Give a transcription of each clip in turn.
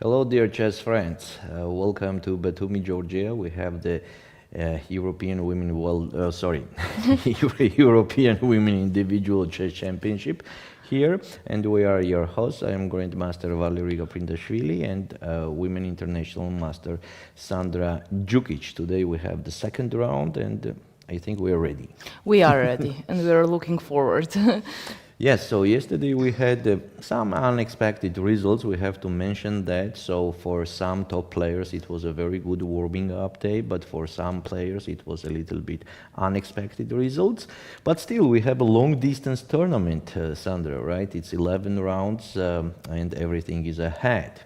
Hello, dear chess friends. Welcome to Batumi, Georgia. We have the European Women European Women Individual Chess Championship here, and we are your hosts. I am Grandmaster Valerian Gaprindashvili and Women International Master Sandra Djukic. Today we have the second round, and I think we are ready. We are ready, and we are looking forward. Yes, so yesterday we had some unexpected results, we have to mention that. So for some top players it was a very good warming up day, but for some players it was a little bit unexpected results. But still we have a long distance tournament, Sandra, right? It's 11 rounds and everything is ahead.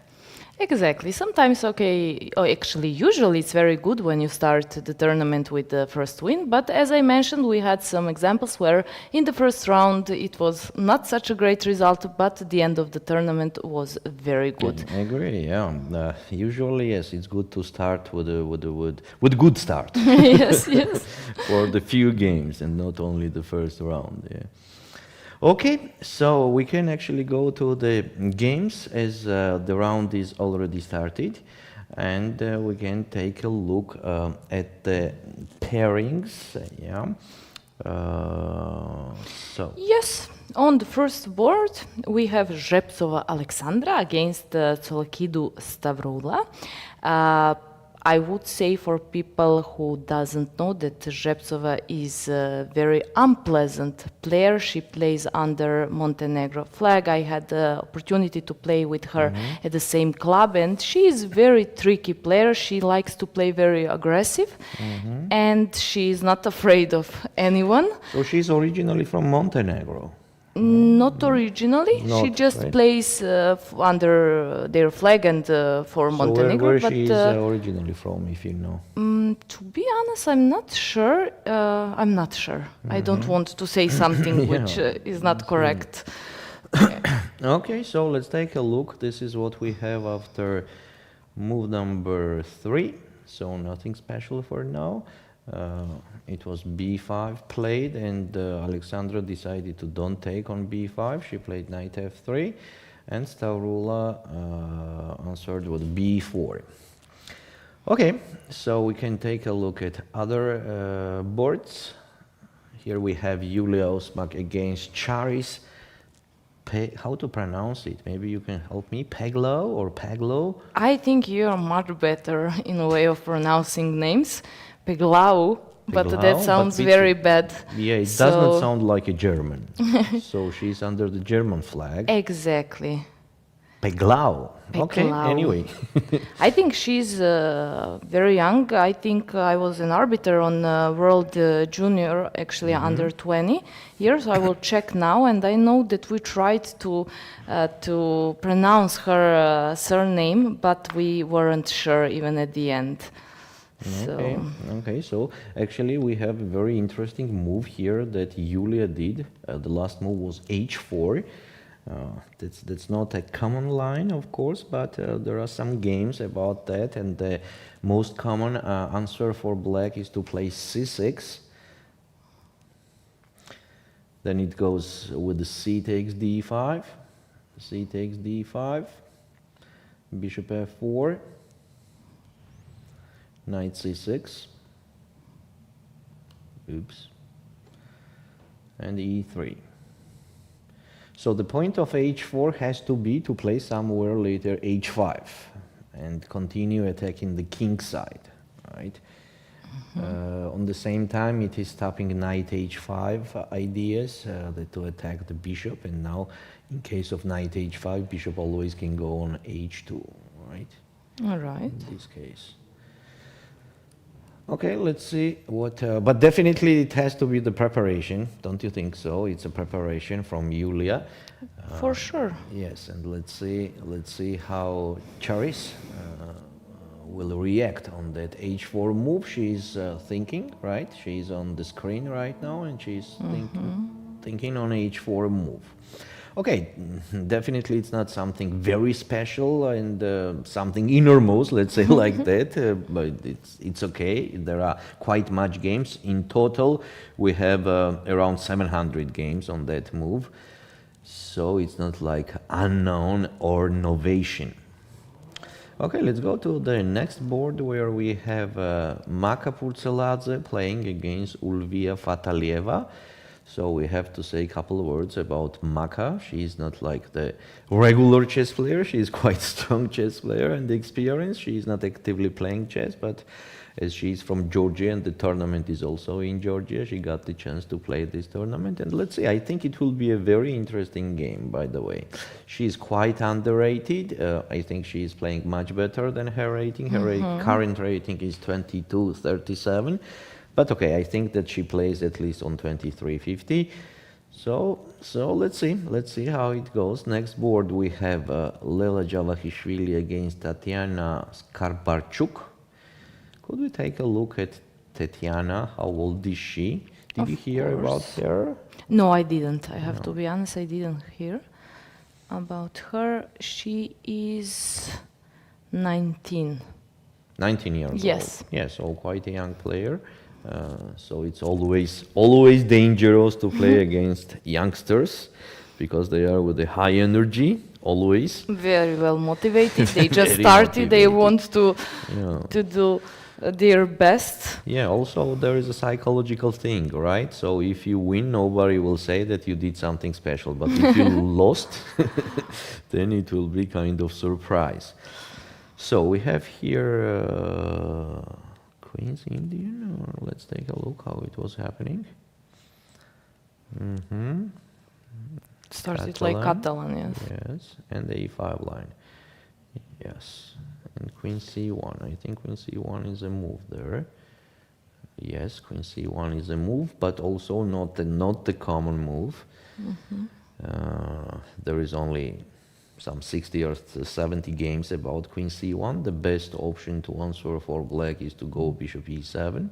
Exactly. Sometimes, usually it's very good when you start the tournament with the first win. But as I mentioned, we had some examples where in the first round it was not such a great result, but the end of the tournament was very good. I agree. Yeah. Usually, yes, it's good to start with a good start. Yes, yes. For the few games and not only the first round. Yeah. Okay, so we can actually go to the games as the round is already started, and we can take a look at the pairings. Yeah. Yes, on the first board we have Zhepsova Alexandra against Tsolakidou Stavroula. I would say for people who doesn't know that Zhepsova is a very unpleasant player. She plays under Montenegro flag. I had the opportunity to play with her at the same club, and she is a very tricky player. She likes to play very aggressive, and she is not afraid of anyone. So she's originally from Montenegro. Not originally. Not, she just right? plays under their flag and for Montenegro. Where but she is originally from, if you know? To be honest, I'm not sure. I don't want to say something which is not correct. Okay, so let's take a look. This is what we have after move number 3. So nothing special for now. It was b5 played, and Alexandra decided to don't take on b5. She played knight f3, and Stavroula answered with b4. Okay, so we can take a look at other boards. Here we have Yuliia Osmak against Charis. How to pronounce it? Maybe you can help me. Peglo or Peglo? I think you are much better in a way of pronouncing names. Peglau, but that sounds very bad. Yeah, it does not sound like a German. So she's under the German flag. Exactly. Peglau. Okay, anyway. I think she's very young. I think I was an arbiter on World Junior, actually under 20 years. I will check now, and I know that we tried to pronounce her surname, but we weren't sure even at the end. Okay, so actually we have a very interesting move here that Yuliia did. The last move was h4. That's not a common line, of course, but there are some games about that, and the most common answer for black is to play c6. Then it goes with the c takes d5, c takes d5, bishop f4, knight c6, oops, and e3. So the point of h4 has to be to play somewhere later h5 and continue attacking the king side, right? On the same time, it is stopping knight h5 ideas to attack the bishop, and now in case of knight h5, bishop always can go on h2, right? All right. In this case. Okay, let's see what, but definitely it has to be the preparation, don't you think so? It's a preparation from Yuliia. For sure. Yes, and let's see how Charis will react on that h4 move. She's thinking, right? She's on the screen right now, and she's thinking on h4 move. Okay, definitely it's not something very special and something innermost, let's say like that, but it's okay. There are quite much games. In total, we have around 700 games on that move, so it's not like unknown or novation. Okay, let's go to the next board where we have Maka Purtseladze playing against Ulviyya Fataliyeva. So we have to say a couple of words about Maka. She's not like the regular chess player. She's quite strong chess player and experienced. She's not actively playing chess, but as she's from Georgia and the tournament is also in Georgia, she got the chance to play this tournament. And let's see, I think it will be a very interesting game, by the way. She's quite underrated. I think she's playing much better than her rating. Her current rating is 22.37. But okay, I think that she plays at least on 23.50. So let's see how it goes. Next board we have Lela Javakhishvili against Tatiana Skarbarchuk. Could we take a look at Tatiana? How old is she? Did you hear about her? No, I didn't. I have to be honest, I didn't hear about her. She is 19. 19 years old. Yes. Yes, so quite a young player. So it's always dangerous to play against youngsters because they are with a high energy, always. Very well motivated. They just Very started. They motivated. want to do their best. Yeah, also there is a psychological thing, right? So if you win, nobody will say that you did something special. But if you lost, then it will be kind of surprise. So we have here Queen's Indian, or let's take a look how it was happening. Started like Catalan, yes. Yes, and the E5 line. Yes, and Queen C1. I think Queen C1 is a move there. Yes, Queen C1 is a move, but also not the common move. There is only some 60 or 70 games about Queen C1. The best option to answer for black is to go Bishop E7.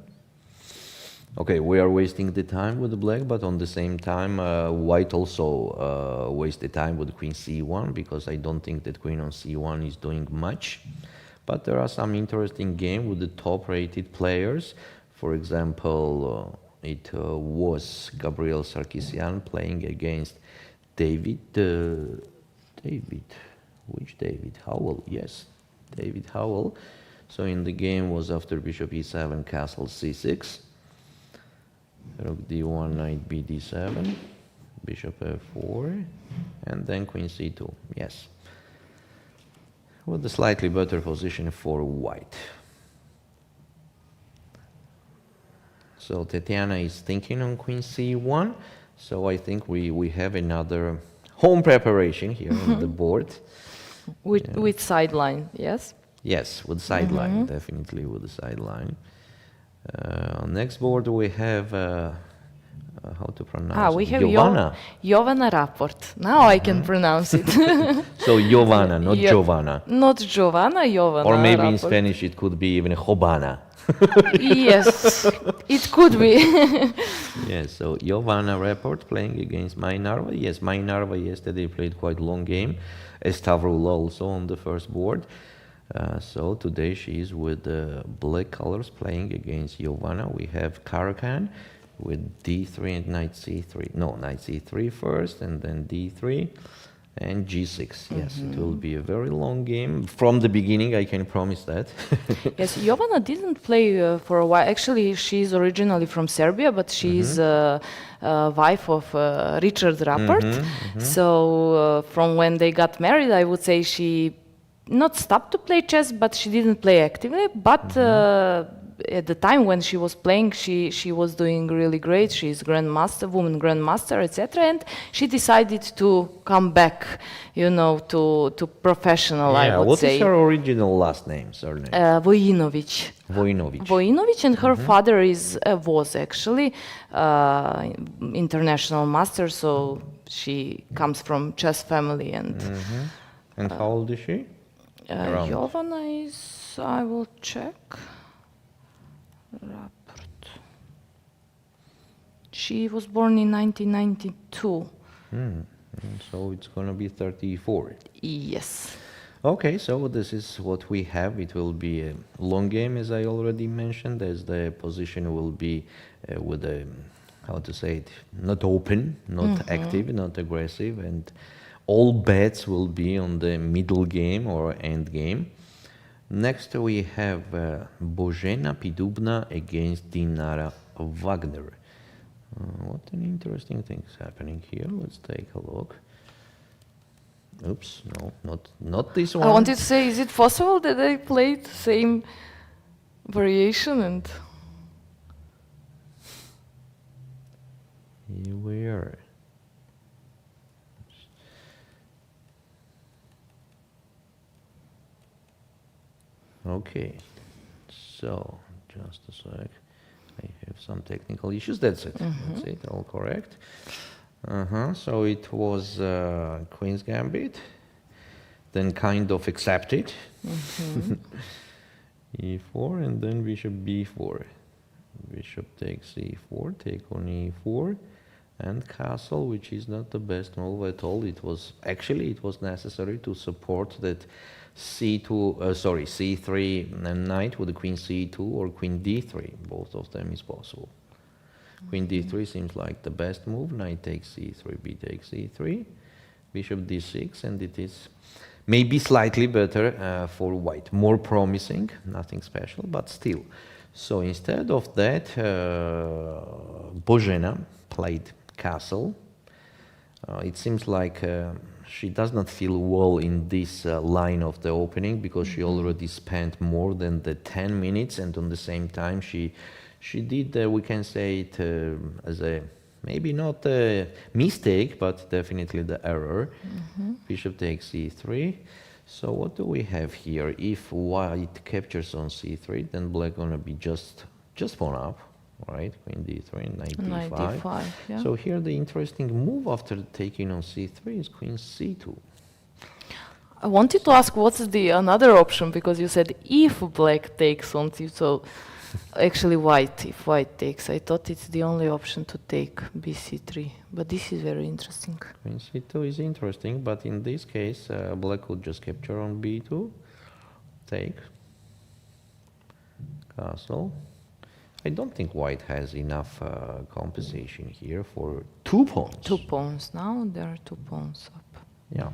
Okay, we are wasting the time with the black, but on the same time, white also waste the time with Queen C1 because I don't think that Queen on C1 is doing much. But there are some interesting games with the top-rated players. For example, it was Gabriel Sarkisian playing against David. Which David? Howell, yes, David Howell. So in the game was after Bishop E7, Castle C6, Rook D1, Knight B D7, Bishop F4, and then Queen C2, yes. With a slightly better position for white. So Tatiana is thinking on Queen C1, so I think we have another home preparation here on the board. With sideline, yes? Yes, with sideline, definitely with the sideline. Next board we have, how to pronounce we it? have Jovana. Jovana Rapport. Now I can pronounce it. So Jovana, not Jovana. Not Jovana, Jovana Or maybe in Rapport. Spanish it could be even Jovana. Yes, it could be. Yes, so Jovana Rapport playing against Mai Narva. Yes, Mai Narva yesterday played quite a long game. Stavroula also on the first board. So today she is with the black colors playing against Jovana. We have Karakan with D3 and Knight C3. No, Knight C3 first and then D3 and G6. Yes, it will be a very long game. From the beginning, I can promise that. Yes, Jovana didn't play for a while. Actually, she's originally from Serbia, but she's wife of Richard Rapport. So from when they got married, I would say she not stopped to play chess, but she didn't play actively. But at the time when she was playing, she was doing really great. She's grandmaster, woman grandmaster, etc. And she decided to come back, you know, to professional. I would say. What is her original last name, surname? Vojinovic. Vojinovic. Vojinovic, and her father was actually international master, so she comes from chess family. And And how old is she? Jovana is, I will check. Rapport. She was born in 1992. So it's going to be 34. Yes. Okay, so this is what we have. It will be a long game, as I already mentioned, as the position will be with a, how to say it, not open, not active, not aggressive, and all bets will be on the middle game or end game. Next we have Božena Pidubna against Dinara Wagner. What an interesting thing is happening here. Let's take a look. Oops, no, not this one. I wanted to say, is it possible that they played the same variation and... Here we are. Okay, so just a sec. I have some technical issues. That's it. That's it. All correct. So it was Queen's Gambit, then kind of accepted. E4 and then Bishop B4. Bishop takes E4, take on E4, and castle, which is not the best move at all. It was necessary to support that C3 and knight with the queen C2 or queen D3. Both of them is possible. Queen D3 seems like the best move. Knight takes C3, B takes E3, bishop D6, and it is maybe slightly better for white. More promising, nothing special, but still. So instead of that, Božena played castle. It seems like she does not feel well in this line of the opening because she already spent more than the 10 minutes, and on the same time she did, we can say it as a, maybe not a mistake, but definitely the error. Bishop takes C3. So what do we have here? If white captures on C3, then black gonna be just pawn up, right? Queen D3, knight D5. Yeah. So here the interesting move after taking on C3 is queen C2. I wanted to ask what's the another option, because you said if black takes on C2, so actually white, if white takes. I thought it's the only option to take BC3, but this is very interesting. Queen C2 is interesting, but in this case, black could just capture on B2, take, castle. I don't think white has enough compensation here for 2 pawns. 2 pawns now, there are 2 pawns up. Yeah,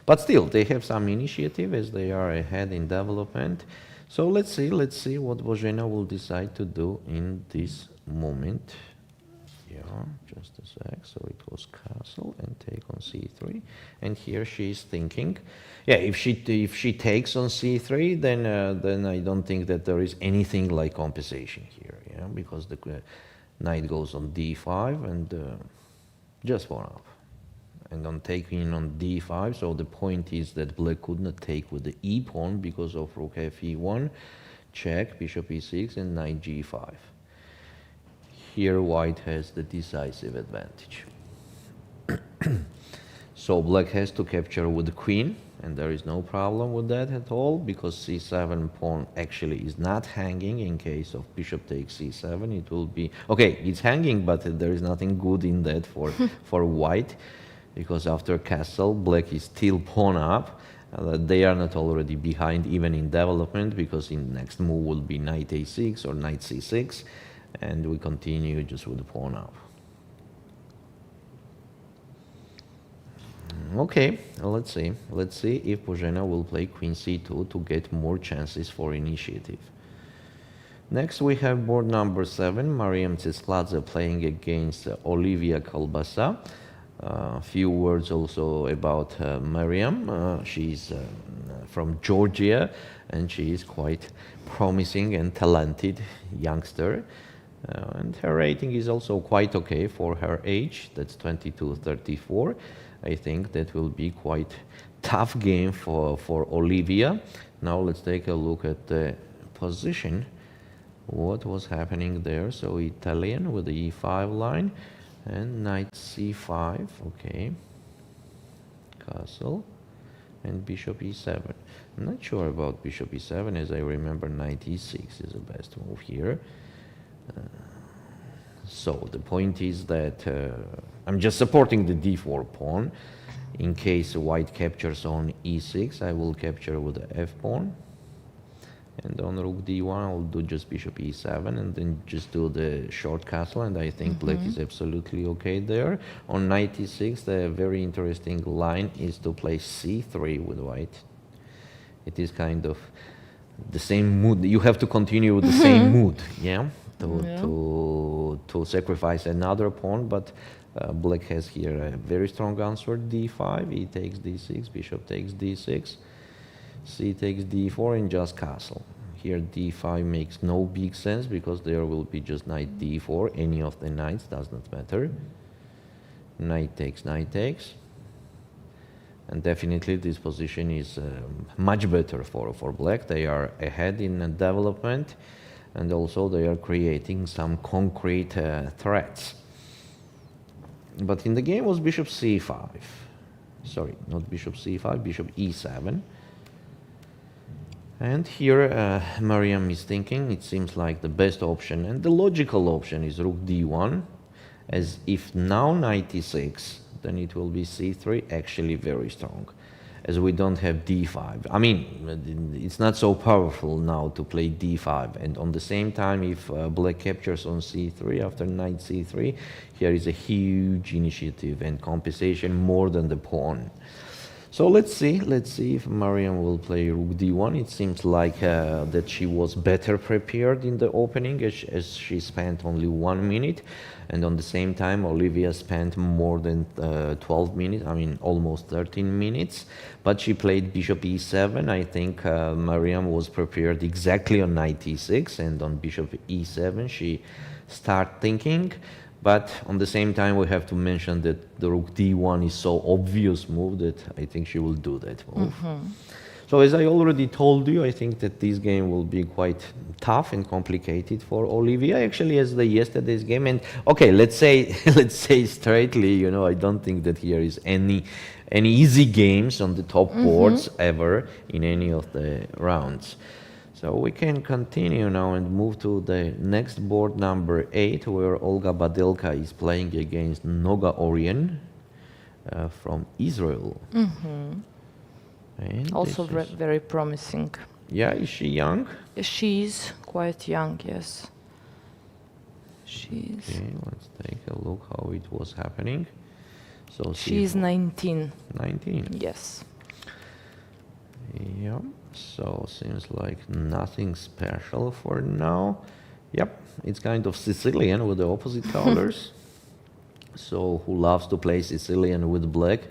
but still, they have some initiative as they are ahead in development. So let's see what Božena will decide to do in this moment. Yeah, just a sec. So it was castle and take on C3, and here she is thinking, yeah, if she takes on C3, then I don't think that there is anything like compensation here, yeah, because the knight goes on D5 and just pawn up. And on taking on D5, so the point is that black could not take with the E pawn because of rook Fe1, check, bishop E6, and knight G5. Here white has the decisive advantage. So black has to capture with the queen, and there is no problem with that at all, because C7 pawn actually is not hanging. In case of bishop takes C7, it will be, okay, it's hanging, but there is nothing good in that for, for white. Because after castle, black is still pawn up. They are not already behind even in development, because in next move will be knight A6 or knight C6, and we continue just with the pawn up. Okay, let's see. Let's see if Božena will play queen C2 to get more chances for initiative. Next we have board number 7, Mariam Tsetsladze playing against Ulviyya Kolbasa. A few words also about Mariam. She's from Georgia, and she is quite promising and talented youngster. And her rating is also quite okay for her age. That's 22-34. I think that will be quite tough game for Ulviyya. Now let's take a look at the position. What was happening there? So Italian with the E5 line. And knight C5, okay, castle, and bishop E7. I'm not sure about bishop E7, as I remember knight E6 is the best move here. So the point is that I'm just supporting the D4 pawn. In case white captures on E6, I will capture with the F pawn. And on rook D1, I'll do just bishop E7 and then just do the short castle, and I think black is absolutely okay there. On knight E6, the very interesting line is to play C3 with white. It is kind of the same mood. You have to continue with the same mood, yeah, to sacrifice another pawn. But black has here a very strong answer: d5. E takes d6. Bishop takes d6. C takes d4 and just castle. Here d5 makes no big sense because there will be just knight d4. Any of the knights does not matter. Knight takes, knight takes. And definitely this position is much better for black. They are ahead in development, and also they are creating some concrete threats. But in the game was bishop c5. Sorry, not bishop c5, bishop e7. And here Mariam is thinking it seems like the best option and the logical option is rook d1, as if now knight e6, then it will be c3, actually very strong, as we don't have d5. I mean, it's not so powerful now to play d5, and on the same time, if black captures on c3 after knight c3, here is a huge initiative and compensation more than the pawn. So let's see if Mariam will play rook d1. It seems like that she was better prepared in the opening, as she spent only 1 minute, and on the same time Ulviyya spent more than 12 minutes, I mean almost 13 minutes, but she played bishop e7. I think Mariam was prepared exactly on knight e6, and on bishop e7 she started thinking. But on the same time, we have to mention that the rook d1 is so obvious move that I think she will do that move. So as I already told you, I think that this game will be quite tough and complicated for Ulviyya, actually, as the yesterday's game. And okay, let's say straightly, you know, I don't think that here is any easy games on the top boards ever in any of the rounds. So we can continue now and move to the next board, number 8, where Olga Badelka is playing against Noga Orion from Israel. And Also very promising. Yeah, is she young? She's quite young, yes. She's. Okay, let's take a look how it was happening. So she's 19. 19. Yes. Yeah. So seems like nothing special for now. Yep, it's kind of Sicilian with the opposite colors. So who loves to play Sicilian with black,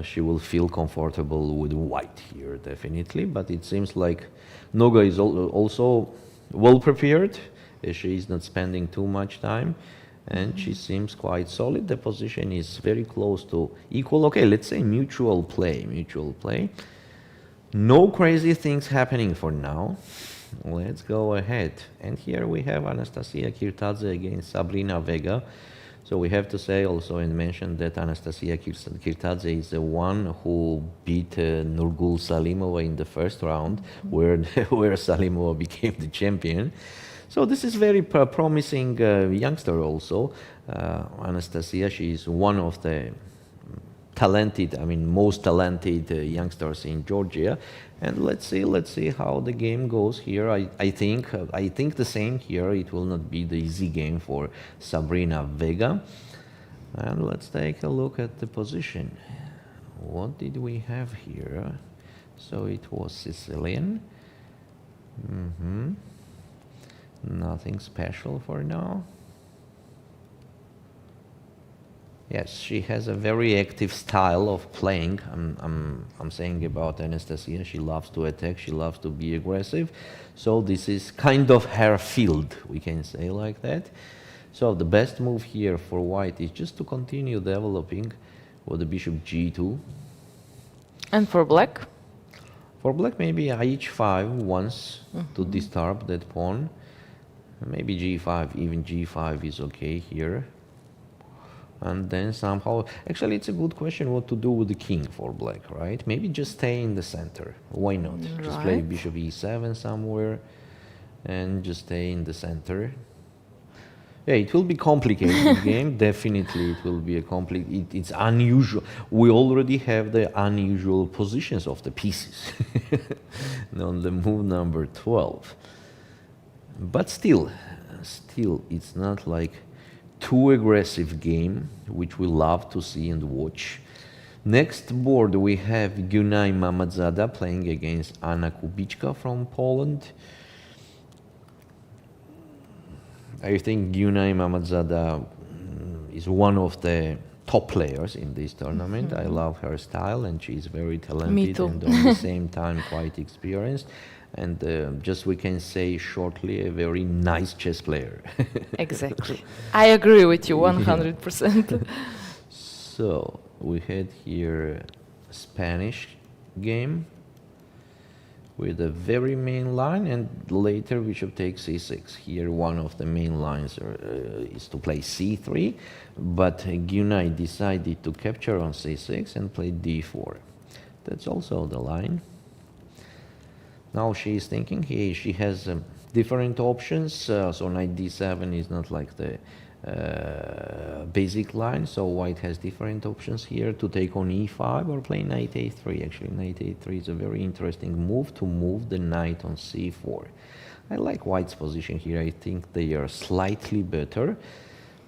she will feel comfortable with white here, definitely. But it seems like Noga is also well prepared. She is not spending too much time, and she seems quite solid. The position is very close to equal. Okay, let's say mutual play. No crazy things happening for now. Let's go ahead. And here we have Anastasia Kirtadze against Sabrina Vega. So we have to say also and mention that Anastasia Kirtadze is the one who beat Nurgyul Salimova in the first round, where Salimova became the champion. So this is very promising youngster also. Anastasia, she is one of the most talented youngsters in Georgia, and let's see how the game goes here. I think the same here. It will not be the easy game for Sabrina Vega. And let's take a look at the position. What did we have here? So it was Sicilian. Nothing special for now. Yes, she has a very active style of playing. I'm saying about Anastasia, she loves to attack, she loves to be aggressive. So this is kind of her field, we can say like that. So the best move here for white is just to continue developing with the bishop g2. And for black? For black, maybe h5 once to disturb that pawn. Maybe g5, even g5 is okay here. And then somehow, actually it's a good question what to do with the king for black, right? Maybe just stay in the center. Why not? Right. Just play bishop e7 somewhere and just stay in the center. Yeah, it will be complicated game. Definitely it will be a it's unusual. We already have the unusual positions of the pieces on the move number 12. But still it's not like too aggressive game, which we love to see and watch. Next board we have Gunay Mamadzada playing against Anna Kubicka from Poland. I think Gunay Mamadzada is one of the top players in this tournament. I love her style, and she's very talented and at the same time quite experienced. And just we can say shortly, a very nice chess player. Exactly. I agree with you 100%. So we had here a Spanish game with a very main line, and later bishop takes c6. Here one of the main lines is to play c3, but Gunay decided to capture on c6 and play d4. That's also the line. Now she is thinking she has different options, so knight d7 is not like the basic line, so white has different options here to take on e5 or play knight a3. Actually, knight a3 is a very interesting move to move the knight on c4. I like white's position here. I think they are slightly better,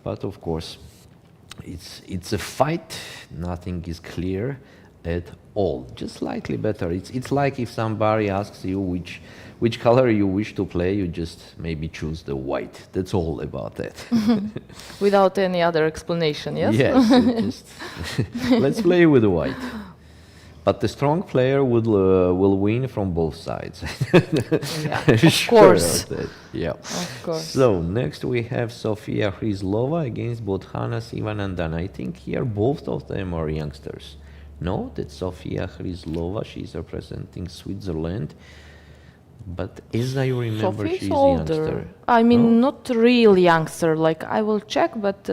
but of course it's a fight. Nothing is clear at all, just slightly better. It's like if somebody asks you which color you wish to play, you just maybe choose the white. That's all about that. Without any other explanation, yes? Yes, just let's play with the white. But the strong player will win from both sides. Yeah, of course. Yeah. Of course. So next we have Sofia Hryzlova against Bothana Sivanandan. I think here both of them are youngsters. No, that's Sofia Hryzlova. She's representing Switzerland. But as I remember, Sophie's she's older. youngster. I mean, No? not real youngster. Like, I will check, but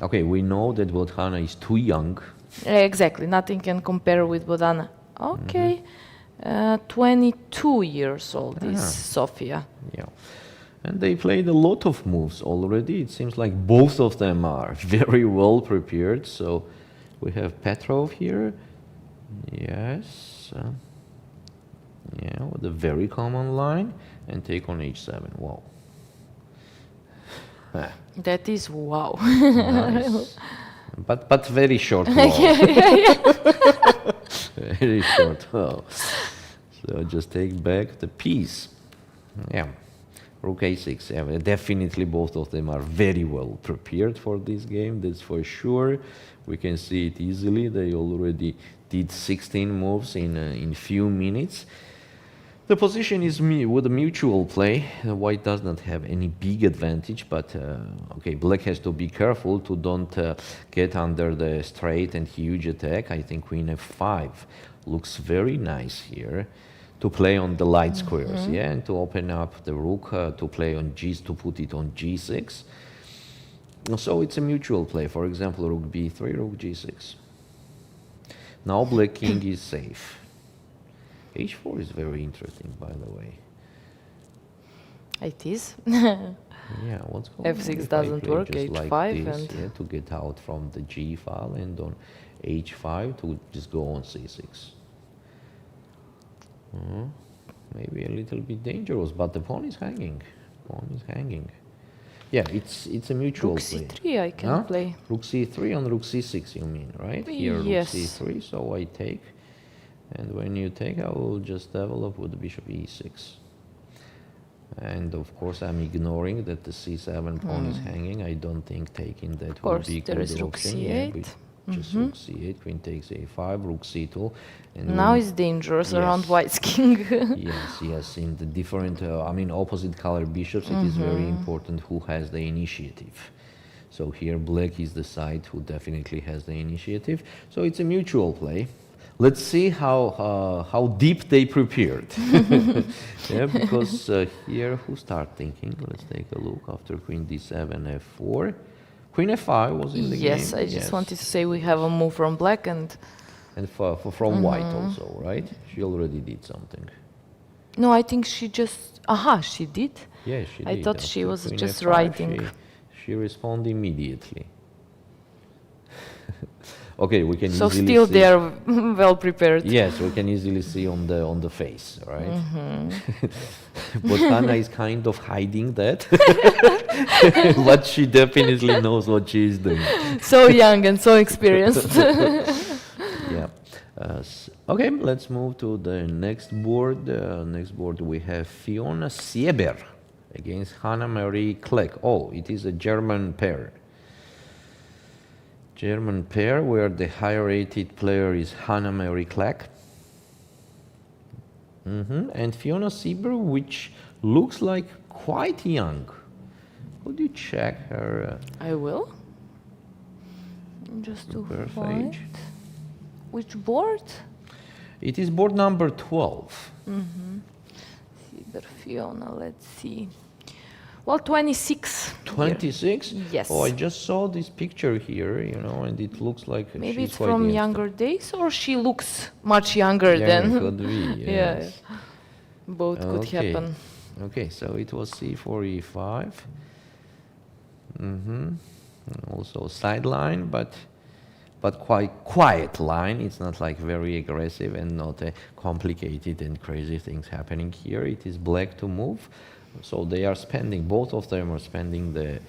Okay, we know that Bothana is too young. exactly, nothing can compare with Bodana. Okay, 22 years old is Sofia. Yeah. And they played a lot of moves already. It seems like both of them are very well prepared. So we have Petrov here. Yes. Yeah, with a very common line. And take on h7. Wow. That is wow. Nice. But very short wow. Very short wow. So just take back the piece. Yeah. Rook a6. Yeah, definitely both of them are very well prepared for this game, that's for sure. We can see it easily. They already did 16 moves in few minutes. The position is with a mutual play. White does not have any big advantage, but okay, black has to be careful to don't get under the straight and huge attack. I think queen f5 looks very nice here to play on the light squares, yeah, and to open up the rook to play on to put it on g6. So it's a mutual play. For example, rook b3, rook g6. Now black king is safe. h4 is very interesting, by the way. It is. Yeah, what's going on? f6 if I doesn't play work, just h5 like this, and... yeah, to get out from the g file, and on h5 to just go on c6. Maybe a little bit dangerous, but the pawn is hanging. Pawn is hanging. Yeah, it's a mutual Rook play. c3 I can play. Rook c3 on rook c6, you mean, right? Here, Yes. rook c3, so I take. And when you take, I will just develop with bishop e6. And of course, I'm ignoring that the c7 pawn is hanging. I don't think taking that would be a There good is rook option. c8. Yeah, just rook c8, queen takes a5, rook c2. And Now when- it's dangerous around Yes. white's king. Yes, in the different, opposite color bishops, it is very important who has the initiative. So here black is the side who definitely has the initiative. So it's a mutual play. Let's see how deep they prepared. Yeah, because here, who start thinking? Let's take a look after queen d7, f4. Queen f5 was in the game. Yes, I just wanted to say we have a move from black and... And from white also, right? She already did something. No, I think she just... Aha, she did? Yes, she did. I thought she After was queen just f5, writing. She responded immediately. Okay, we can So easily still see. they are well prepared. Yes, we can easily see on the face, right? But Anna is kind of hiding that, but she definitely knows what she is doing. So young and so experienced. Okay, let's move to the next board. Next board we have Fiona Sieber against Hanna Marie Kleck. Oh, it is a German pair. German pair where the higher rated player is Hanna Marie Kleck. And Fiona Sieber, which looks like quite young. Could you check her? I will. Just to birth find. age? Which board? It is board number 12. Sieber Fiona, let's see. Well, 26. 26? Yes. Oh, I just saw this picture here, you know, and it looks like Maybe she's it's quite from young. younger days, or she looks much younger Yeah, than. could be, Yeah, yes. both could Okay. happen. Okay, so it was C4, E5. Also sideline, but quite quiet line. It's not like very aggressive and not complicated and crazy things happening here. It is black to move. So they are spending, both of them are spending the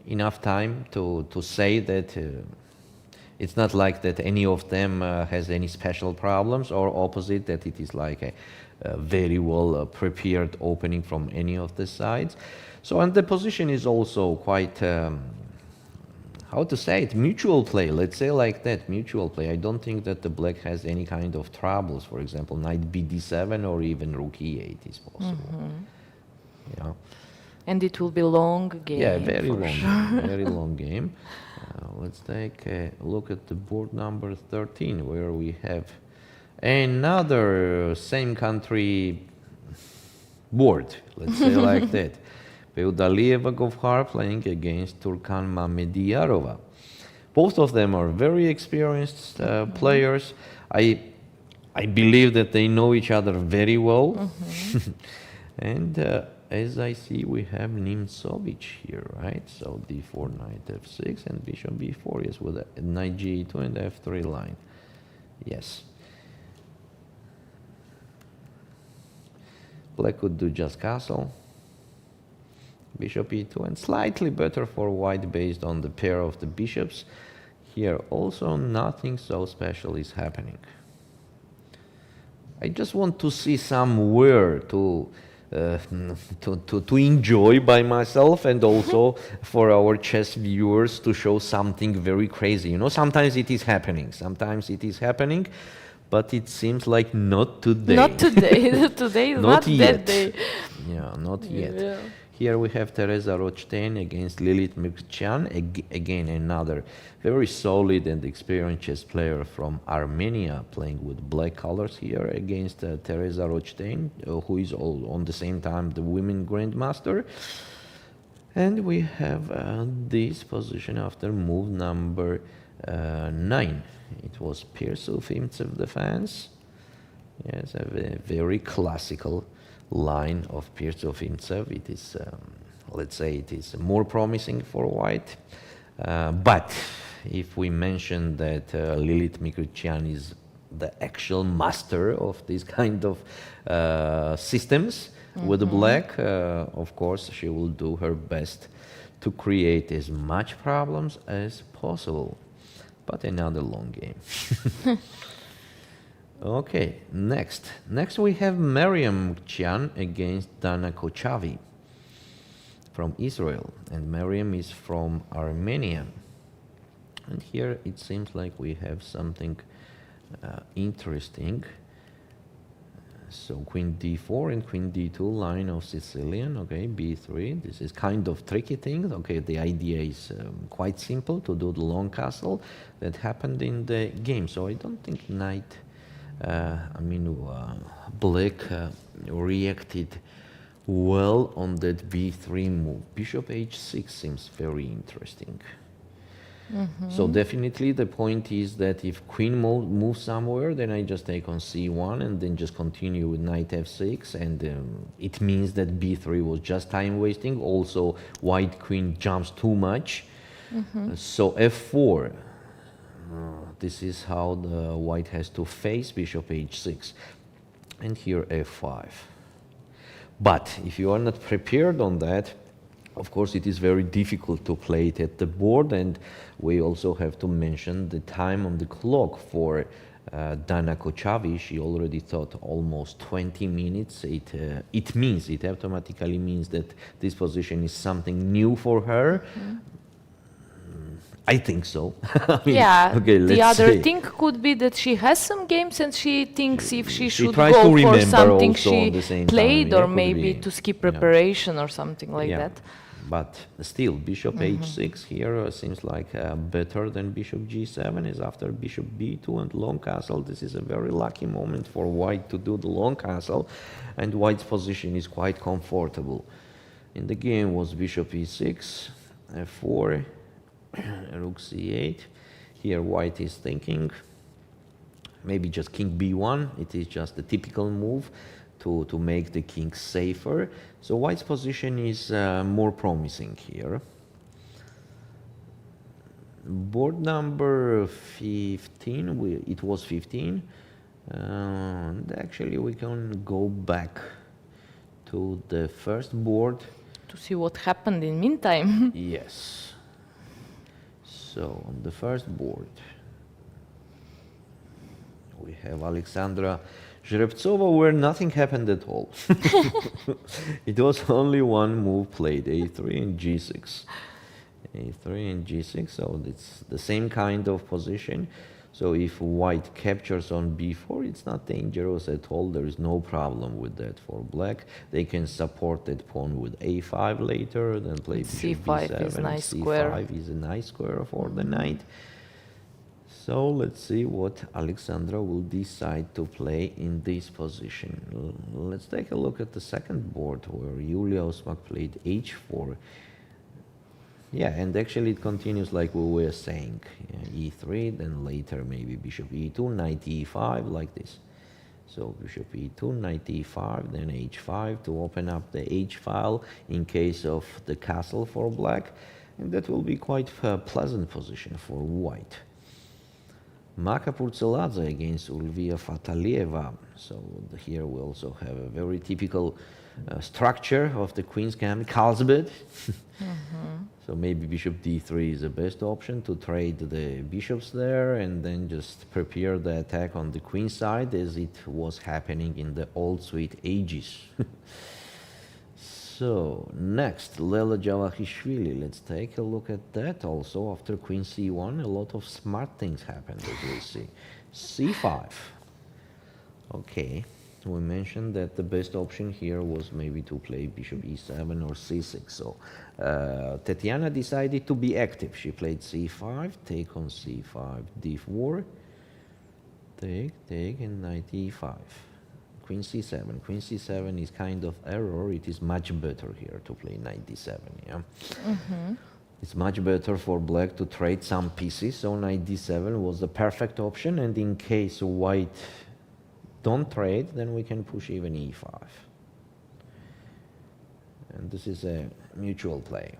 enough time to say that it's not like that any of them has any special problems, or opposite, that it is like a very well prepared opening from any of the sides. So, and the position is also quite, how to say it, mutual play, let's say like that, mutual play. I don't think that the black has any kind of troubles. For example, knight bd7 or even rook e8 is possible. Yeah. And it will be long game. Yeah, very for long, sure. very long game. Let's take a look at the board number 13, where we have another same country board, let's say like that. Feudalieva Govhar playing against Turkan Mamediarova. Both of them are very experienced players. I believe that they know each other very well. And as I see, we have Nimzovich here, right? So d4, knight f6, and bishop b4, yes, with a knight g2 and f3 line. Yes. Black could do just castle, bishop e2, and slightly better for white based on the pair of the bishops. Here also nothing so special is happening. I just want to see somewhere to enjoy by myself, and also for our chess viewers to show something very crazy. You know, sometimes it is happening, but it seems like not today. Not today. Today is not yet. that day. Yeah, not yet. Yeah. Here we have Teresa Rochstein against Lilith Myrkchian, again another very solid and experienced chess player from Armenia, playing with black colors here against Teresa Rochstein, who is all on the same time the women grandmaster. And we have this position after move number 9. It was Pirsov-Imtsev defense. Yes, a very classical line of Pirsov-Imtsev. It is, let's say, it is more promising for white. But if we mention that Lilith Myrkchian is the actual master of this kind of systems with the black, of course, she will do her best to create as much problems as possible. But another long game. Okay, next we have Miriam Myrkchian against Dana Kochavi from Israel, and Miriam is from Armenia. And here it seems like we have something interesting. So queen d4 and queen d2 line of Sicilian, okay, b3. This is kind of tricky thing. Okay, the idea is quite simple, to do the long castle that happened in the game. So I don't think knight, black reacted well on that b3 move. Bishop h6 seems very interesting. So definitely the point is that if queen moves somewhere, then I just take on c1 and then just continue with knight f6, and it means that b3 was just time wasting. Also, white queen jumps too much. So f4, this is how the white has to face bishop h6, and here f5. But if you are not prepared on that, of course, it is very difficult to play it at the board, and we also have to mention the time on the clock for Dana Kochavi, she already thought almost 20 minutes. It automatically means that this position is something new for her. I think so. I mean, Yeah, okay, the let's other see. thing could be that she has some games and she thinks if she should tries to go for remember something also she on the same played, time, yeah, or could maybe be, to skip yeah. preparation or something like that. But still, bishop h6 here seems like better than bishop g7 is after bishop b2 and long castle. This is a very lucky moment for white to do the long castle, and white's position is quite comfortable. In the game was bishop e6, f4, rook c8. Here white is thinking maybe just king b1. It is just a typical move to make the king safer. So white's position is more promising here. Board number 15, it was 15. And actually we can go back to the first board. To see what happened in meantime. Yes. So on the first board, we have Alexandra Zhrevtsova, where nothing happened at all. It was only one move played, a3 and g6. a3 and g6, so it's the same kind of position. So if white captures on b4, it's not dangerous at all. There is no problem with that for black. They can support that pawn with a5 later, then play bishop c5 b7. is nice c5 square. is a nice square for the knight. So let's see what Alexandra will decide to play in this position. Let's take a look at the second board where Yuliia Osmak played h4. Yeah, and actually it continues like we were saying. E3, then later maybe bishop e2, knight e5, like this. So bishop e2, knight e5, then h5 to open up the h file in case of the castle for black. And that will be quite a pleasant position for white. Maka Purtseladze against Ulviyya Fataliyeva. So here we also have a very typical structure of the Queen's Gambit, Carlsbad. So maybe bishop d3 is the best option to trade the bishops there and then just prepare the attack on the queen side as it was happening in the old sweet ages. So next, Lela Javakhishvili. Let's take a look at that also. After queen c1, a lot of smart things happened, as we see. c5. Okay, we mentioned that the best option here was maybe to play bishop e7 or c6. So Tatiana decided to be active. She played c5, take on c5, d4, take, and knight e5. Queen c7. Queen c7 is kind of error. It is much better here to play knight d7. Yeah, it's much better for black to trade some pieces. So knight d7 was the perfect option. And in case white don't trade, then we can push even e5. And this is a mutual play.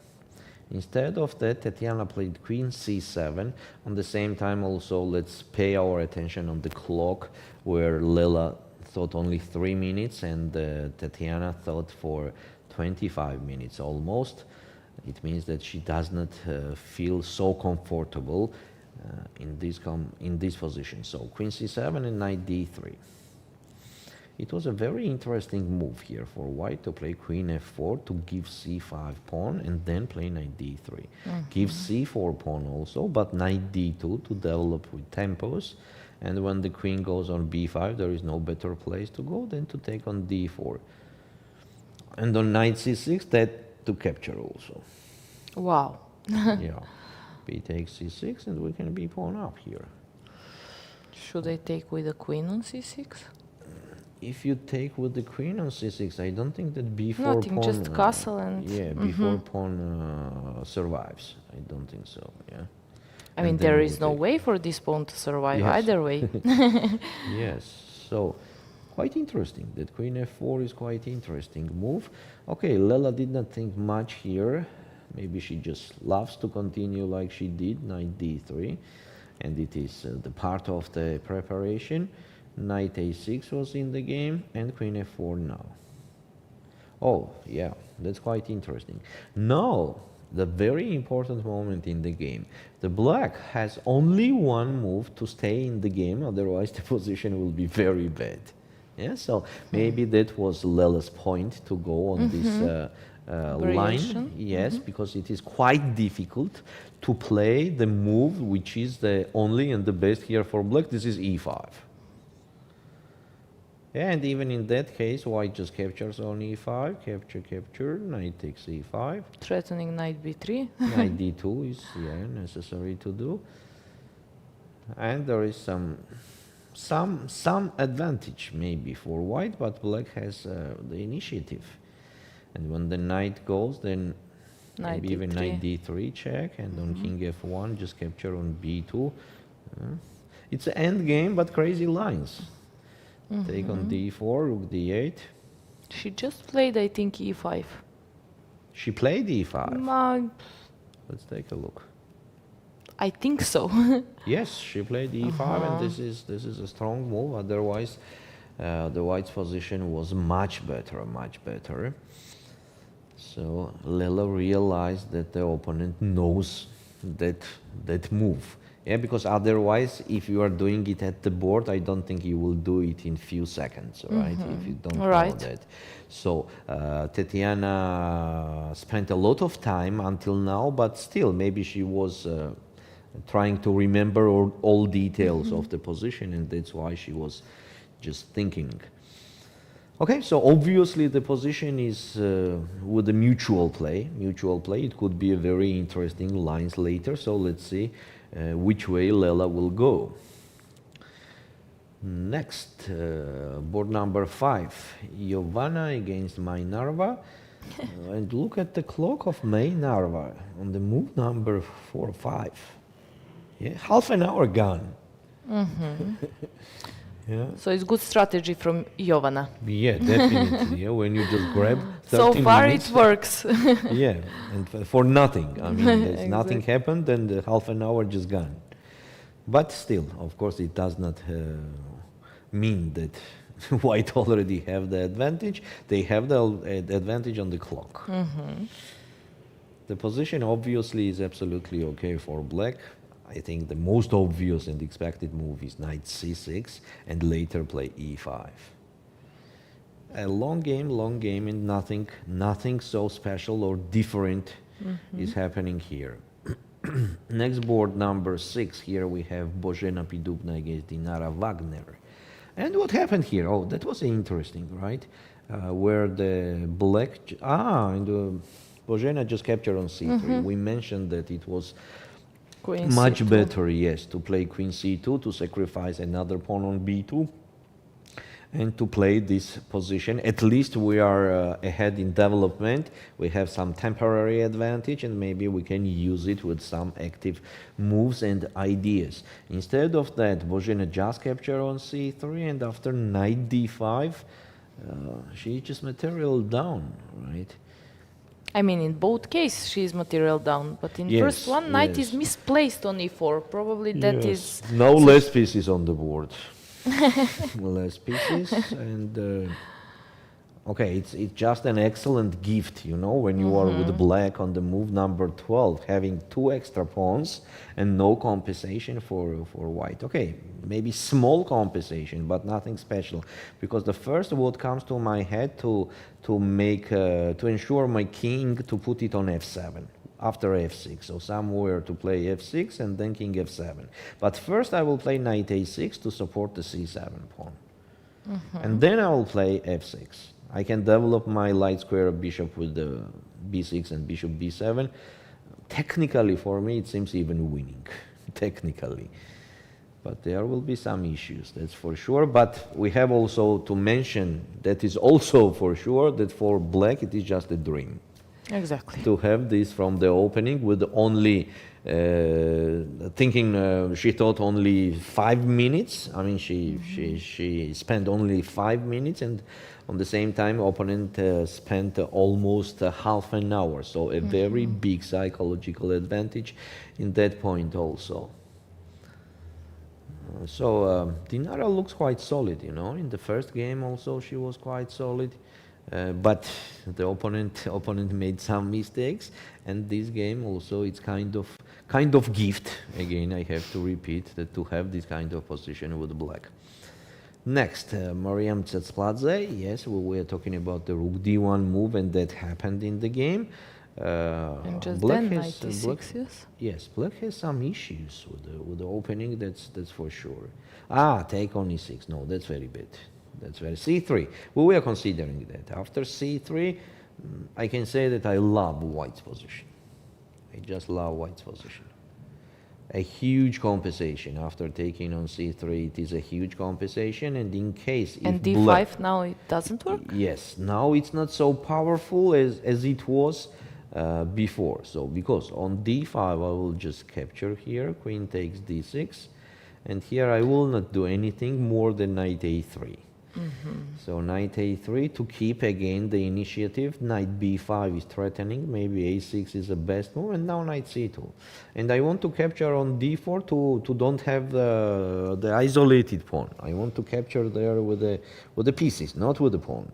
Instead of that, Tatiana played queen c7. On the same time, also let's pay our attention on the clock, where Lela thought only 3 minutes and Tatiana thought for 25 minutes almost. It means that she does not feel so comfortable in this position. So queen c7 and knight d3. It was a very interesting move here for white to play queen f4 to give c5 pawn and then play knight d3. Give c4 pawn also, but knight d2 to develop with tempos. And when the queen goes on b5, there is no better place to go than to take on d4. And on knight c6, that to capture also. Wow. Yeah, b takes c6 and we can be pawn up here. Should I take with the queen on c6? If you take with the queen on c6, I don't think that b4 Nothing, pawn... just castle and... yeah, b4 pawn survives. I don't think so, yeah. I mean, there is no way for this pawn to survive either way. Yes, so quite interesting. That queen f4 is quite interesting move. Okay, Lela did not think much here. Maybe she just loves to continue like she did, knight d3. And it is the part of the preparation. Knight a6 was in the game and queen f4 now. Oh, yeah, that's quite interesting. No, the very important moment in the game. The black has only one move to stay in the game, otherwise the position will be very bad. Yeah, so maybe that was Lela's point to go on this line. Yes, because it is quite difficult to play the move which is the only and the best here for black. This is e5. And even in that case, white just captures on e5, capture, knight takes e5. Threatening knight b3. Knight d2 is necessary to do. And there is some advantage maybe for white, but black has the initiative. And when the knight goes, then Knight maybe even d3. knight d3 check, and on king f1, just capture on b2. It's an end game, but crazy lines. Take on d4, rook d8. She just played, I think, e5. She played e5. Let's take a look. I think so. Yes, she played e5, and this is a strong move. Otherwise, the white's position was much better. So Lela realized that the opponent knows that move. Yeah, because otherwise, if you are doing it at the board, I don't think you will do it in few seconds, right? If you don't know that. So Tatiana spent a lot of time until now, but still, maybe she was trying to remember all details of the position, and that's why she was just thinking. Okay, so obviously the position is with a mutual play. It could be a very interesting lines later, so let's see which way Lela will go. Next, board number 5, Giovanna against Mai Narva. And look at the clock of Mai Narva on the move number 4-5. Yeah, half an hour gone. Yeah. So it's good strategy from Giovanna. Yeah, definitely. Yeah, when you just grab 30 So far minutes. it works. Yeah, and for nothing. I mean, there's nothing happened, and the half an hour just gone. But still, of course, it does not mean that white already have the advantage. They have the advantage on the clock. The position obviously is absolutely okay for black. I think the most obvious and expected move is knight c6 and later play e5. A long game, and nothing so special or different is happening here. Next board number 6, here we have Božena Pidubna against Dinara Wagner. And what happened here? Oh, that was interesting, right? Where the black, and Božena just captured on c3. We mentioned that it was Queen much C2. better, yes, to play queen c2, to sacrifice another pawn on b2, and to play this position. At least we are ahead in development. We have some temporary advantage, and maybe we can use it with some active moves and ideas. Instead of that, Božena just captured on c3, and after knight d5, she just material down, right? I mean, in both cases, she is material down, but in Yes, first one, knight yes. is misplaced on e4. Probably that is. No less pieces on the board. Less pieces, and okay, it's just an excellent gift, you know, when you are with black on the move number 12, having 2 extra pawns and no compensation for white. Okay, maybe small compensation, but nothing special, because the first what comes to my head to ensure my king to put it on f7 after f6, so somewhere to play f6 and then king f7. But first I will play knight a6 to support the c7 pawn, and then I will play f6. I can develop my light square bishop with the b6 and bishop b7. Technically, for me, it seems even winning, technically. But there will be some issues, that's for sure. But we have also to mention that is also for sure that for black it is just a dream. Exactly. To have this from the opening with only thinking she thought only 5 minutes. I mean, she spent only 5 minutes, and on the same time opponent spent almost half an hour. So a very big psychological advantage in that point also. So Dinara looks quite solid, you know. In the first game also she was quite solid. but the opponent made some mistakes, and this game also it's kind of gift. Again, I have to repeat that to have this kind of position with black. Next, Mariam Tsetsladze. Yes, we were talking about the Rook D1 move, and that happened in the game. And just Black then, has, 96, yes? Yes, black has some issues with the opening. That's for sure. Take on e6. No, that's very bad. That's very c3. We were considering that. After c3, I can say that I love white's position. I just love white's position. A huge compensation after taking on c3. It is a huge compensation, and in case if And d5 black, now it doesn't work? yes, now it's not so powerful as it was before. So because on d5 I will just capture here, queen takes d6, and here I will not do anything more than knight a3. So knight a3 to keep again the initiative. Knight b5 is threatening, maybe a6 is the best move, and now knight c2. And I want to capture on d4 to don't have the isolated pawn. I want to capture there with the pieces, not with the pawn.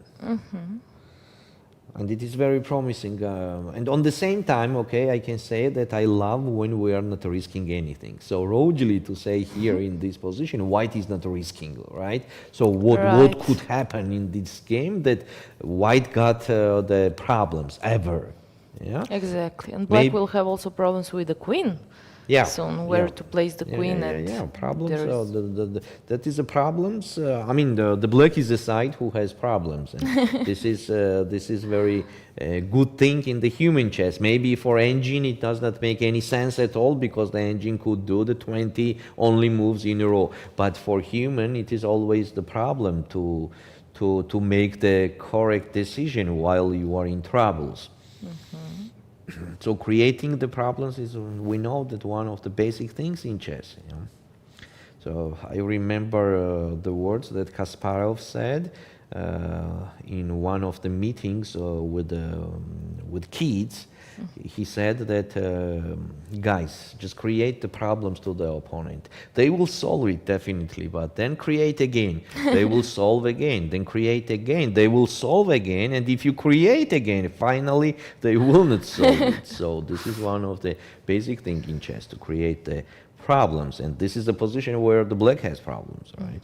And it is very promising. And on the same time, okay, I can say that I love when we are not risking anything. So Rogeli to say here in this position, white is not risking, right? So what could happen in this game that white got the problems ever? Yeah. Exactly. And black will have also problems with the queen. Yeah. Soon, where to place the queen. Problems. That is the problems. I mean, the black is the side who has problems, and this is very good thing in the human chess. Maybe for engine it does not make any sense at all because the engine could do the 20 only moves in a row. But for human, it is always the problem to make the correct decision while you are in troubles. So creating the problems is, we know that one of the basic things in chess. You know? So I remember the words that Kasparov said in one of the meetings with kids. He said that, guys, just create the problems to the opponent. They will solve it definitely, but then create again. They will solve again, then create again. They will solve again, and if you create again, finally, they will not solve it. So this is one of the basic things in chess, to create the problems. And this is the position where the black has problems, right?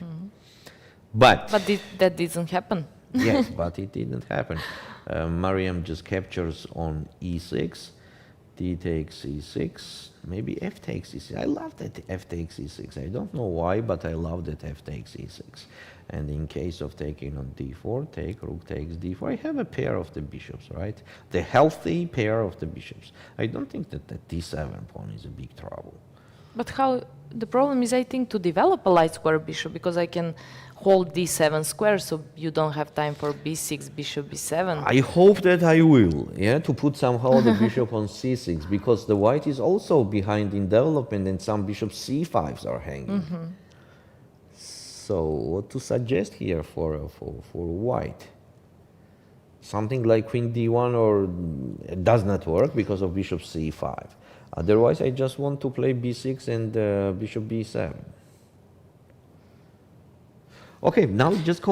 But that didn't happen. Yes, but it didn't happen. Mariam just captures on e6, d takes e6, maybe f takes e6. I love that f takes e6. I don't know why, but I love that f takes e6. And in case of taking on d4, rook takes d4. I have a pair of the bishops, right? The healthy pair of the bishops. I don't think that the d7 pawn is a big trouble. But how, the problem is, I think, to develop a light square bishop, because I can hold d7 square, so you don't have time for b6, bishop b7. I hope that I will, yeah, to put somehow the bishop on c6, because the white is also behind in development, and some bishop c5s are hanging. So what to suggest here for white? Something like queen d1, or it does not work because of bishop c5. Otherwise, I just want to play b6 and bishop b7. Okay, now just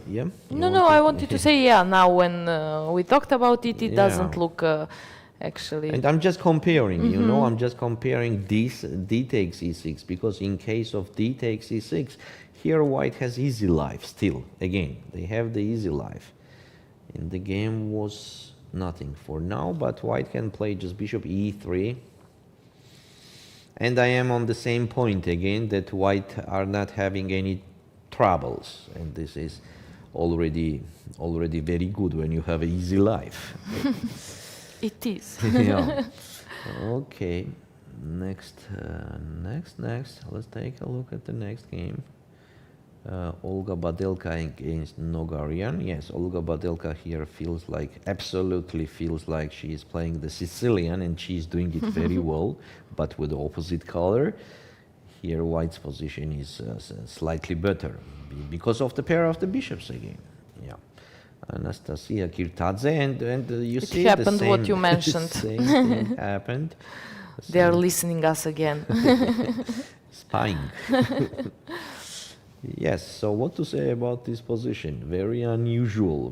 yeah. No, I wanted to say, yeah, now when we talked about it, it doesn't look actually. And I'm just comparing, you know, I'm just comparing this d takes e6, because in case of d takes e6, here white has easy life still. Again, they have the easy life. And the game was nothing for now, but white can play just bishop e3. And I am on the same point again, that white are not having any troubles, and this is already very good when you have an easy life. It is. Yeah. Okay. Next. Let's take a look at the next game. Olga Badelka against Nogarian. Yes, Olga Badelka here absolutely feels like she is playing the Sicilian, and she is doing it very well, but with the opposite color. Here white's position is slightly better because of the pair of the bishops again. Yeah. Anastasia Kirtadze, and you see happened the same, what you mentioned. The same thing happened. They are listening us again. Spying. Yes, so what to say about this position? Very unusual,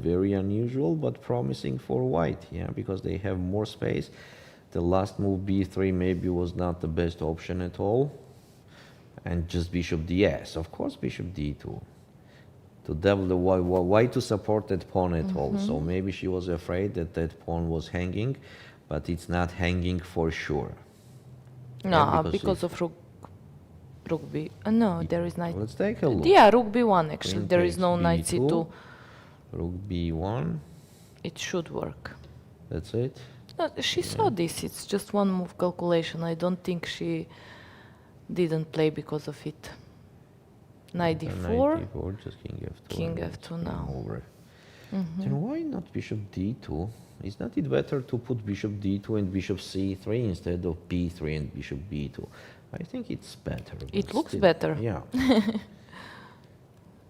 but promising for white, yeah, because they have more space. The last move, b3, maybe was not the best option at all. And just bishop d, yes, of course, bishop d2. To double the why to support that pawn at all? So maybe she was afraid that that pawn was hanging, but it's not hanging for sure. No, Yeah, because of rook b. No, there is knight. Let's take a look. Yeah, rook b1 actually. Queen There is takes no knight b2. c2. Rook b1. It should work. That's it. No, she saw this. It's just one move calculation. I don't think she didn't play because of it. Knight d4. Knight d4, just king f2. King and f2 now. Over. Then why not bishop d2? Is not it better to put bishop d2 and bishop c3 instead of b3 and bishop b2? I think it's better. It looks better. Yeah.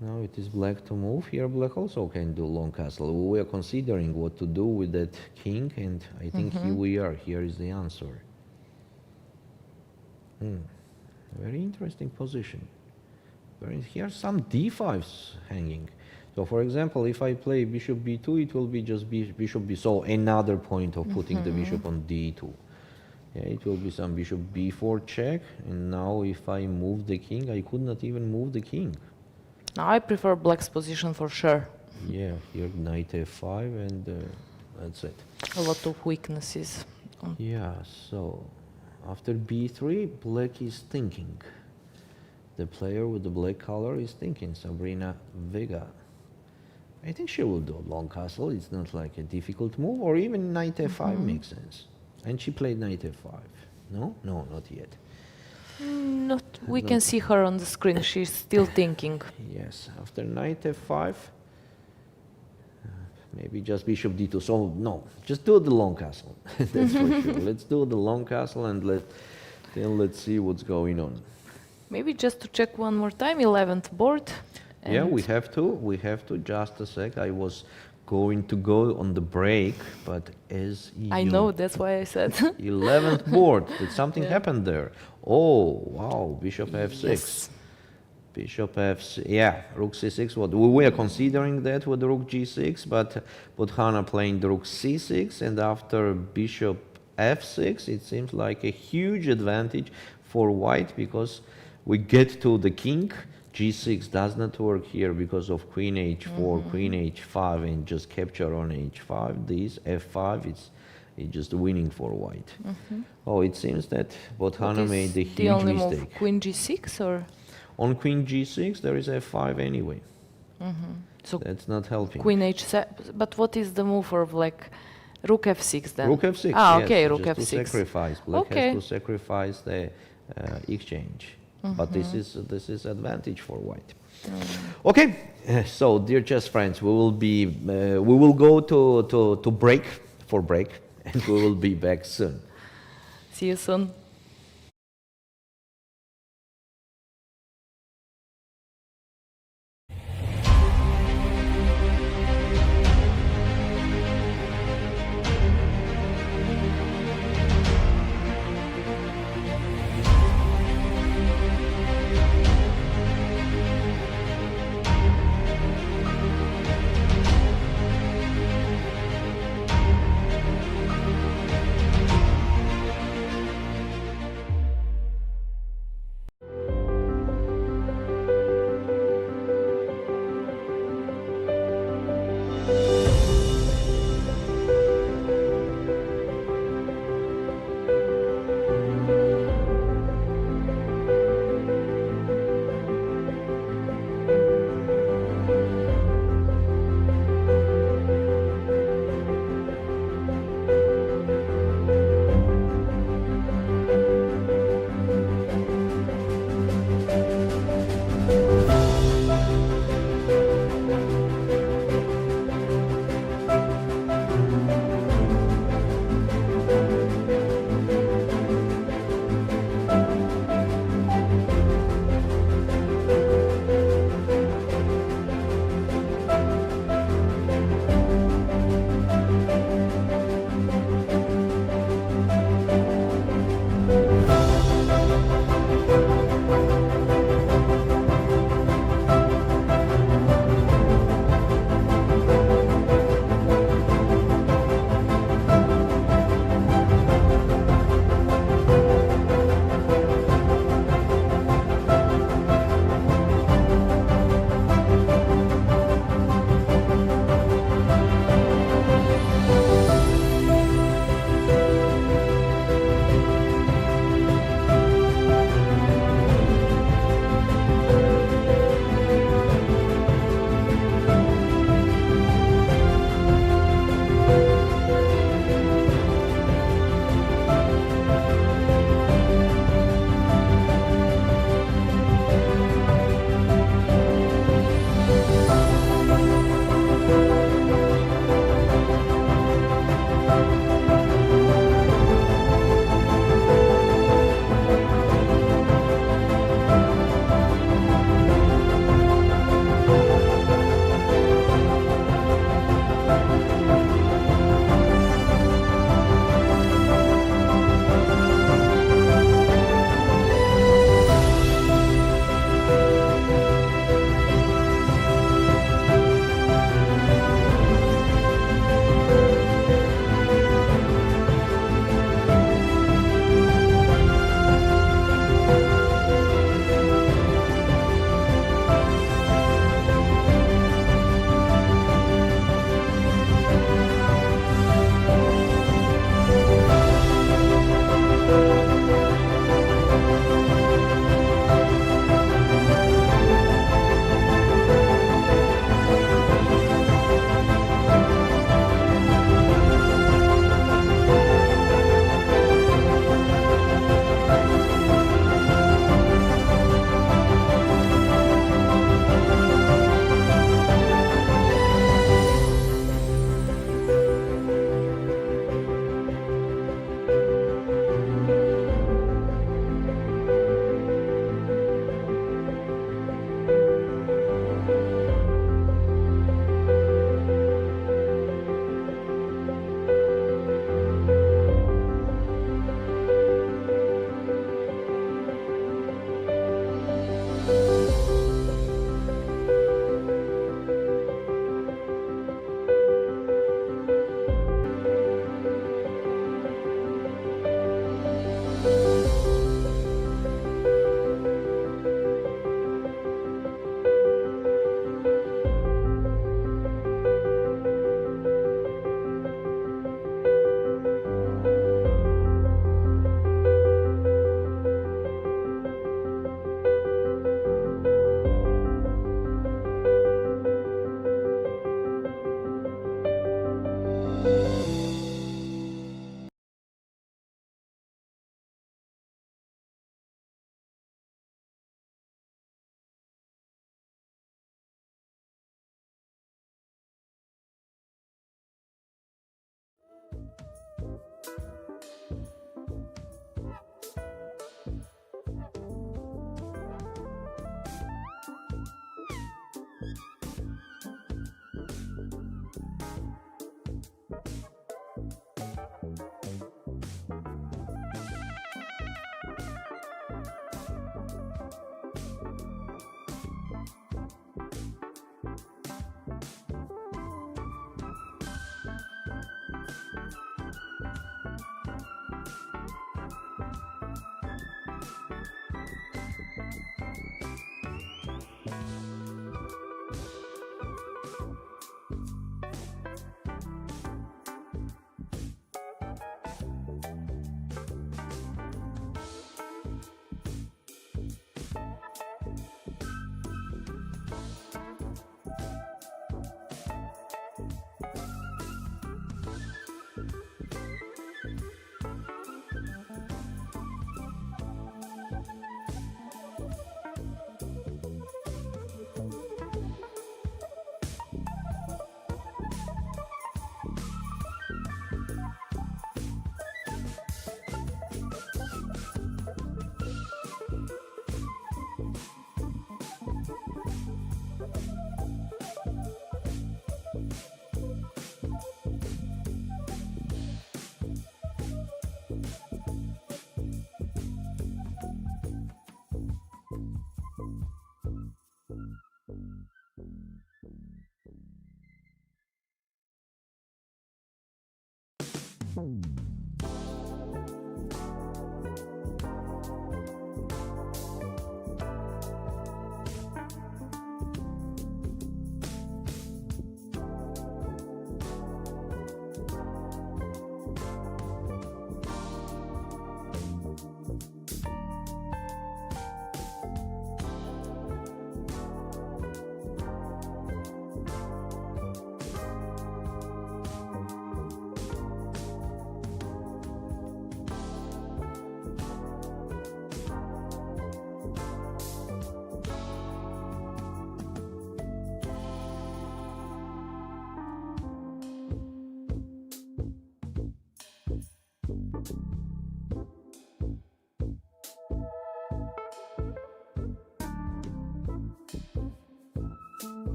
Now it is black to move. Here black also can do long castle. We are considering what to do with that king, and I think here we are. Here is the answer. Very interesting position. Here some d5s hanging. So for example, if I play bishop b2, it will be just bishop b. So another point of putting the bishop on d2. Yeah, it will be some bishop b4 check. And now if I move the king, I could not even move the king. Now I prefer black's position for sure. Yeah, here knight f5 and that's it. A lot of weaknesses. Yeah, so after b3, black is thinking. The player with the black color is thinking, Sabrina Vega. I think she will do a long castle. It's not like a difficult move, or even knight f5 makes sense. And she played knight f5. No? No, not yet. Not. We can see her on the screen. She's still thinking. Yes, after knight f5, maybe just bishop d2. So no, just do the long castle. That's for sure. Let's do the long castle and let's see what's going on. Maybe just to check one more time, 11th board. Yeah, we have to. We have to. Just a sec. I was going to go on the break, but as I know, that's why I said. 11th board. Did something happen there? Oh, wow. Bishop f6. Yes. Bishop f6. Yeah, rook c6. What we were considering that with rook g6, but Hannah playing the rook c6, and after bishop f6, it seems like a huge advantage for white because we get to the king. g6 does not work here because of queen h4, queen h5, and just capture on h5. This f5 is just winning for white. Oh, it seems that Bothana made a huge the only mistake. move, queen g6 or? On queen g6, there is f5 anyway. So that's not helping. Queen h7, but what is the move for black? Rook f6 then? Rook f6, ah, yes, okay, rook just f6. to sacrifice. Black has to sacrifice the exchange. But this is advantage for white. Okay, so dear chess friends, we will go to break, and we will be back soon. See you soon.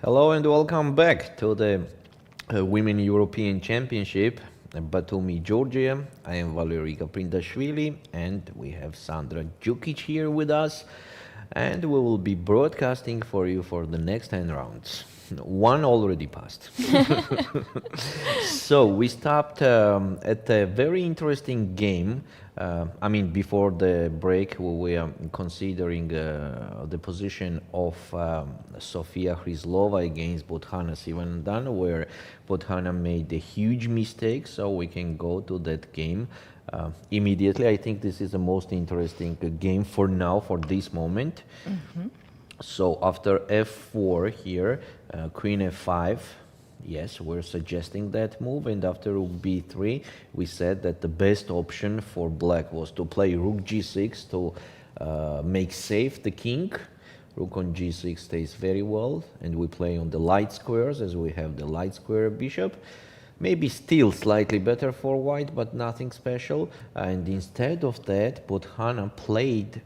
Hello and welcome back to the Women European Championship in Batumi, Georgia. I am Valerian Gaprindashvili and we have Sandra Djukic here with us, and we will be broadcasting for you for the next 10 rounds. One already passed. So we stopped at a very interesting game. Before the break, we are considering the position of Sofia Hryslova against Bothana Sivandan, where Bothana made a huge mistake. So we can go to that game immediately. I think this is the most interesting game for now, for this moment. So after f4 here, queen f5, yes, we're suggesting that move, and after rook b3, we said that the best option for black was to play rook g6 to make safe the king. Rook on g6 stays very well, and we play on the light squares as we have the light square bishop. Maybe still slightly better for white, but nothing special. And instead of that, Bothana played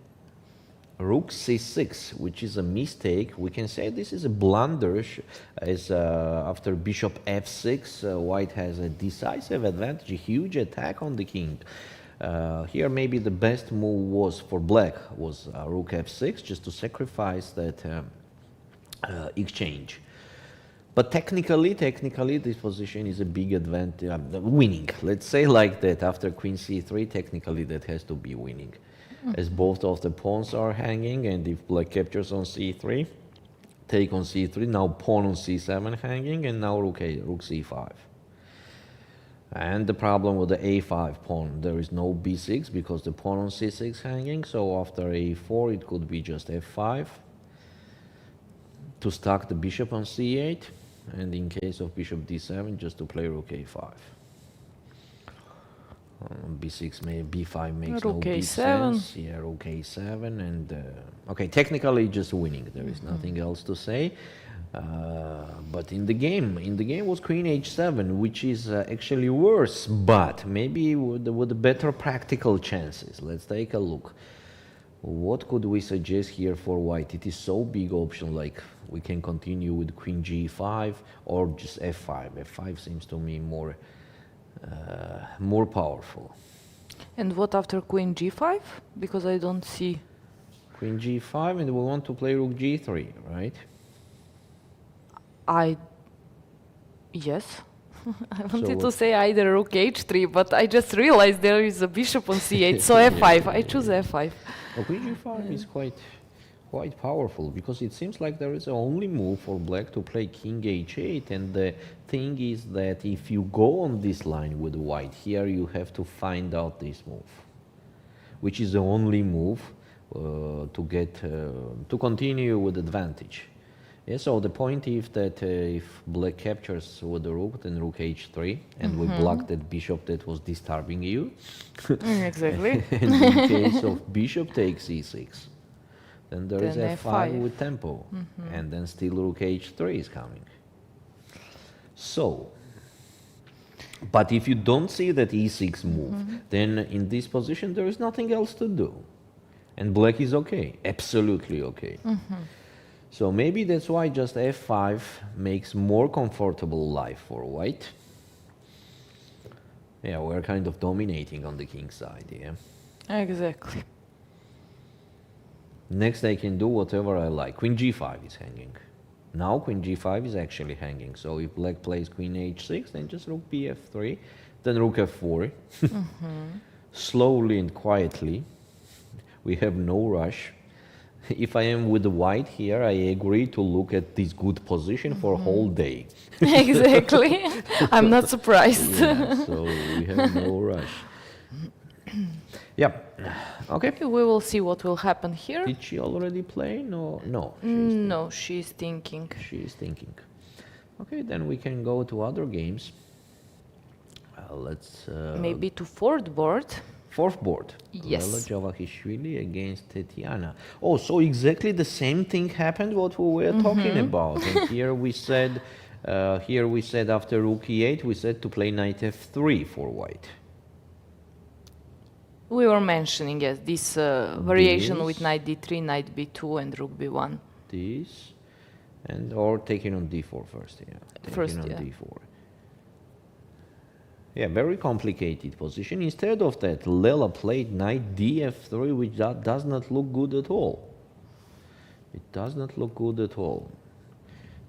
rook c6, which is a mistake. We can say this is a blunder, as after bishop f6, white has a decisive advantage, a huge attack on the king. Here maybe the best move was for black was rook f6, just to sacrifice that exchange. But technically this position is a big advantage, winning. Let's say like that. After queen c3, technically that has to be winning, as both of the pawns are hanging, and if black captures on c3, take on c3, now pawn on c7 hanging, and now rook c5. And the problem with the a5 pawn, there is no b6 because the pawn on c6 hanging, so after a4 it could be just f5. to stack the bishop on c8, and in case of bishop d7, just to play rook a5. B6, b5 makes no Rook big a7. sense. Yeah, rook a7, and okay, technically just winning. There is nothing else to say. But in the game was queen h7, which is actually worse, but maybe with better practical chances. Let's take a look. What could we suggest here for white? It is so big option, like we can continue with queen g5 or just f5. f5 seems to me more powerful. And what after queen g5? Because I don't see. Queen g5, and we want to play rook g3, right? Yes. I wanted to say either rook h3, but I just realized there is a bishop on c8, so f5. I choose f5. Well, queen g5 is quite powerful, because it seems like there is only move for black to play king h8, and the thing is that if you go on this line with white here, you have to find out this move, which is the only move to continue with advantage. Yeah, so the point is that if black captures with the rook, then rook h3, and we block that bishop that was disturbing you. Exactly. And in case of bishop takes e6, then there is f5 with tempo, and then still rook h3 is coming. So, but if you don't see that e6 move, then in this position there is nothing else to do, and black is okay, absolutely okay. So maybe that's why just f5 makes more comfortable life for white. Yeah, we're kind of dominating on the king side, yeah. Exactly. Next I can do whatever I like. Queen g5 is hanging. Now queen g5 is actually hanging. So if black plays queen h6, then just rook bf3, then rook f4. Slowly and quietly. We have no rush. If I am with the white here, I agree to look at this good position for a whole day. Exactly. I'm not surprised. Yeah, so we have no rush. Yep. Okay. We will see what will happen here. Did she already play? No. No, she's thinking. She is thinking. Okay, then we can go to other games. Let's... Maybe to fourth board. Fourth board. Yes. Lela Javakhishvili against Tatiana. Oh, so exactly the same thing happened what we were talking about. And here we said after rook e8, we said to play knight f3 for white. We were mentioning, yes, this variation This. with knight d3, knight b2, and rook b1. This, and or taking on d4 first, yeah. First, taking on yeah. d4. Yeah, very complicated position. Instead of that, Lela played knight df3, which does not look good at all. It does not look good at all.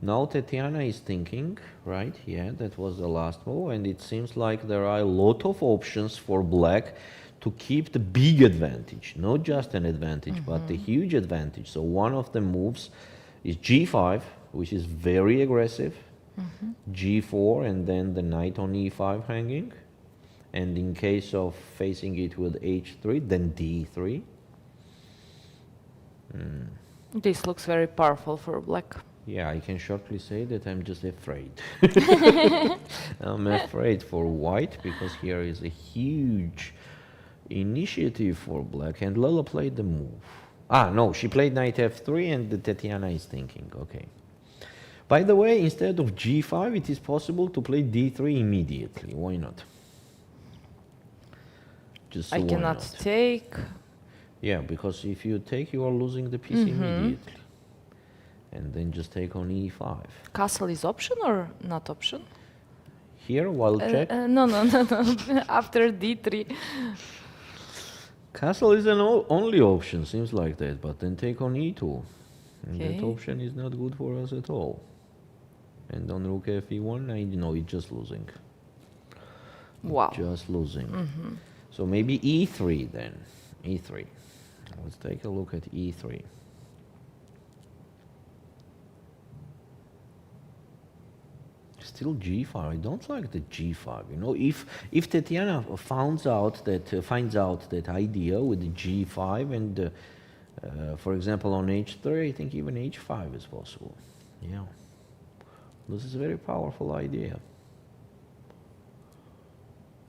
Now Tatiana is thinking, right? Yeah, that was the last move, and it seems like there are a lot of options for black to keep the big advantage, not just an advantage, but the huge advantage. So one of the moves is g5, which is very aggressive. g4, and then the knight on e5 hanging, and in case of facing it with h3, then d3. This looks very powerful for black. Yeah, I can shortly say that I'm just afraid. I'm afraid for white, because here is a huge initiative for black, and Lela played the move. Ah, no, she played knight f3, and the Tatiana is thinking, okay. By the way, instead of g5, it is possible to play d3 immediately. Why not? Just I why cannot not? take. Yeah, because if you take, you are losing the piece immediately. And then just take on e5. Castle is option or not option? Here, while check. No. After d3. Castle is an only option, seems like that, but then take on e2. And that Okay. option is not good for us at all. And on rook fe1, it's just losing. Wow. Just losing. So maybe e3 then. e3. Let's take a look at e3. Still g5. I don't like the g5. You know, if Tatiana finds out that idea with the g5 and for example on h3, I think even h5 is possible. Yeah. This is a very powerful idea.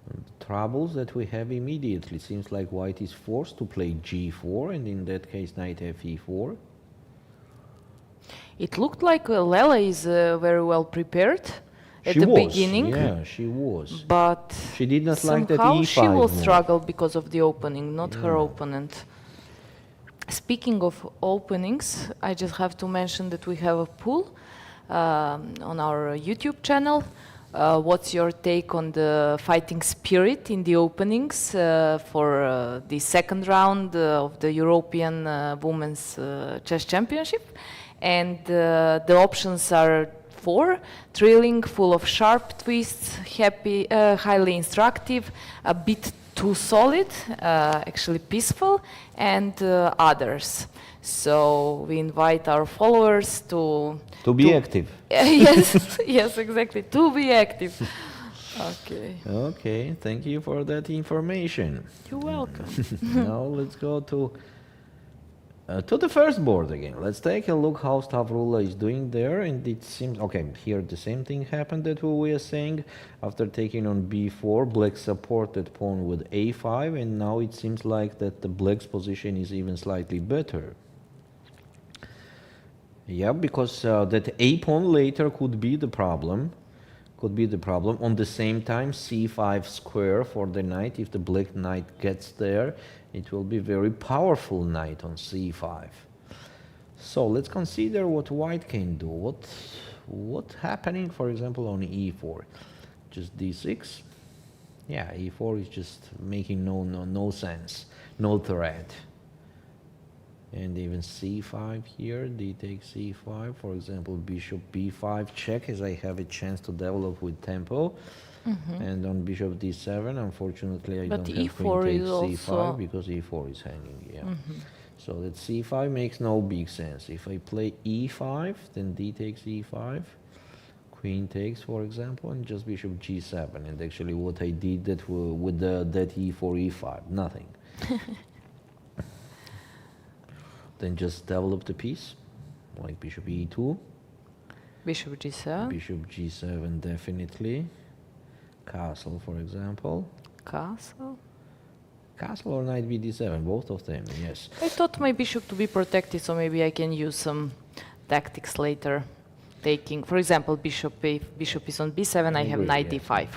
And the troubles that we have immediately. Seems like white is forced to play g4, and in that case knight fe4. It looked like Lela is very well prepared at She the was, beginning. yeah, she was. But She did not like that somehow e5 she will move. struggle because of the opening, not her Yeah. opponent. Speaking of openings, I just have to mention that we have a poll on our YouTube channel. What's your take on the fighting spirit in the openings for the second round of the European Women's Chess Championship? And the options are 4: thrilling, full of sharp twists, happy, highly instructive, a bit too solid, actually peaceful, and others. So we invite our followers to be active. yes, yes, exactly. To be active. Okay. Okay, thank you for that information. You're welcome. Now let's go to the first board again. Let's take a look how Stavroula is doing there, and it seems okay. Here the same thing happened that we were saying. After taking on b4, black supported pawn with a5, and now it seems like that the black's position is even slightly better. Yeah, because that a pawn later could be the problem. On the same time, c5 square for the knight. If the black knight gets there, it will be very powerful knight on c5. So let's consider what white can do. What's happening, for example, on e4? Just d6. Yeah, e4 is just making no sense, no threat. And even c5 here, d takes c5, for example, bishop b5 check, as I have a chance to develop with tempo. And on bishop d7, unfortunately, I don't have queen takes c5 because e4 is hanging, yeah. So that c5 makes no big sense. If I play e5, then d takes e5, queen takes, for example, and just bishop g7. And actually what I did that with that e4, e5, nothing. Then just develop the piece, like bishop e2. Bishop g7. Bishop g7, definitely. Castle, for example. Castle. Castle or knight bd7, both of them, yes. I thought my bishop to be protected, so maybe I can use some tactics later. Taking, for example, bishop is on b7, I have knight d5.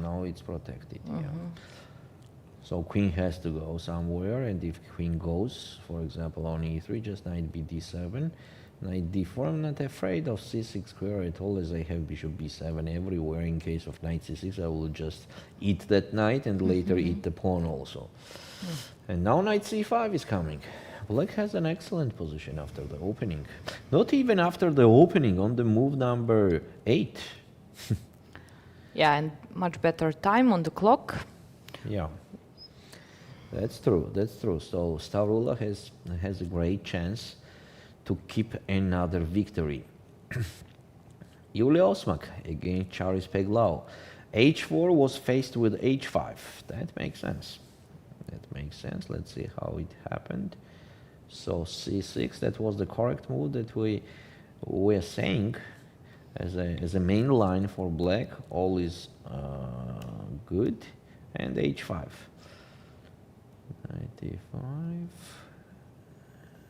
No, it's protected, yeah. So queen has to go somewhere, and if queen goes, for example, on e3, just knight bd7, knight d4. I'm not afraid of c6 square at all, as I have bishop b7 everywhere. In case of knight c6, I will just eat that knight and later eat the pawn also. And now knight c5 is coming. Black has an excellent position after the opening. Not even after the opening, on the move number 8. Yeah, and much better time on the clock. Yeah. That's true, that's true. So Stavroula has a great chance to keep another victory. Yuliia Osmak against Charis Peglau. h4 was faced with h5. That makes sense. That makes sense. Let's see how it happened. So c6, that was the correct move that we were saying as a main line for black. All is good. And h5. Knight e5,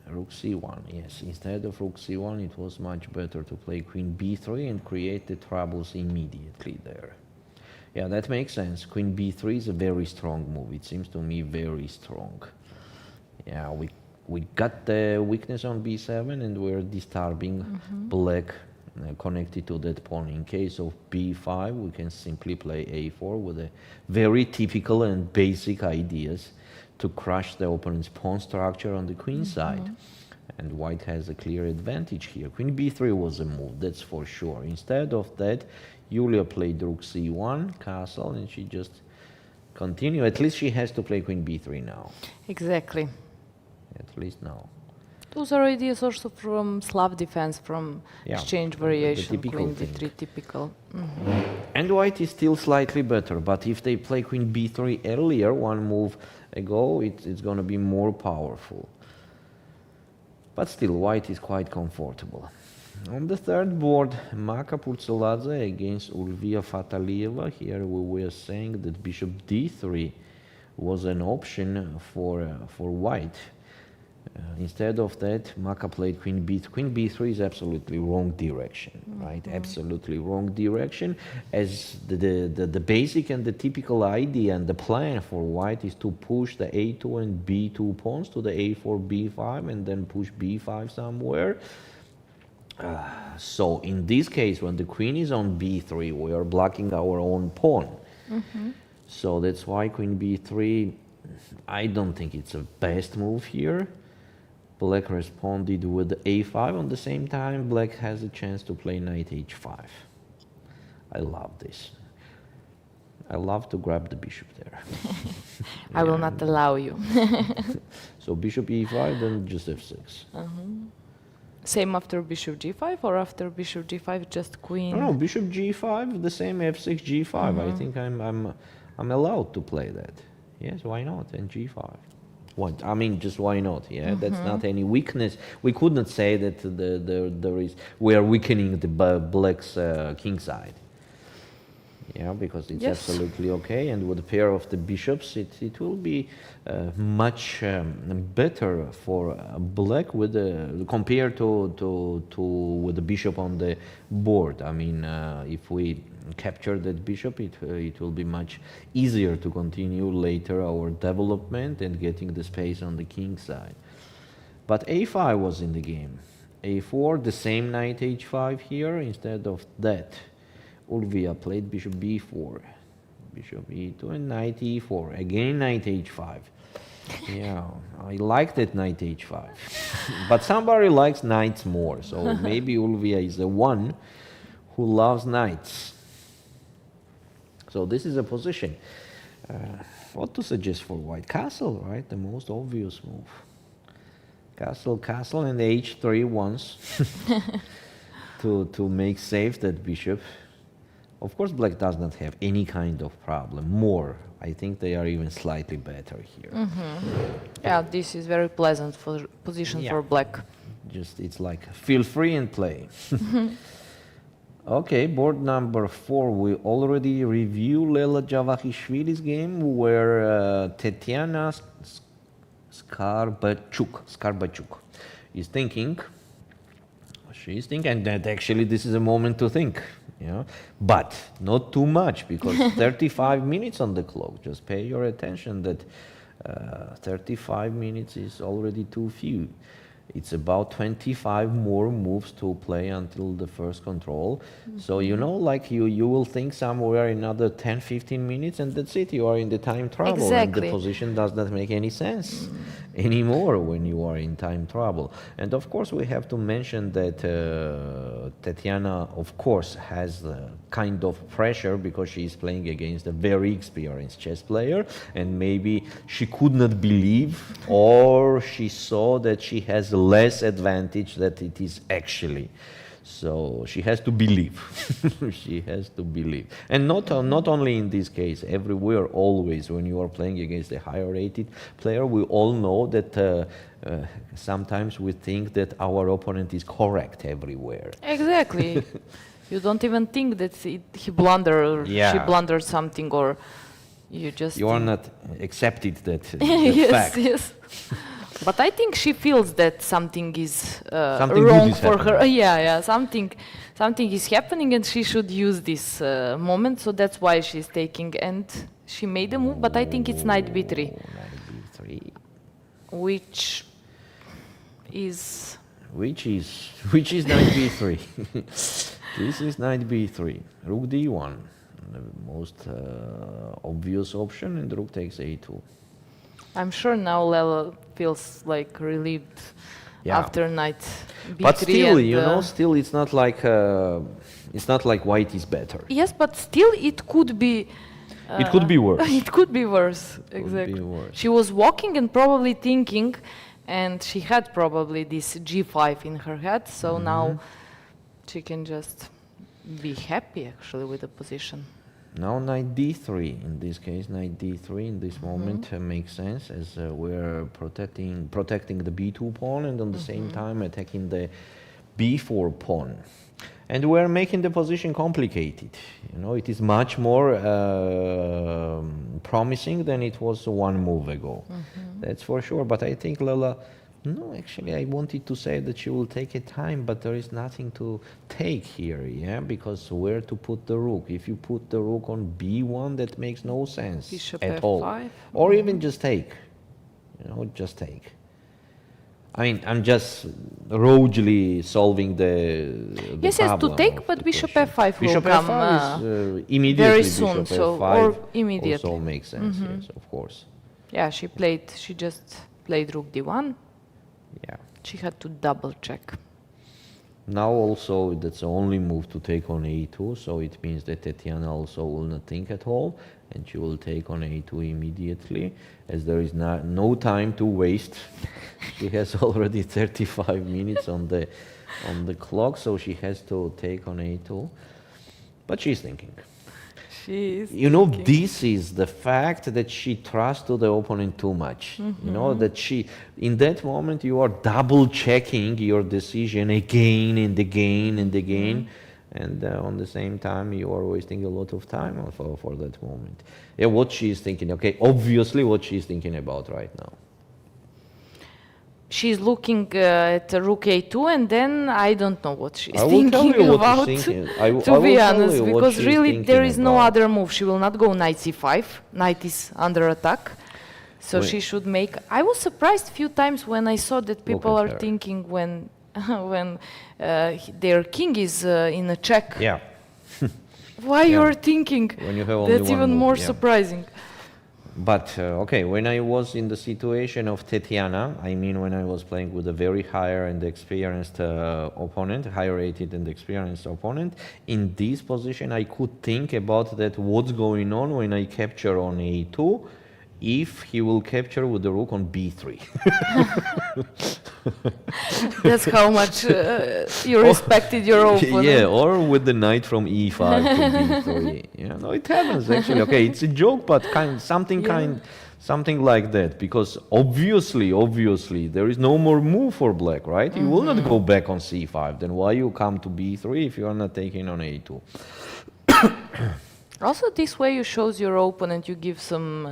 rook c1. Yes, instead of rook c1, it was much better to play queen b3 and create the troubles immediately there. Yeah, that makes sense. Queen b3 is a very strong move. It seems to me very strong. Yeah, we got the weakness on b7, and we're disturbing black connected to that pawn. In case of b5, we can simply play a4 with a very typical and basic ideas to crush the opponent's pawn structure on the queen side. And white has a clear advantage here. Queen b3 was a move, that's for sure. Instead of that, Yuliia played rook c1, castle, and she just continued. At least she has to play queen b3 now. Exactly. At least now. Those are ideas also from Slav defense, from exchange variation, queen d3, typical. And white is still slightly better, but if they play queen b3 earlier, one move ago, it's going to be more powerful. But still, white is quite comfortable. On the third board, Maka Purtseladze against Ulviyya Fataliyeva. Here we were saying that bishop d3 was an option for white. Instead of that, Maka played queen b3. Queen b3 is absolutely wrong direction, right? Absolutely wrong direction, as the basic and the typical idea and the plan for white is to push the a2 and b2 pawns to the a4, b5, and then push b5 somewhere. So in this case, when the queen is on b3, we are blocking our own pawn. So that's why queen b3, I don't think it's a best move here. Black responded with a5. On the same time, black has a chance to play knight h5. I love this. I love to grab the bishop there. I will not allow you. So bishop e5, then just f6. Same after bishop g5, or after bishop g5 just queen? No, bishop g5, the same f6, g5. I think I'm allowed to play that. Yes, why not? And g5. What? I mean, just why not? Yeah, that's not any weakness. We could not say that we are weakening the black's king side. Yeah, because it's absolutely okay, and with a pair of the bishops, it will be much better for black with compared to with the bishop on the board. I mean, if we capture that bishop, it will be much easier to continue later our development and getting the space on the king side. But a5 was in the game. a4, the same knight h5 here. Instead of that, Ulviyya played bishop b4, bishop e2, and knight e4. Again knight h5. Yeah, I like that knight h5. But somebody likes knights more, so maybe Ulviyya is the one who loves knights. So this is a position. What to suggest for white? Castle, right? The most obvious move. Castle, and h3 once to make safe that bishop. Of course, black does not have any kind of problem. More, I think they are even slightly better here. Yeah, this is very pleasant for position for black. Just it's like feel free and play. Okay, board number 4. We already reviewed Lela Javakhishvili's game, where Tatiana Skarbachuk is thinking. She's thinking that actually this is a moment to think, but not too much, because 35 minutes on the clock. Just pay your attention that 35 minutes is already too few. It's about 25 more moves to play until the first control. So, like you will think somewhere another 10-15 minutes, and that's it. You are in the time trouble. Exactly. And the position does not make any sense anymore when you are in time trouble. And of course, we have to mention that Tatiana, of course, has kind of pressure because she is playing against a very experienced chess player, and maybe she could not believe, or she saw that she has less advantage that it is actually. So she has to believe. She has to believe. And not only in this case, everywhere, always, when you are playing against a higher rated player, we all know that sometimes we think that our opponent is correct everywhere. Exactly. You don't even think that he blundered or she blundered something, or you are not accepted that yes, fact. Yes. But I think she feels that something is something wrong is for happening. her. Yeah, something is happening, and she should use this moment. So that's why she's taking, and she made a move. But I think it's knight b3, Knight b3, which is knight b3. This is knight b3. Rook d1, the most obvious option, and rook takes a2. I'm sure now Lela feels like relieved after knight b3. But still, and, still it's not like white is better. Yes, but still it could be. It could be worse. It could be worse. Exactly. Be worse. She was walking and probably thinking, and she had probably this g5 in her head. So now she can just be happy actually with the position. Now knight d3, in this case, knight d3 in this moment makes sense, as we're protecting the b2 pawn, and on the same time attacking the b4 pawn. And we're making the position complicated. You know, it is much more promising than it was one move ago. That's for sure. But I think Lela, no, actually, I wanted to say that she will take a time, but there is nothing to take here, yeah? Because where to put the rook? If you put the rook on b1, that makes no sense Bishop at f5. all. Or even just take, you know, just take. I mean, I'm just roguely solving the Yes, problem to take, of but the bishop question. f5 will Bishop come f5 is immediately very soon, bishop so f5 or immediately. also makes sense, yes, of course. Yeah, she just played rook d1. Yeah. She had to double check. Now also that's the only move to take on a2, so it means that Tatiana also will not think at all, and she will take on a2 immediately, as there is no time to waste. She has already 35 minutes on the clock, so she has to take on a2. But she's thinking. You know, this is the fact that she trusts to the opponent too much. You know, that she, in that moment, you are double checking your decision again and again and again. And on the same time, you are wasting a lot of time for that moment. Yeah, what she is thinking, okay, obviously what she is thinking about right now. She's looking at rook a2, and then I don't know what she's I will tell thinking you what about, she's thinking. to be honest, because really there is no about. other move. She will not go knight c5. Knight is under attack. So she should make... I was surprised a few times when I saw that people are thinking when their king is in a check. Yeah. Why you're thinking? When you have only That's one even move, more yeah. surprising. But, okay, when I was in the situation of Tatiana, I mean when I was playing with a very higher and experienced opponent, higher rated and experienced opponent, in this position I could think about that what's going on when I capture on a2, if he will capture with the rook on b3. That's how much you respected your opponent. Yeah, or with the knight from e5 to b3. Yeah, no, it happens actually. Okay, it's a joke, but something like that. Because obviously, there is no more move for black, right? You will not go back on c5. Then why you come to b3 if you are not taking on a2? Also, this way you shows your opponent, you give some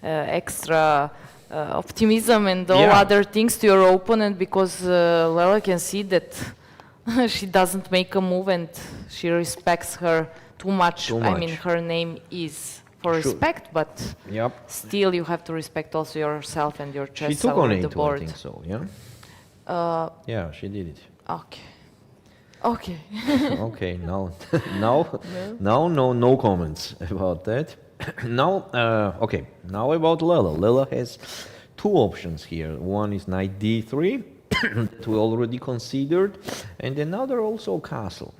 extra optimism and all other things to your opponent, because Lela can see that she doesn't make a move and she respects her too much. I mean, her name is for respect, but still you have to respect also yourself and your chess. She took on a2, board. I think so, yeah? Yeah, she did it. Okay. Okay. Okay, no comments about that. Now, okay, now about Lela. Lela has two options here. One is knight d3, that we already considered, and another also castle.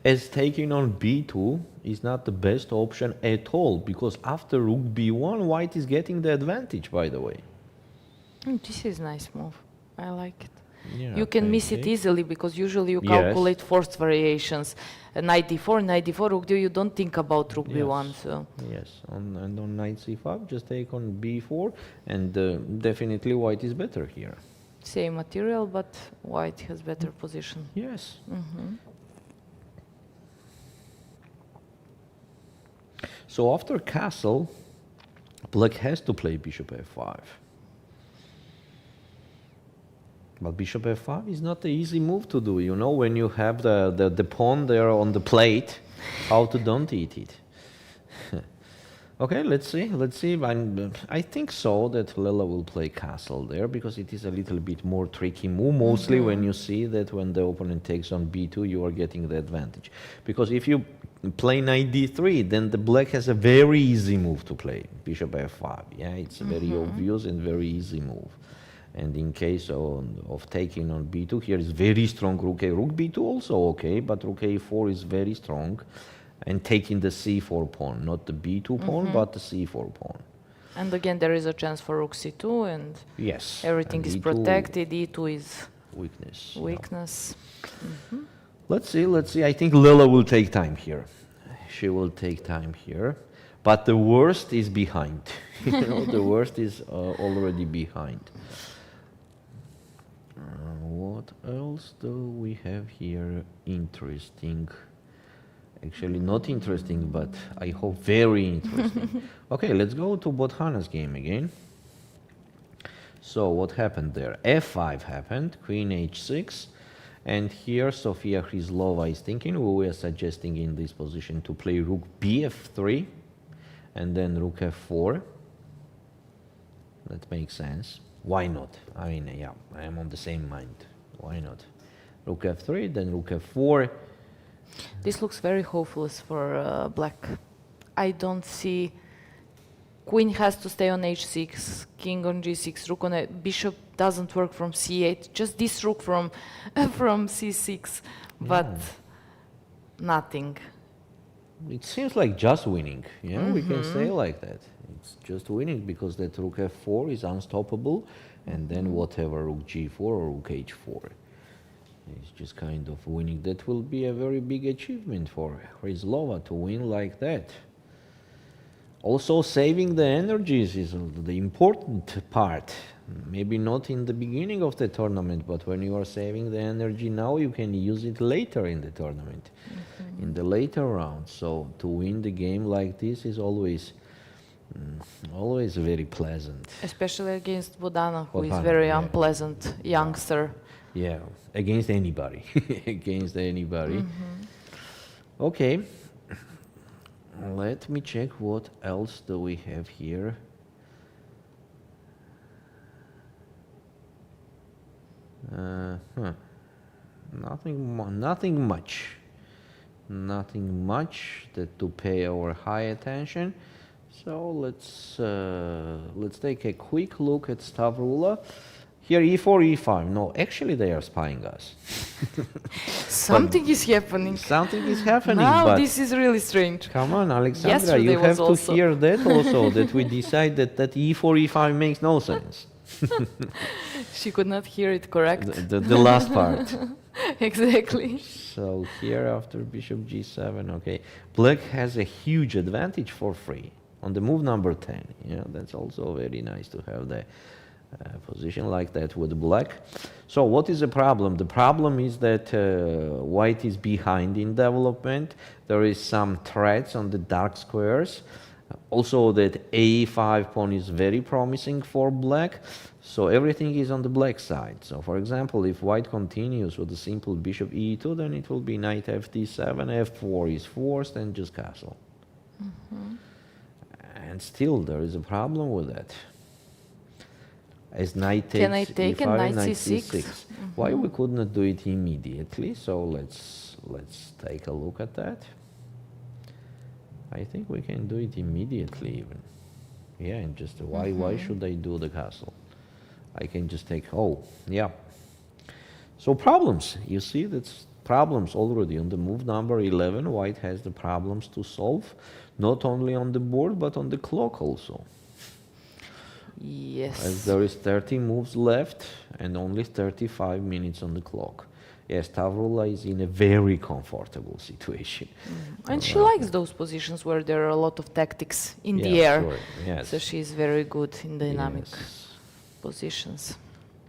As taking on b2 is not the best option at all, because after rook b1, white is getting the advantage, by the way. This is a nice move. I like it. Yeah, you can miss it easily, because usually you calculate forced variations. Knight d4, rook d, you don't think about rook b1. So. Yes, and on knight c5, just take on b4, and definitely white is better here. Same material, but white has better position. Yes. So after castle, black has to play bishop f5. But bishop f5 is not an easy move to do. You know, when you have the pawn there on the plate, how to don't eat it. Okay, let's see. I think so that Lela will play castle there, because it is a little bit more tricky move, mostly when you see that when the opponent takes on b2, you are getting the advantage. Because if you play knight d3, then the black has a very easy move to play, bishop f5. Yeah, it's a very obvious and very easy move. And in case of taking on b2, here is very strong rook a. Rook b2 also okay, but rook a4 is very strong. And taking the c4 pawn, not the b2 pawn, but the c4 pawn. And again, there is a chance for rook c2, and everything is protected. e2 is weakness. Let's see. I think Lela will take time here. She will take time here. But the worst is behind. You know, the worst is already behind. What else do we have here? Interesting. Actually, not interesting, but I hope very interesting. Okay, let's go to Bothana's game again. So what happened there? f5 happened, queen h6, and here Sofia Hryslova is thinking, we were suggesting in this position to play rook bf3, and then rook f4. That makes sense. Why not? I mean, yeah, I am on the same mind. Why not? Rook f3, then rook f4. This looks very hopeless for black. I don't see. Queen has to stay on h6, king on g6, rook on a bishop doesn't work from c8. Just this rook from from c6, but nothing. It seems like just winning. Yeah, we can say like that. It's just winning because that rook f4 is unstoppable, and then whatever rook g4 or rook h4. It's just kind of winning. That will be a very big achievement for Hryslova to win like that. Also, saving the energies is the important part. Maybe not in the beginning of the tournament, but when you are saving the energy now, you can use it later in the tournament, in the later rounds. So to win the game like this is always very pleasant. Especially against Bodana, who is Bodana, very yeah. unpleasant youngster. Yeah, against anybody, against anybody. Okay, let me check what else do we have here. Nothing much that to pay our high attention. So let's take a quick look at Stavroula. Here e4, e5. No, actually they are spying us. Something is happening. Something is happening. Now but this is really strange. come on, Alexandra, Yesterday you have was to also. hear that also, that we decided that e4, e5 makes no sense. She could not hear it correct. The last part. Exactly. So here after bishop g7, okay. Black has a huge advantage for free on the move number 10. Yeah, that's also very nice to have the position like that with black. So what is the problem? The problem is that white is behind in development. There is some threats on the dark squares. Also that a5 pawn is very promising for black. So everything is on the black side. So for example, if white continues with a simple bishop e2, then it will be knight fd7, f4 is forced, and just castle. And still there is a problem with that. As knight takes Can I take e5, a knight knight c6? Why we could not do it immediately? So let's take a look at that. I think we can do it immediately even. Yeah, and just why should I do the castle? I can just take, oh, yeah. So problems, you see, that's problems already on the move number 11. White has the problems to solve, not only on the board, but on the clock also. Yes. As there is 30 moves left and only 35 minutes on the clock. Yes, Stavroula is in a very comfortable situation. And she likes those positions where there are a lot of tactics in the air. Sure. Yes. So she's very good in dynamic Yes. positions.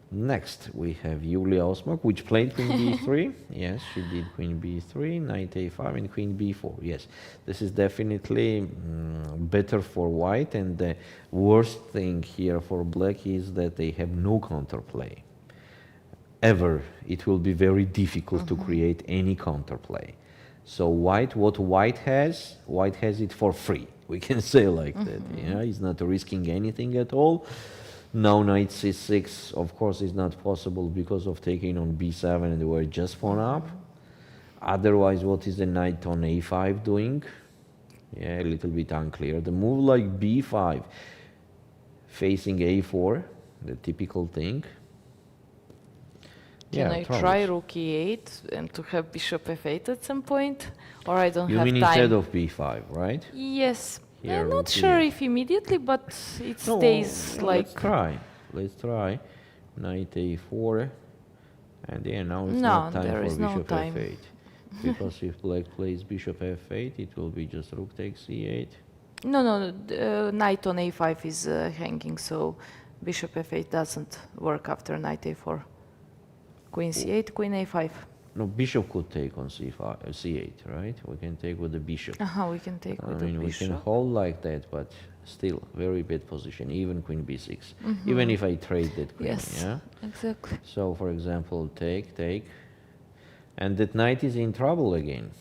Next, we have Yuliia Osmak, which played queen b3. Yes, she did queen b3, knight a5, and queen b4. Yes, this is definitely better for white, and the worst thing here for black is that they have no counterplay. Ever, it will be very difficult to create any counterplay. So what white has it for free. We can say like that. Yeah, he's not risking anything at all. Now knight c6, of course, is not possible because of taking on b7 and we're just pawn up. Otherwise, what is the knight on a5 doing? Yeah, a little bit unclear. The move like b5, facing a4, the typical thing. Can I troubles. try rook e8 and to have bishop f8 at some point? Or I don't You have mean time? instead of b5, right? Yes. Here, I'm not rook sure e8. if immediately, but it No, stays like... Let's try. Knight a4. And yeah, now it's No, not time there for is no bishop time. f8. Because if black plays bishop f8, it will be just rook takes e8. No, knight on a5 is hanging, so bishop f8 doesn't work after knight a4. Queen c8, queen a5. No, bishop could take on c5, c8, right? We can take with the bishop. We can take I with the mean, we can bishop. hold like that, but still, very bad position, even queen b6. Even if I trade that queen, Yes, yeah? exactly. So, for example, take, and that knight is in trouble again.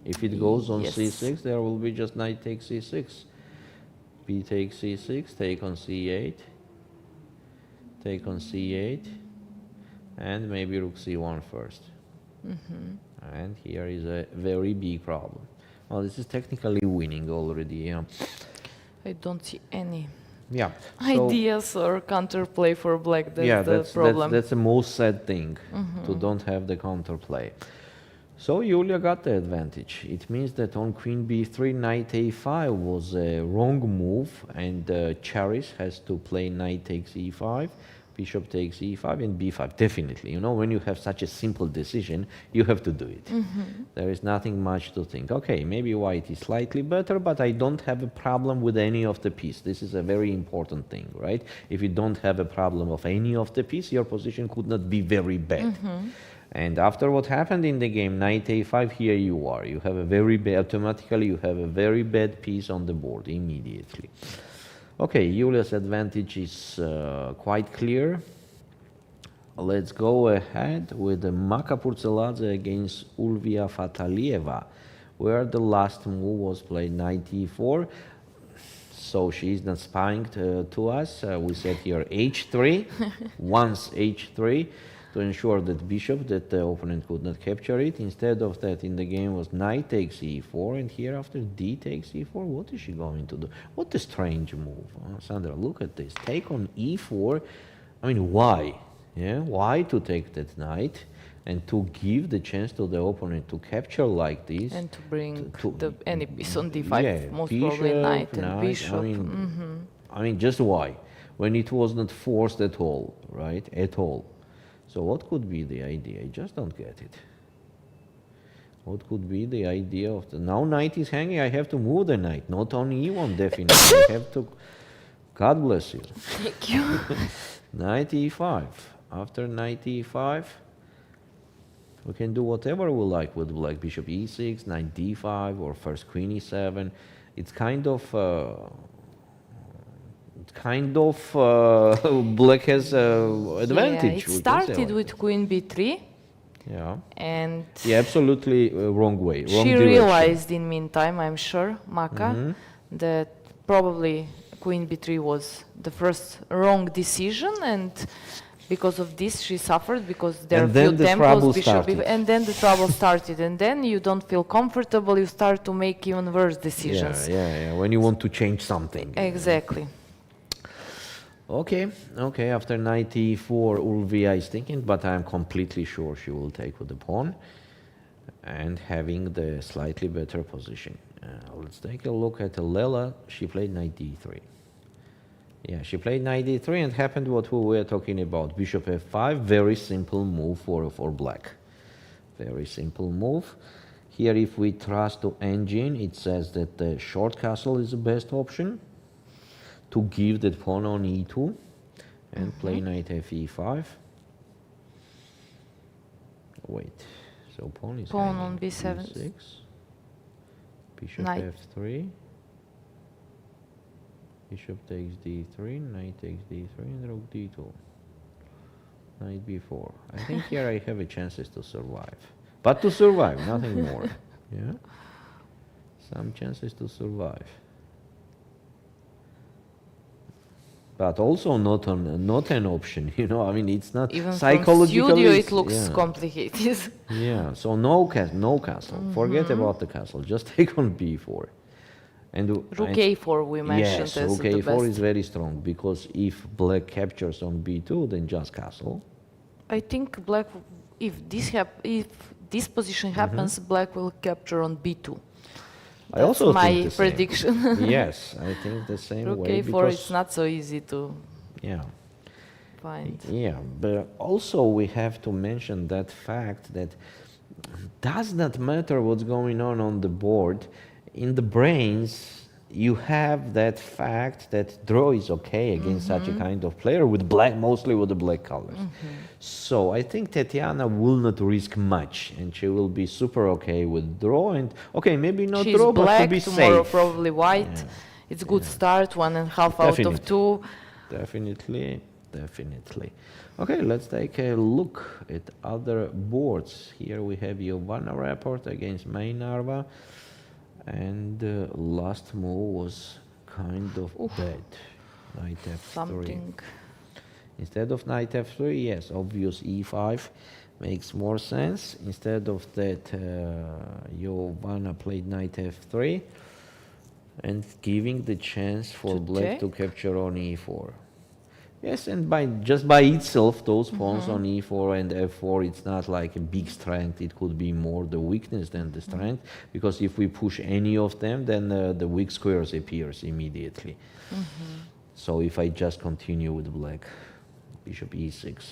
If it goes on Yes. c6, there will be just knight takes c6. B takes c6, take on c8, take on c8, and maybe rook c1 first. And here is a very big problem. Well, this is technically winning already, yeah. I don't see any Yeah. So, ideas or counterplay for black. That's yeah, the problem. that's the most sad thing, to don't have the counterplay. So Yuliia got the advantage. It means that on queen b3, knight a5 was a wrong move, and Charis has to play knight takes e5, bishop takes e5, and b5. Definitely, you know, when you have such a simple decision, you have to do it. There is nothing much to think. Okay, maybe white is slightly better, but I don't have a problem with any of the piece. This is a very important thing, right? If you don't have a problem of any of the piece, your position could not be very bad. And after what happened in the game, knight a5, here you are. You have a very bad, automatically you have a very bad piece on the board immediately. Okay, Yulia's advantage is quite clear. Let's go ahead with the Makapurtseladze against Ulviyya Fataliyeva, where the last move was played knight e4. So she is not spying to us. We said here h3, once h3, to ensure that bishop, that the opponent could not capture it. Instead of that, in the game was knight takes e4, and here after d takes e4, what is she going to do? What a strange move. Sandra, look at this. Take on e4. I mean, why? Yeah, why to take that knight and to give the chance to the opponent to capture like this? And to bring any piece on d5, yeah, most bishop, probably knight and bishop. I mean, just why? When it was not forced at all, right? At all. So what could be the idea? I just don't get it. What could be the idea of the... Now knight is hanging, I have to move the knight. Not on e1, definitely. I have to... God bless you. Thank you. Knight e5. After knight e5, we can do whatever we like with black. Bishop e6, knight d5, or first queen e7. It's kind of... black has advantage. Yeah, it started with queen b3. Yeah. And yeah, absolutely wrong way. Wrong she direction. realized in meantime, I'm sure, Maka, that probably queen b3 was the first wrong decision, and because of this she suffered, because there are few tempos, bishop, and then the trouble started, and then you don't feel comfortable, you start to make even worse decisions. Yeah, when you want to change something. Exactly. Okay, after knight e4, Ulviyya is thinking, but I'm completely sure she will take with the pawn and having the slightly better position. Let's take a look at Lela. She played knight d3. Yeah, she played knight d3, and happened what we were talking about. Bishop f5, very simple move for black. Very simple move. Here, if we trust to engine, it says that the short castle is the best option to give that pawn on e2 and play knight fe5. Wait, so pawn is on b7. b6, bishop knight. f3, bishop takes d3, knight takes d3, and rook d2, knight b4. I think here I have a chances to survive, but to survive, nothing more. Yeah, some chances to survive. But also not an option, you know. I mean, it's not even psychologically. From studio, it looks complicated. Yeah. So no castle. Forget about the castle. Just take on b4, and rook a4 we mentioned. Yes, as rook the a4 best. is very strong, because if black captures on b2, then just castle. I think black, if this position happens, black will capture on b2. I also my think the prediction. Same. Yes, I think the same Rook way. a4, it's not so easy to find. Yeah, but also we have to mention that fact that does not matter what's going on the board. In the brains, you have that fact that draw is okay against such a kind of player with black, mostly with the black colors. So I think Tatiana will not risk much, and she will be super okay with draw. And okay, maybe not She's draw, but to black, be tomorrow safe. probably white. Yeah. It's good start, 1.5 out Definitely. of 2. Definitely, definitely. Okay, let's take a look at other boards. Here we have Giovanna Rapport against Mai Narva, and the last move was kind of bad. Knight f3. Something. Instead of knight f3, yes, obvious e5 makes more sense. Instead of that, Giovanna played knight f3 and giving the chance for black to capture on e4. Yes, and just by itself, those pawns on e4 and f4, it's not like a big strength. It could be more the weakness than the strength, because if we push any of them, then the weak squares appears immediately. So if I just continue with black, bishop e6,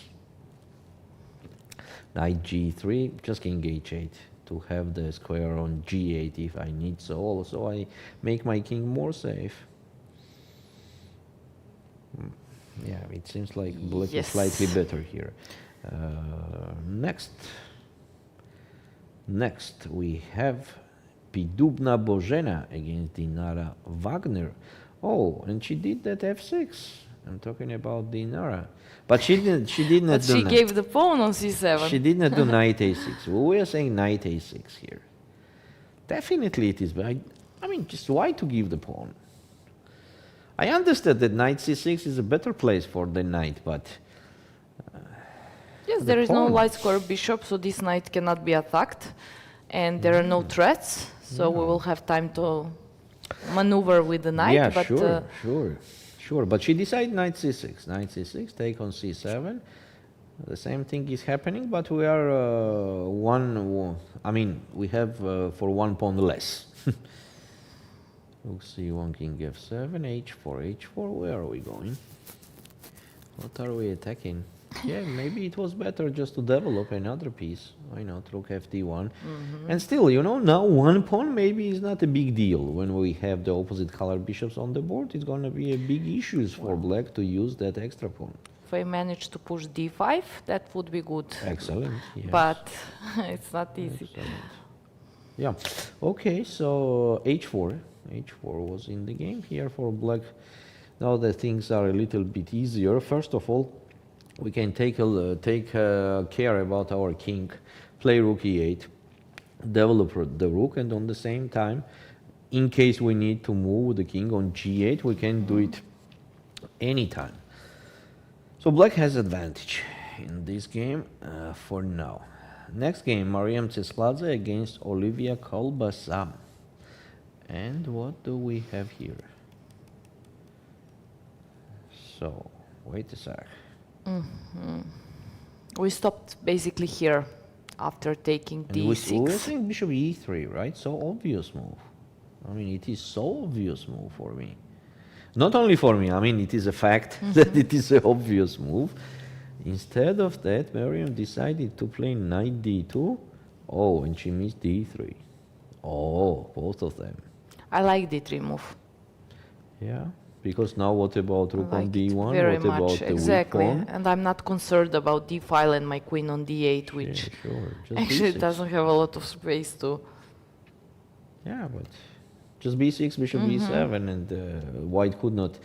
knight g3, just king h8 to have the square on g8 if I need so. Also, I make my king more safe. Yeah, it seems like black is slightly better here. Next we have Pidubna Bozhena against Dinara Wagner. Oh, and she did that f6. I'm talking about Dinara, but she didn't. She did not. But she gave the pawn on c7. She did not do knight a6. We are saying knight a6 here. Definitely, it is. But I mean, just why to give the pawn? I understand that knight c6 is a better place for the knight, but yes, there is no light square bishop, so this knight cannot be attacked, and there are no threats, so we will have time to maneuver with the knight. yeah, but sure. But she decided knight c6. Knight c6, take on c7. The same thing is happening, but we are we have for 1 pawn less. Rook c1, king f7, h4, h4. Where are we going? What are we attacking? Yeah, maybe it was better just to develop another piece. Why not? Rook fd1. And still, now 1 pawn maybe is not a big deal. When we have the opposite color bishops on the board, it's going to be a big issue for black to use that extra pawn. if I manage to push d5, that would be good. Excellent. Yes. But it's not easy. Excellent. Yeah. Okay, so h4. h4 was in the game here for black. Now that things are a little bit easier. First of all, we can take care about our king, play rook e8, develop the rook, and on the same time, in case we need to move the king on g8, we can do it anytime. So black has advantage in this game for now. Next game, Mariam Tseskladze against Ulviyya Kolbasa. And what do we have here? So, wait a sec. We stopped basically here after taking d6. We were saying bishop e3, right? So obvious move. I mean, it is so obvious move for me. Not only for me, I mean, it is a fact that it is an obvious move. Instead of that, Mariam decided to play knight d2. Oh, and she missed d3. Oh, both of them. I like d3 move. Yeah, because now what about rook on d1? Very what much, about the exactly. weak pawn? And I'm not concerned about d file and my queen on d8, which Sure. Just actually b6. doesn't have a lot of space to. Yeah, but just b6, bishop b7, and white could not.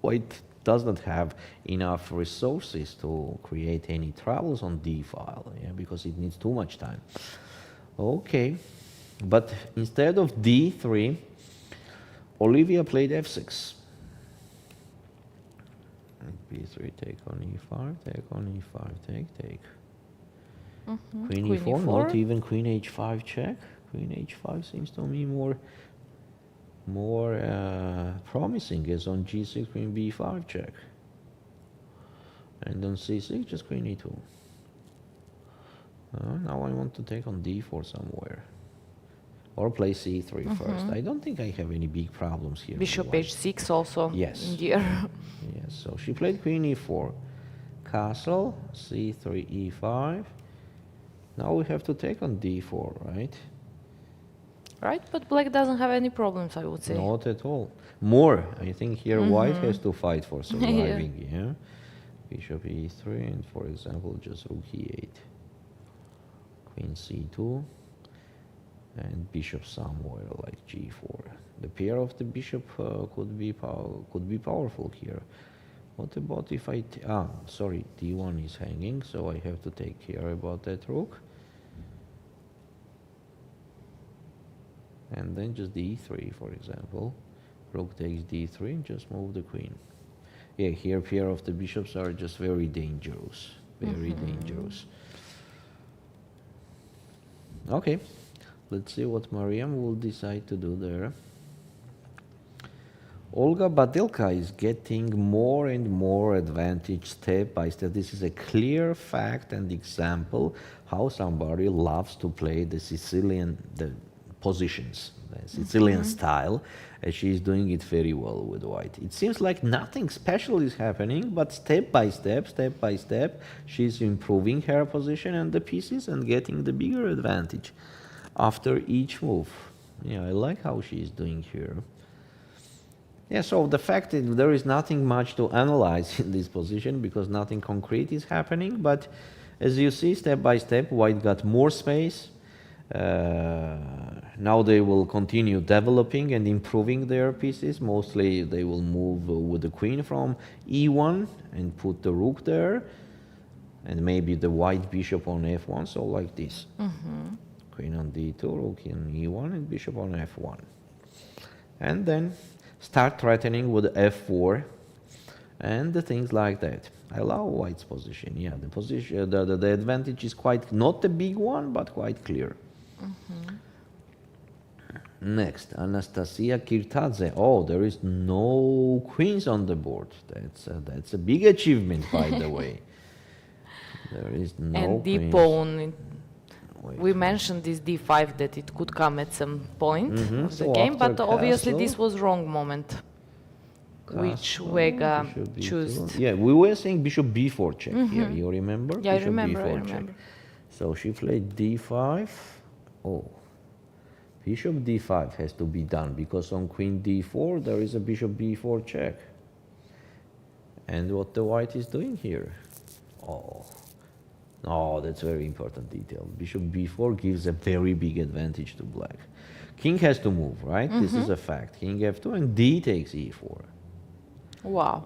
White does not have enough resources to create any troubles on d file, yeah, because it needs too much time. Okay, but instead of d3, Ulviyya played f6. b3, take on e5, take on e5, take. Queen e4, not even queen h5 check. Queen h5 seems to me more promising as on g6, queen b5 check. And on c6, just queen e2. Now I want to take on d4 somewhere. Or play c3 first. I don't think I have any big problems here. Bishop h6 also. Yes. In the air. Yes, so she played queen e4. Castle, c3, e5. Now we have to take on d4, right? right? But black doesn't have any problems, I would say. Not at all. More, I think here white has to fight for surviving, yeah. Bishop e3, and for example, just rook e8. Queen c2, and bishop somewhere like g4. The pair of the bishop could be powerful here. What about if sorry, d1 is hanging, so I have to take care about that rook. And then just d3, for example. Rook takes d3 and just move the queen. Yeah, here pair of the bishops are just very dangerous. Very dangerous. Okay, let's see what Mariam will decide to do there. Olga Badelka is getting more and more advantage step by step. This is a clear fact and example how somebody loves to play the Sicilian positions, the Sicilian style, and she's doing it very well with white. It seems like nothing special is happening, but step by step, she's improving her position and the pieces and getting the bigger advantage after each move. Yeah, I like how she's doing here. Yeah, so the fact is there is nothing much to analyze in this position because nothing concrete is happening, but as you see, step by step, white got more space. Now they will continue developing and improving their pieces. Mostly they will move with the queen from e1 and put the rook there, and maybe the white bishop on f1, so like this. Queen on d2, rook on e1, and bishop on f1. And then start threatening with f4 and the things like that. I love white's position. Yeah, the position, the advantage is quite, not a big one, but quite clear. Next, Anastasia Kirtadze. Oh, there is no queens on the board. That's a big achievement, by the way. There is no and queens. the pawn. We mentioned this d5 that it could come at some point of the game, but obviously this was wrong moment. Which Vega chose. Yeah, we were saying bishop b4 check here. You remember? Yeah, bishop I remember. b4 check. So she played d5. Oh, bishop d5 has to be done because on queen d4 there is a bishop b4 check. And what the white is doing here? Oh, that's a very important detail. Bishop b4 gives a very big advantage to black. King has to move, right? This is a fact. King f2 and d takes e4. Wow.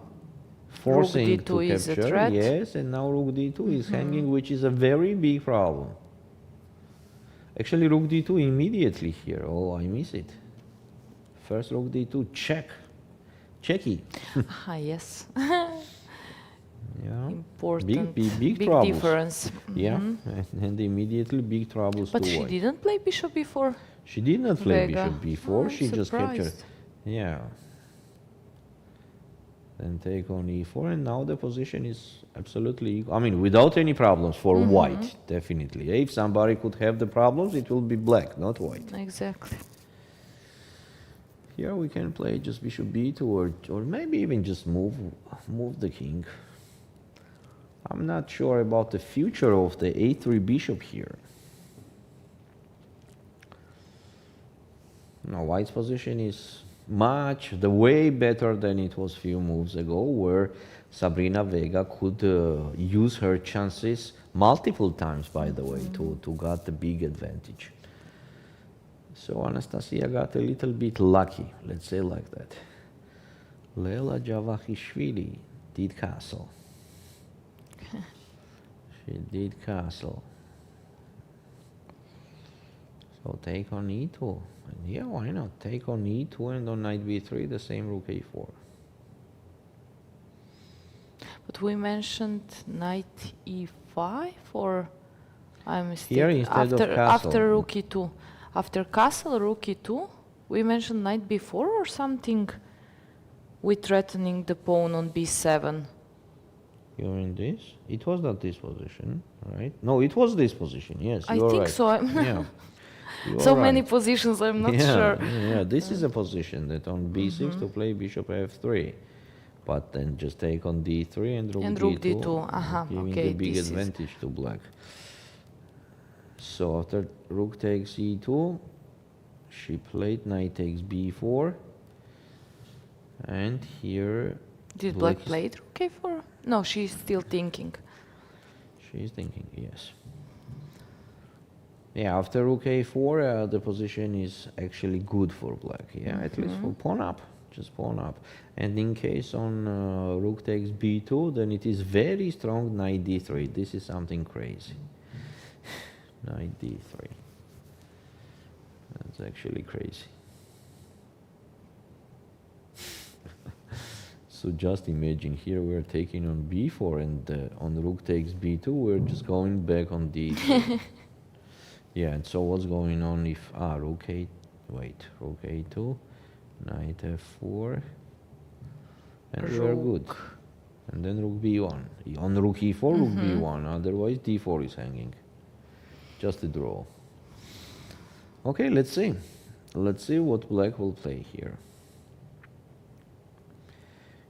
Forcing rook d2 to is capture, a threat. yes, and now rook d2 is hanging, which is a very big problem. Actually, rook d2 immediately here. Oh, I miss it. First rook d2, check. Checky. Yes. Yeah. Important. Big troubles. Difference. Yeah, and immediately big troubles But to she white. didn't play bishop before. She did not play Vega. bishop b4, I'm she just captured. surprised. Yeah. Then take on e4, and now the position is absolutely equal. I mean, without any problems for white, definitely. If somebody could have the problems, it will be black, not white. Exactly. Here we can play just bishop b2, or maybe even just move the king. I'm not sure about the future of the a3 bishop here. No, white's position is way better than it was a few moves ago, where Sabrina Vega could use her chances multiple times, by the way, to get the big advantage. So Anastasia got a little bit lucky, let's say like that. Lela Javakhishvili did castle. She did castle. So take on e2. And yeah, why not? Take on e2 and on knight b3, the same rook a4. But we mentioned knight e5, or I'm mistaken? Here instead of castle. After rook e2. After castle, rook e2, we mentioned knight b4 or something with threatening the pawn on b7. You're in this? It was not this position, right? No, it was this position, yes, I you're think right. so. Yeah. So many positions, I'm not sure. Yeah, this is a position that on b6 to play bishop f3. But then just take on d3 and rook d2, giving okay, the big advantage to black. So after rook takes e2, She played knight takes b4. And here... Did black play rook a4? No, she's still thinking. She's thinking, yes. Yeah, after rook a4, the position is actually good for black. Yeah, at least for pawn up, just pawn up. And in case on rook takes b2, then it is very strong knight d3. This is something crazy. Knight d3. That's actually crazy. So just imagine here we're taking on b4 and on rook takes b2 we're just going back on d3. Yeah, and so what's going on if rook a2, knight f4, and we're good. And then rook b1. On rook e4, rook b1, otherwise d4 is hanging. Just a draw. Okay, let's see. Let's see what black will play here.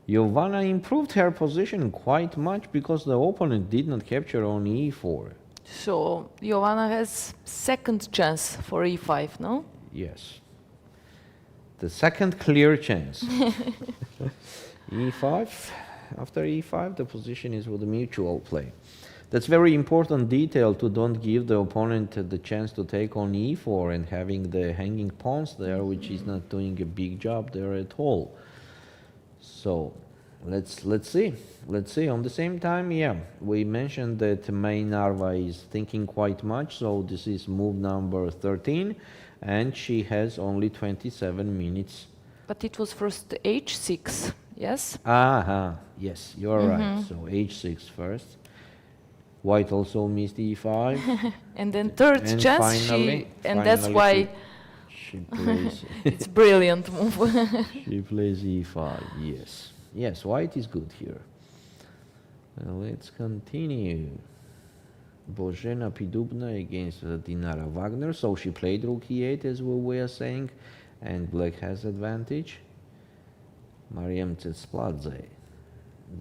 Giovanna improved her position quite much because the opponent did not capture on e4. So Giovanna has second chance for e5, no? Yes. The second clear chance. e5. After e5, the position is with a mutual play. That's very important detail to don't give the opponent the chance to take on e4 and having the hanging pawns there, which is not doing a big job there at all. So let's see. Let's see. On the same time, yeah, we mentioned that Mai Narva is thinking quite much. So this is move number 13, and she has only 27 minutes. But it was first h6, yes? Yes, you're right. So h6 first. White also missed e5. And then third and chance, finally, and that's why she plays. it's brilliant move. She plays e5. Yes, yes, white is good here. Let's continue. Bożena Pidubna against Dinara Wagner. So she played rook e8 as we were saying, and black has advantage. Mariam Tsetspaladze.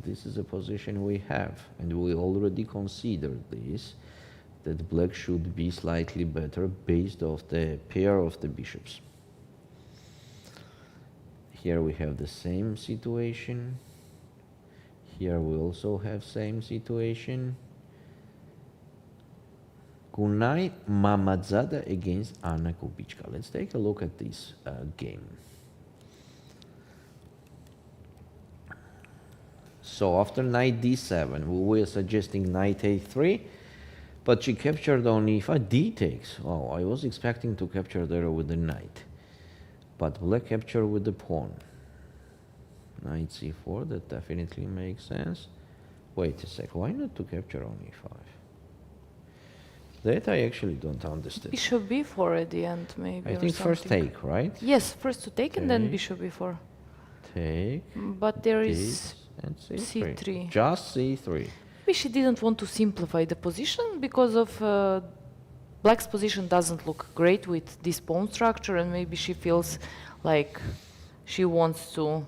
This is a position we have, and we already considered this, that black should be slightly better based off the pair of the bishops. Here we have the same situation. Here we also have same situation. Gunay Mamadzada against Anna Kubitschka. Let's take a look at this game. So after knight d7, we were suggesting knight a3, but she captured on e5, d takes. Oh, I was expecting to capture there with the knight, but black captured with the pawn. Knight c4, that definitely makes sense. Wait a sec, why not to capture on e5? That I actually don't understand. Bishop b4 at the end, maybe. I think first take, right? Yes, first to take and then bishop b4. Take. But there is and c3. Just c3. Maybe she didn't want to simplify the position because of black's position doesn't look great with this pawn structure, and maybe she feels like she wants to.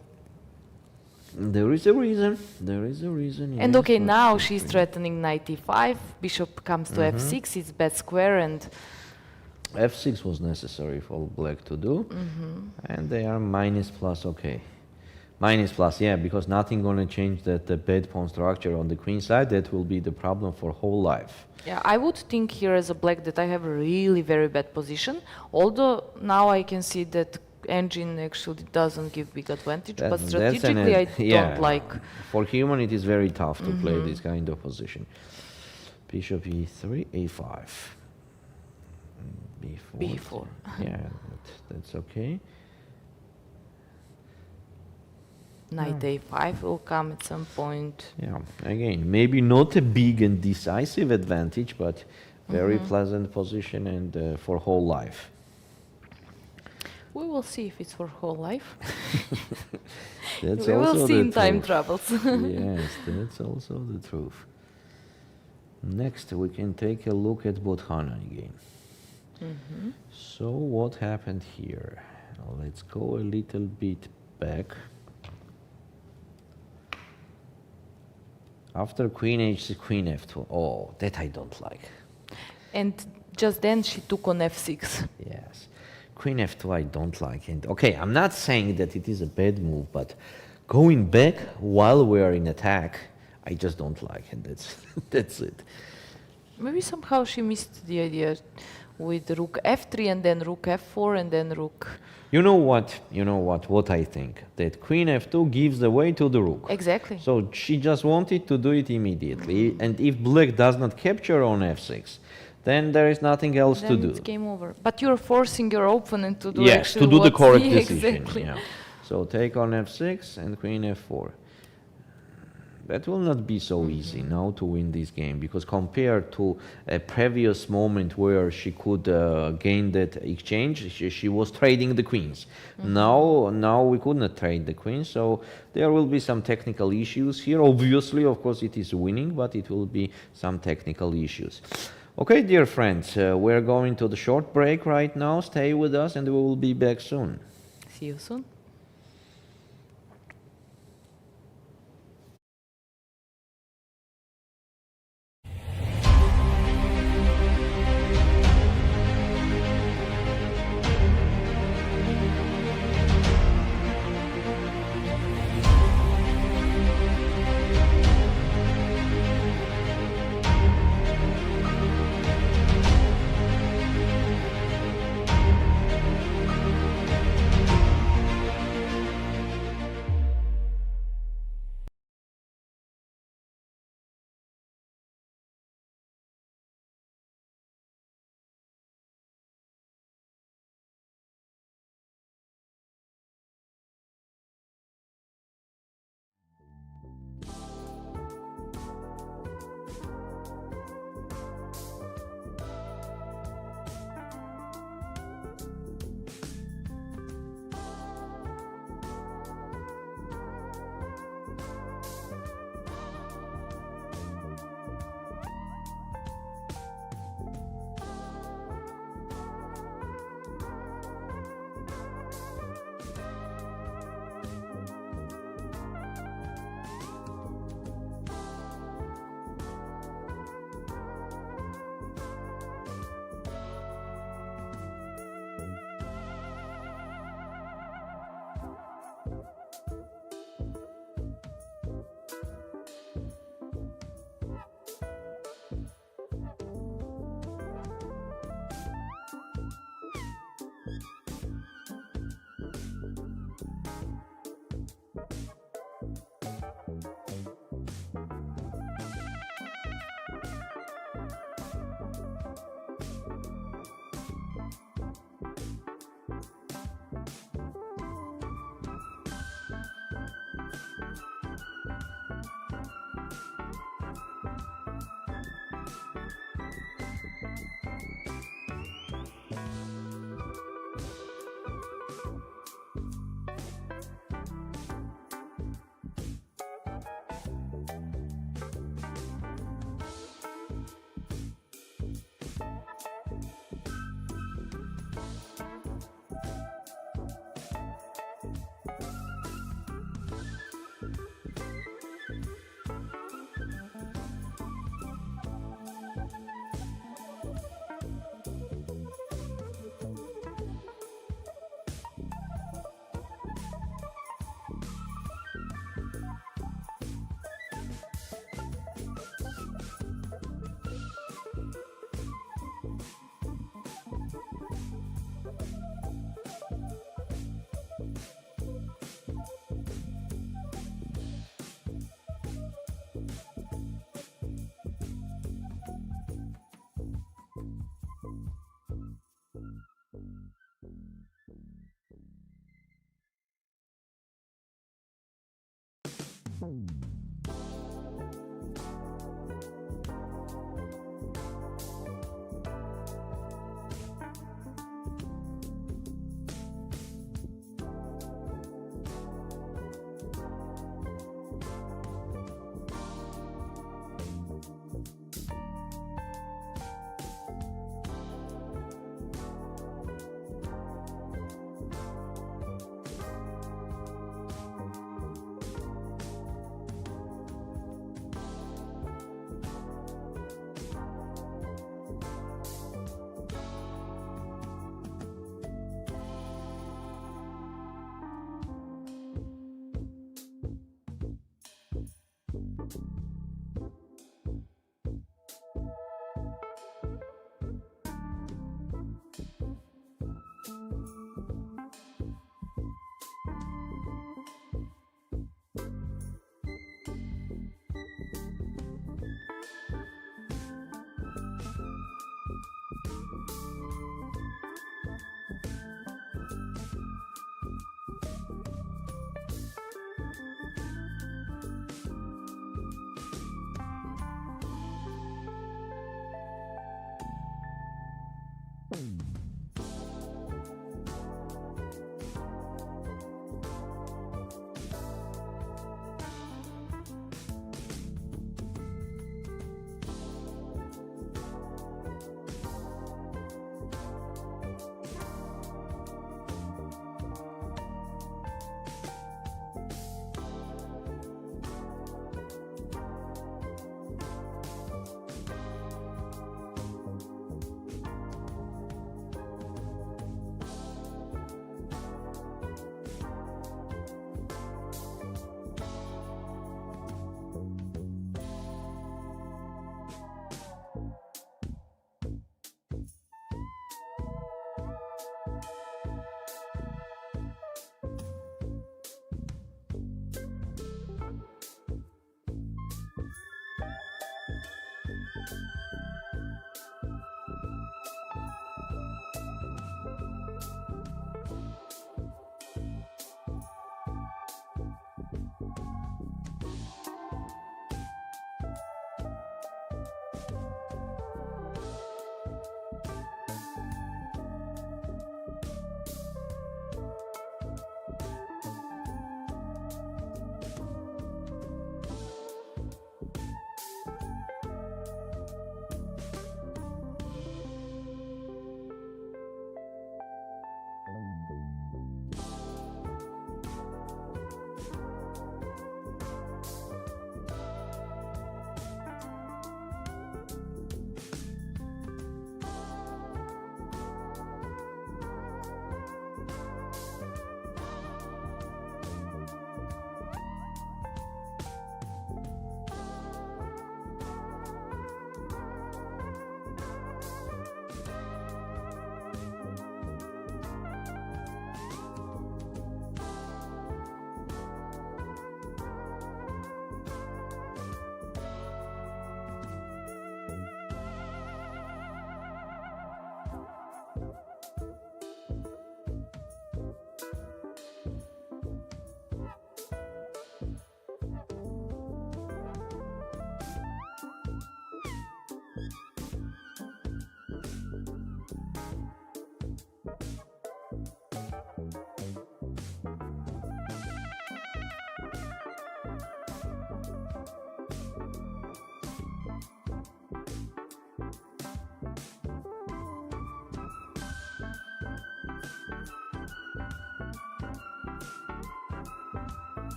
There is a reason. There is a reason. And yes, okay, now c3. she's threatening knight e5, bishop comes to f6, it's bad square, and f6 was necessary for black to do, and they are minus plus, okay. Minus plus, yeah, because nothing gonna change that the bad pawn structure on the queen side. That will be the problem for whole life. yeah, I would think here as a black that I have a really very bad position, although now I can see that engine actually doesn't give big advantage, but strategically I don't like. For human it is very tough to play this kind of position. Bishop e3, a5. b4. Yeah, that's okay. Knight a5 will come at some point. Yeah, again, maybe not a big and decisive advantage, but very pleasant position and for whole life. We will see if it's for whole life. That's we also will see the in time truth. travels. Yes, that's also the truth. Next, we can take a look at Bothana again. So what happened here? Let's go a little bit back. After queen h6, queen f2. Oh, that I don't like. And just then she took on f6. Yes. Queen f2, I don't like it. Okay, I'm not saying that it is a bad move, but going back while we are in attack, I just don't like it. That's it. Maybe somehow she missed the idea with rook f3 and then rook f4 and then rook. You know what? What I think? That queen f2 gives the way to the rook. Exactly. So she just wanted to do it immediately. And if black does not capture on f6, then there is nothing else to do. It's game over. But you're forcing your opponent to do yes, actually to do the what correct he decision. exactly. Yeah. So take on f6 and queen f4. That will not be so easy now to win this game, because compared to a previous moment where she could gain that exchange, she was trading the queens. Now we could not trade the queens, so there will be some technical issues here. Obviously, of course, it is winning, but it will be some technical issues. Okay, dear friends, we're going to the short break right now. Stay with us and we will be back soon. See you soon.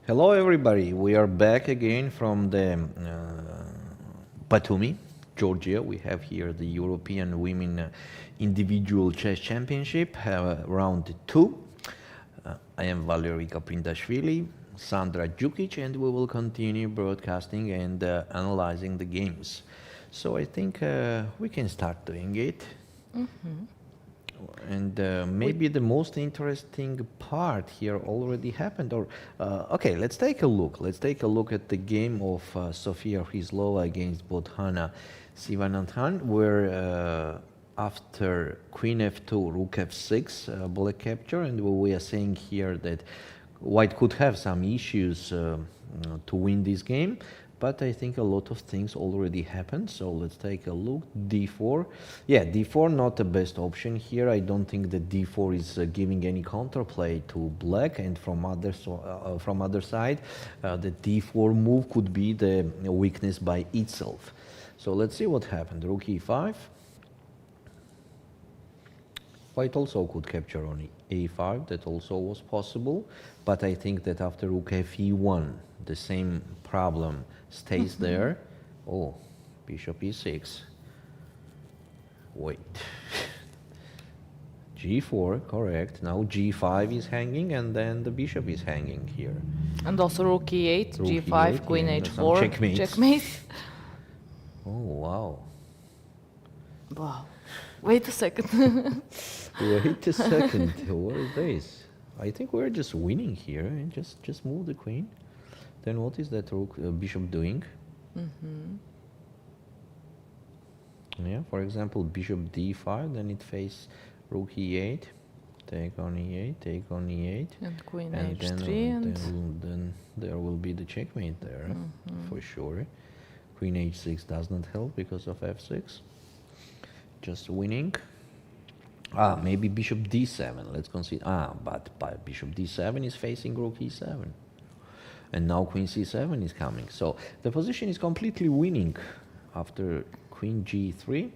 Hello everybody, we are back again from the Batumi, Georgia. We have here the European Women Individual Chess Championship, round 2. I am Valerian Gaprindashvili, Sandra Djukic, and we will continue broadcasting and analyzing the games. So I think we can start doing it. And maybe the most interesting part here already happened. Or okay, let's take a look. Let's take a look at the game of Sofia Hryslova against Bothana Sivananthan, where after Queen F2, Rook F6, black capture, and we are saying here that White could have some issues to win this game. But I think a lot of things already happened, so let's take a look. D4, yeah, D4 not the best option here. I don't think that D4 is giving any counterplay to black, and from other side, the D4 move could be the weakness by itself. So let's see what happened. Rook E5. White also could capture on A5, that also was possible, but I think that after Rook F1, the same problem stays there. Oh, Bishop E6. Wait. G4, correct. Now G5 is hanging, and then the bishop is hanging here. And also Rook E8, Rook G5, E8, Queen yeah, H4, checkmate. Oh, wow. Wow. Wait a second. Wait a second. What is this? I think we're just winning here, and just move the queen. Then what is that rook bishop doing? Yeah, for example, bishop d5, then it faces rook e8, take on e8, take on e8, and queen and h3, then there will be the checkmate there, for sure. Queen h6 does not help because of f6. Just winning. Maybe bishop d7. Let's consider. But bishop d7 is facing rook e7. And now queen c7 is coming. So the position is completely winning after queen g3.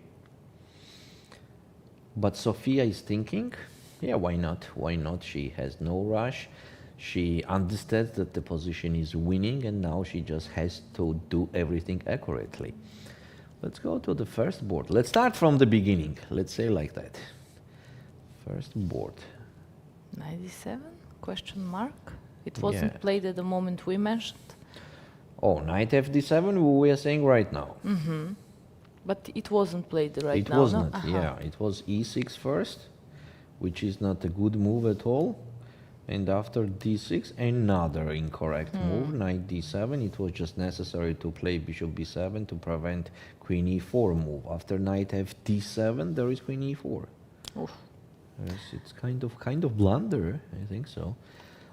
But Sofia is thinking, yeah, why not? Why not? She has no rush. She understands that the position is winning, and now she just has to do everything accurately. Let's go to the first board. Let's start from the beginning. Let's say like that. First board. 97? Question mark? It wasn't played at the moment we mentioned. Oh, knight fd7 we are saying right now. But it wasn't played right now. It was not, yeah. It was e6 first, which is not a good move at all. And after d6, another incorrect move, knight d7. It was just necessary to play bishop b7 to prevent queen e4 move. After knight fd7, there is queen e4. Oof. Yes, it's kind of blunder, I think so.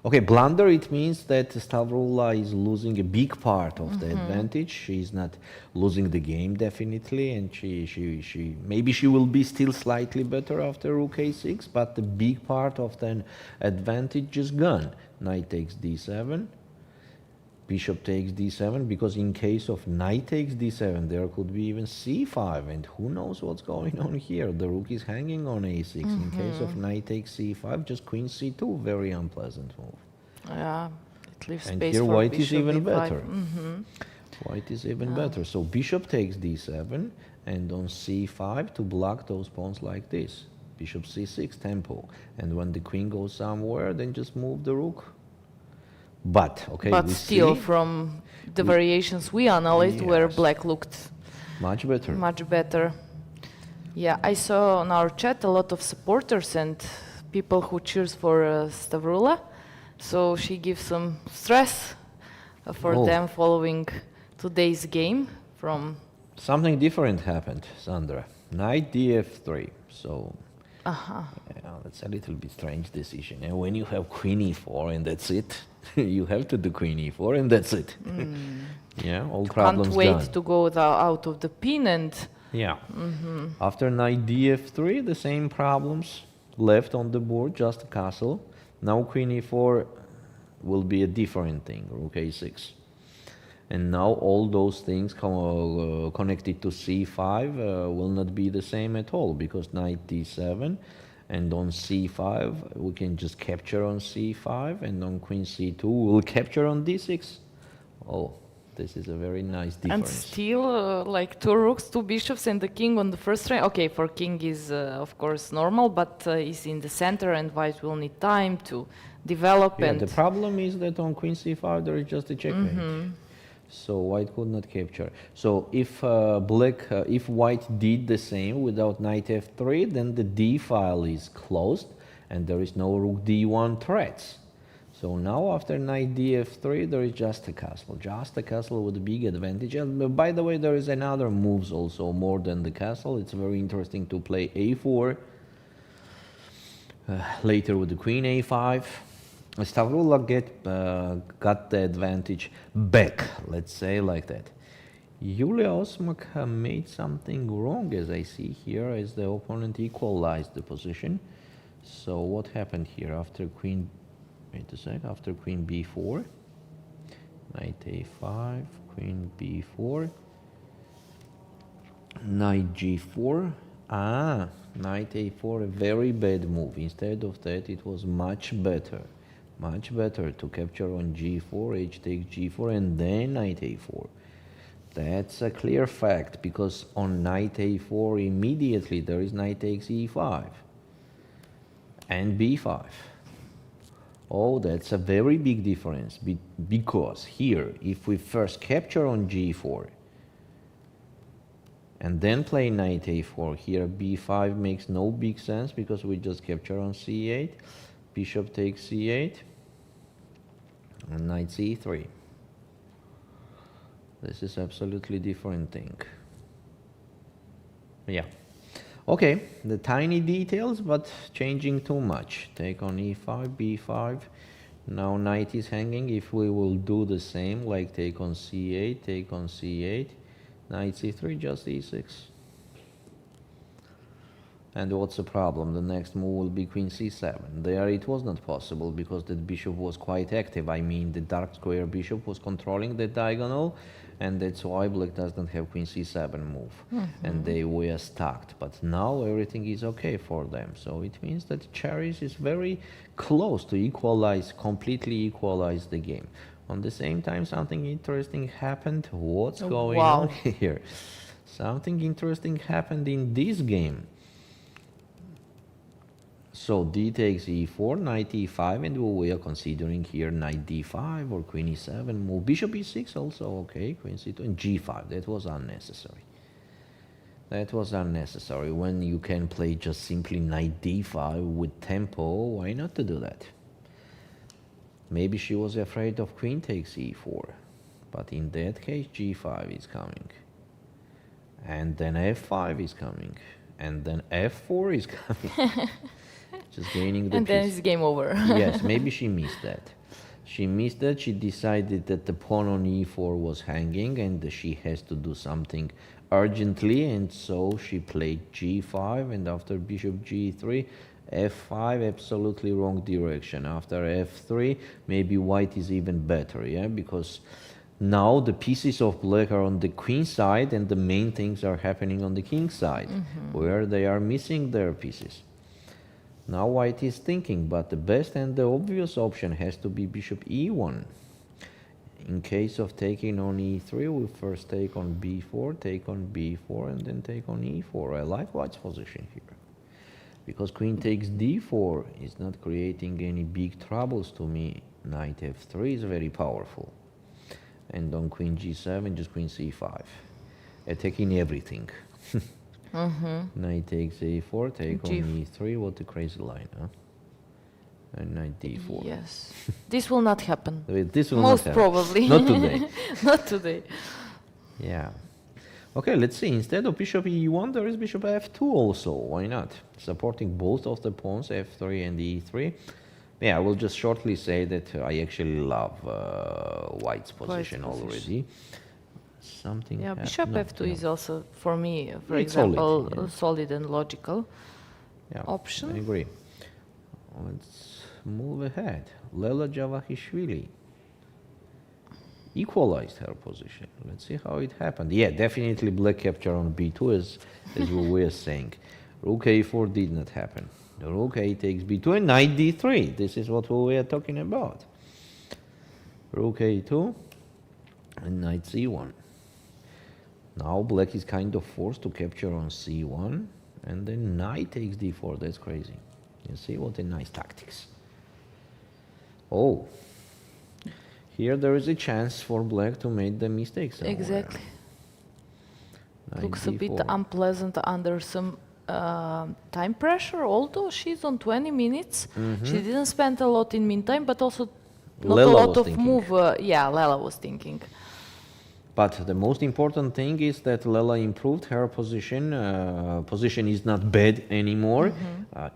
Okay, blunder, it means that Stavroula is losing a big part of the advantage. She's not losing the game, definitely, and she maybe she will be still slightly better after rook a6, but the big part of the advantage is gone. Knight takes d7, bishop takes d7, because in case of knight takes d7, there could be even c5, and who knows what's going on here. The rook is hanging on a6. In case of knight takes c5, just queen c2, very unpleasant move. Yeah, it leaves And space here for white is bishop even b5. better. White is even better. So bishop takes d7, and on c5 to block those pawns like this. Bishop c6 tempo. And when the queen goes somewhere, then just move the rook. But, okay, But we still, see from the variations we analyzed, where black looked much better. much better. Yeah, I saw on our chat a lot of supporters and people who cheers for Stavroula. So she gives some stress for them following today's game from... Something different happened, Sandra. Knight df3. So that's a little bit strange decision. And when you have queen e4 and that's it, you have to do queen e4 and that's it. Yeah, all problems Can't wait gone. to go out of the pin and... Yeah. After knight df3, the same problems left on the board, just a castle. Now queen e4 will be a different thing, rook a6. And now all those things connected to c5 will not be the same at all, because knight d7 and on c5 we can just capture on c5, and on queen c2 we'll capture on d6. Oh, this is a very nice difference. And still, like 2 rooks, 2 bishops, and the king on the first rank. Okay, for king is of course normal, but is in the center, and white will need time to develop. Yeah, and the problem is that on queen c5 there is just a checkmate. So white could not capture. So if if white did the same without knight f3, then the d file is closed and there is no rook d1 threats. So now after knight df3 there is just a castle with a big advantage. And by the way, there is another moves also more than the castle. It's very interesting to play a4 later with the queen a5. Stavroula got the advantage back, let's say like that. Yuliia Osmak made something wrong, as I see here, as the opponent equalized the position. So what happened here after queen, after queen b4, knight a5, queen b4, knight g4, knight a4, a very bad move. Instead of that, it was much better to capture on g4, h takes g4, and then knight a4. That's a clear fact, because on knight a4 immediately there is knight takes e5 and b5. Oh, that's a very big difference, because here, if we first capture on g4 and then play knight a4, here b5 makes no big sense because we just capture on c8, bishop takes c8, and knight c3. This is absolutely different thing. Yeah. Okay, the tiny details, but changing too much. Take on e5, b5. Now knight is hanging. If we will do the same, like take on c8, take on c8, knight c3, just e6. And what's the problem? The next move will be queen c7. There it was not possible because the bishop was quite active. I mean, the dark square bishop was controlling the diagonal, and that's why black doesn't have queen c7 move. And they were stacked. But now everything is okay for them. So it means that Charis is very close to equalize, completely equalize the game. On the same time, something interesting happened. What's going on here? Something interesting happened in this game. So d takes e4, knight e5, and we are considering here knight d5 or queen e7 move. Bishop e6 also okay, queen c2, and g5. That was unnecessary. That was unnecessary. When you can play just simply knight d5 with tempo, why not to do that? Maybe she was afraid of queen takes e4, but in that case g5 is coming, and then f5 is coming, and then f4 is coming. Just gaining the and piece. then it's game over. Yes, maybe she missed that. She missed that. She decided that the pawn on e4 was hanging and she has to do something urgently, and so she played g5, and after bishop g3, f5, absolutely wrong direction. After f3, maybe white is even better, yeah, because now the pieces of black are on the queen side and the main things are happening on the king side, where they are missing their pieces. Now white is thinking, but the best and the obvious option has to be bishop e1. In case of taking on e3, we first take on b4, take on b4, and then take on e4. I like white's position here, because queen takes d4 is not creating any big troubles to me. Knight f3 is very powerful. And on queen g7, just queen c5, attacking everything. Knight takes a4, take on e3. What a crazy line, huh? And knight d4. Yes. This will not happen. This will Most not happen. probably. Not today. Not today. Yeah. Okay, let's see. Instead of bishop e1, there is bishop f2 also. Why not? Supporting both of the pawns, f3 and e3. Yeah, I will just shortly say that I actually love white's position already. Something. Yeah, bishop f2 is also, for me, for It's example, solid, yeah. solid and logical option. I agree. Let's move ahead. Lela Javakhishvili equalized her position. Let's see how it happened. Yeah, definitely black capture on b2, as we were saying. Rook a4 did not happen. Rook A takes B2 and knight D3. This is what we were talking about. Rook A2 and knight C1. Now black is kind of forced to capture on C1 and then knight takes D4. That's crazy. You see what a nice tactics. Oh, here there is a chance for black to make the mistakes somewhere. Exactly. Knight Looks a bit D4. unpleasant under some time pressure, although she's on 20 minutes. She didn't spend a lot in meantime, but also not Lela a lot was of thinking. move. Yeah, Lela was thinking. But the most important thing is that Lela improved her position. Position is not bad anymore.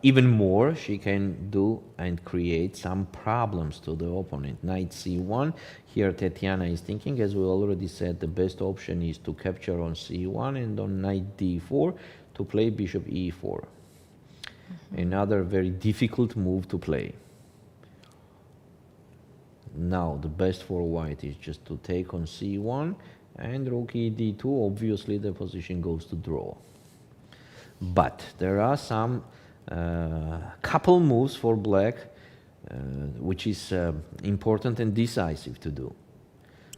Even more, she can do and create some problems to the opponent. Knight C1. Here Tatiana is thinking, as we already said, the best option is to capture on C1 and on knight D4 to play bishop E4. Another very difficult move to play. Now the best for white is just to take on C1 and rook E D2. Obviously the position goes to draw. But there are some couple moves for black which is important and decisive to do.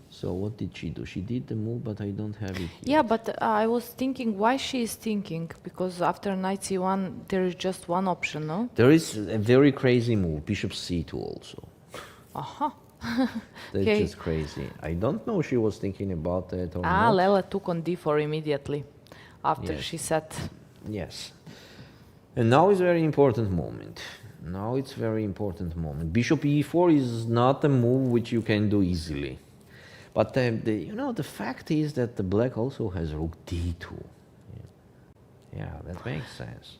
So what did she do? She did the move, but I don't have it here. Yeah, but I was thinking why she is thinking, because after knight c1 there is just one option, no? There is a very crazy move, bishop C2 also. Aha. That's Okay. just crazy. I don't know if she was thinking about that or Ah, not. Lela took on d4 immediately after Yes. she set. Yes. And now is very important moment. Now it's very important moment. Bishop E4 is not a move which you can do easily. But the fact is that the black also has rook D2. Yeah, that makes sense.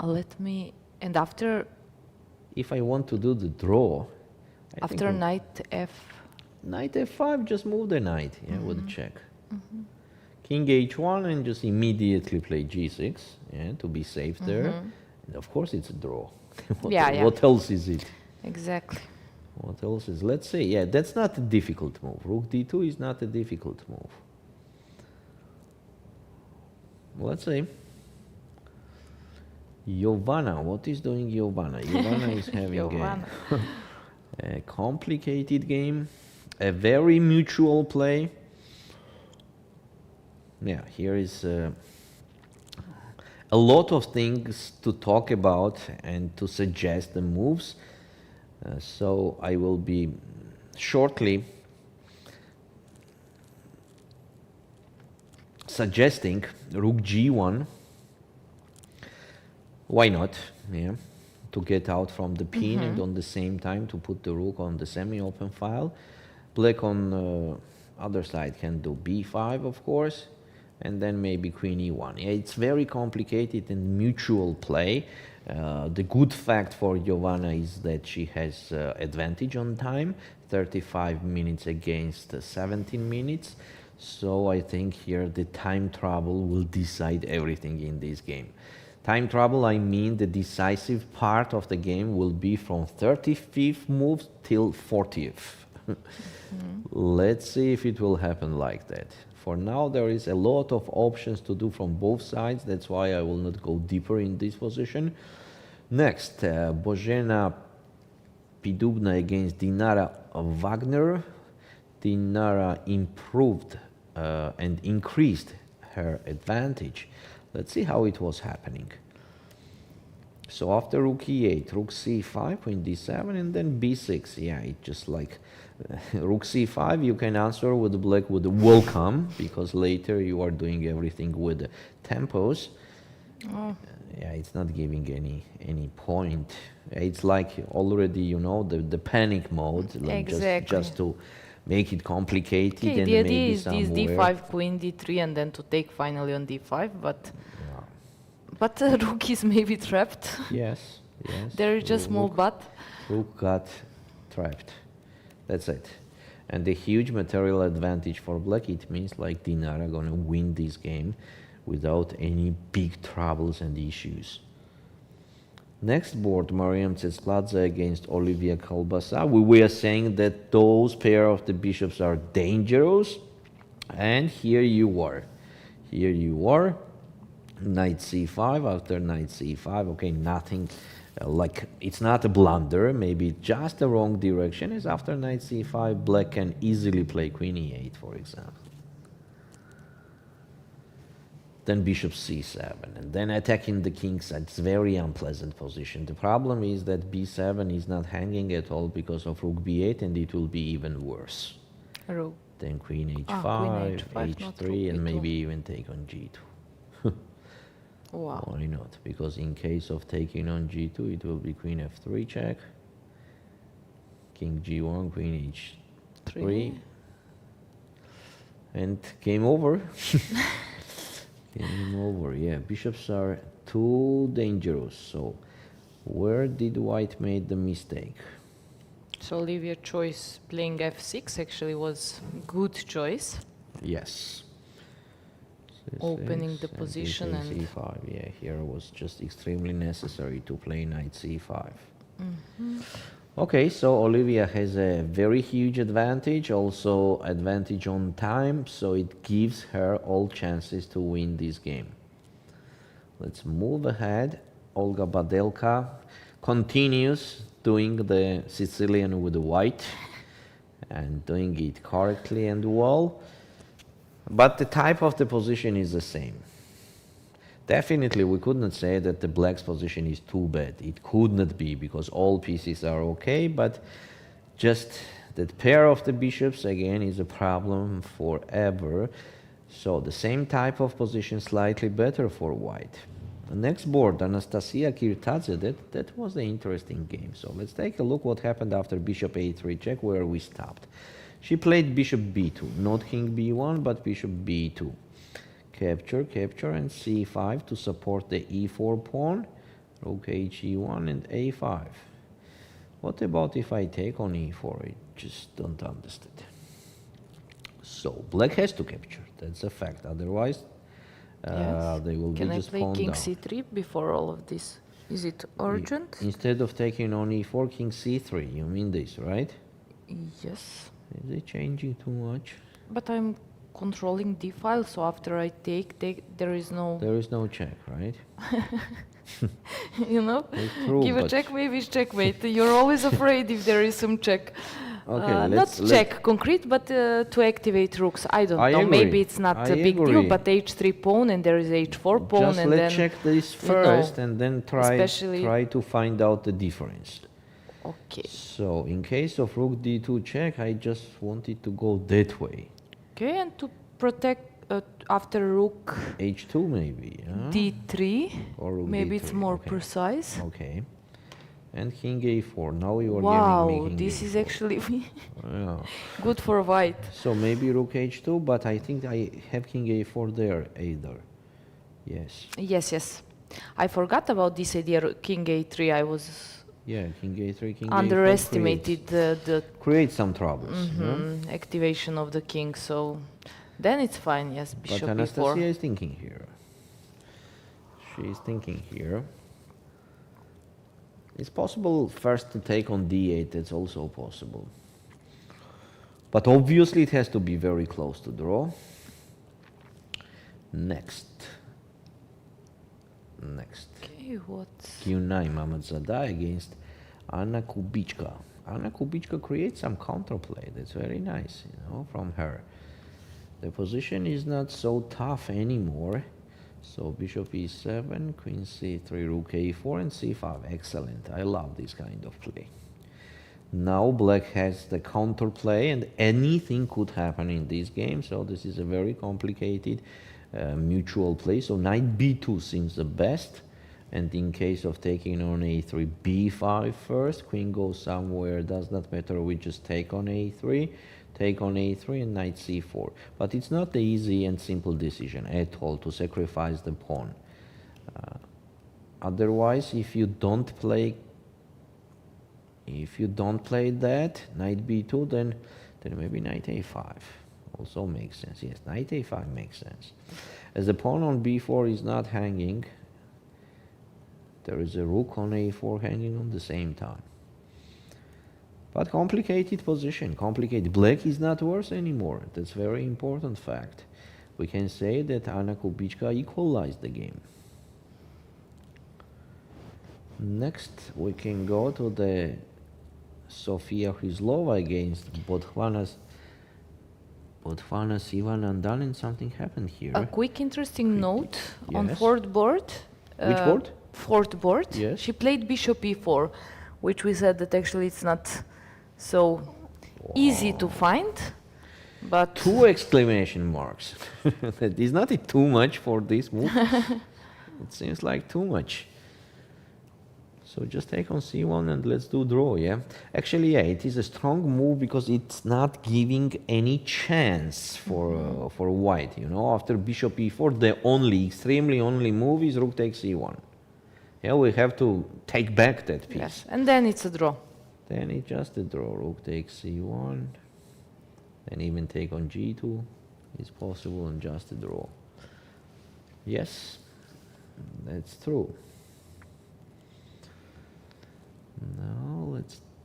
Let me, and after If I want to do the draw, I think knight f, knight F5, just move the knight, with a check. King H1 and just immediately play G6, to be safe there. And of course it's a draw. What else is it? exactly. What else is? Let's say, yeah, that's not a difficult move. Rook D2 is not a difficult move. Let's say. Giovanna, what is doing Giovanna? Giovanna is having Giovanna. a complicated game, a very mutual play. Yeah, here is a lot of things to talk about and to suggest the moves. So I will be shortly suggesting rook G1. Why not? Yeah, to get out from the pin and on the same time to put the rook on the semi-open file. Black on the other side can do B5, of course, and then maybe queen E1. Yeah, it's very complicated and mutual play. The good fact for Giovanna is that she has advantage on time, 35 minutes against 17 minutes. So I think here the time trouble will decide everything in this game. Time trouble, I mean the decisive part of the game will be from 35th move till 40th. Let's see if it will happen like that. For now, there is a lot of options to do from both sides. That's why I will not go deeper in this position. Next, Božena Pidubna against Dinara Wagner. Dinara improved and increased her advantage. Let's see how it was happening. So after rook e8, rook c5, queen d7, and then b6. Yeah, it just like rook c5, you can answer with black with a welcome, because later you are doing everything with tempos. Yeah, it's not giving any point. It's like already, the panic mode, like Exactly. just to make it complicated. Okay, and the idea maybe is this somewhere. d5, queen d3, and then to take finally on d5, but rook is maybe trapped. Yes. There is just small but. Rook got trapped. That's it. And the huge material advantage for black, it means like Dinara gonna win this game without any big troubles and issues. Next board, Mariam Tsetsladze against Ulviyya Kolbasa. We were saying that those pair of the bishops are dangerous. And here you are. Knight c5, after knight c5, okay, nothing like, it's not a blunder, maybe just the wrong direction, is after knight c5, black can easily play queen e8, for example. Then bishop c7, and then attacking the king side. It's very unpleasant position. The problem is that b7 is not hanging at all because of rook b8, and it will be even worse. Rook. Then queen h5, queen h5, not h3, rook and b2. maybe even take on g2. Wow. Why not? Because in case of taking on g2, it will be queen f3 check, king g1, queen h3, and game over. Game over, yeah. Bishops are too dangerous. So where did white made the mistake? So Ulviyya choice playing f6 actually was good choice. Yes. Opening the C6 position and c5. Yeah, here was just extremely necessary to play knight c5. Okay, so Ulviyya has a very huge advantage, also advantage on time, so it gives her all chances to win this game. Let's move ahead. Olga Badelka continues doing the Sicilian with the white and doing it correctly and well, but the type of the position is the same. Definitely, we could not say that the black's position is too bad. It could not be, because all pieces are okay, but just that pair of the bishops, again, is a problem forever. So the same type of position, slightly better for white. The next board, Anastasia Kirtadze, that was the interesting game. So let's take a look what happened after bishop a3 check, where we stopped. She played bishop b2, not king b1, but bishop b2. Capture, capture, and c5 to support the e4 pawn, rook he1 and a5. What about if I take on e4? I just don't understand. So black has to capture, that's a fact. Otherwise, they will Can be I just play pawned king down. c3 before all of this? Is it urgent? Instead of taking on e4, king c3, you mean this, right? Yes. Is it changing too much? But I'm controlling d file, so after I take there is no, There is no check, right? you know, It's true, give a but- check, maybe it's checkmate. You're always afraid if there is some check. Okay, not check concrete, but to activate rooks. I don't I know. agree. Maybe it's not I a big agree. deal, but h3 pawn and there is h4 pawn, Just and then let's check this you know, first and then especially- try to find out the difference. Okay. So in case of rook d2 check, I just wanted to go that way. Okay, and to protect after rook h2 maybe, yeah? d3, Or rook maybe it's d3, more okay. precise. Okay. And king a4. Now you are Wow, giving me king this is a4. actually Yeah. good for white. So maybe rook h2, but I think I have king a4 there either. Yes. Yes, yes. I forgot about this idea, king a3. I was Yeah, king a3, king underestimated the creates some troubles. Yeah? activation of the king, so then it's fine, yes, But bishop Anastasia b4. is thinking here. She is thinking here. It's possible first to take on d8, that's also possible. But obviously it has to be very close to draw. Next. Okay, what's... q9 Mamadzada against Anna Kubitschka. Anna Kubitschka creates some counterplay, that's very nice, you know, from her. The position is not so tough anymore. So bishop e7, queen c3, rook a4, and c5. Excellent. I love this kind of play. Now black has the counterplay, and anything could happen in this game. So this is a very complicated mutual play. So knight b2 seems the best. And in case of taking on a3, b5 first. Queen goes somewhere, does not matter. We just take on a3. Take on a3 and knight c4. But it's not the easy and simple decision at all to sacrifice the pawn. Otherwise, if you don't play that, knight b2, then maybe knight a5 also makes sense. Yes, knight a5 makes sense. As the pawn on b4 is not hanging, there is a rook on a4 hanging on the same time. But complicated position, complicated. Black is not worse anymore. That's very important fact. we can say that Anna Kubitschka equalized the game. Next, we can go to the Sofia Hryslova against Botswana's Ivan Andan, and something happened here. A quick interesting note on Yes. fourth board. Which board? Fourth board. Yes. She played bishop e4, which we said that actually it's not so easy to find, but 2 exclamation marks. Is not it too much for this move? It seems like too much. So just take on c1 and let's do draw, yeah? Actually, yeah, it is a strong move because it's not giving any chance for white, you know? After bishop e4, the extremely only move is rook takes e1. Yeah, we have to take back that piece. yes, and then it's a draw. Then it's just a draw, rook takes c1. Then even take on g2 is possible and just a draw. Yes, that's true. Now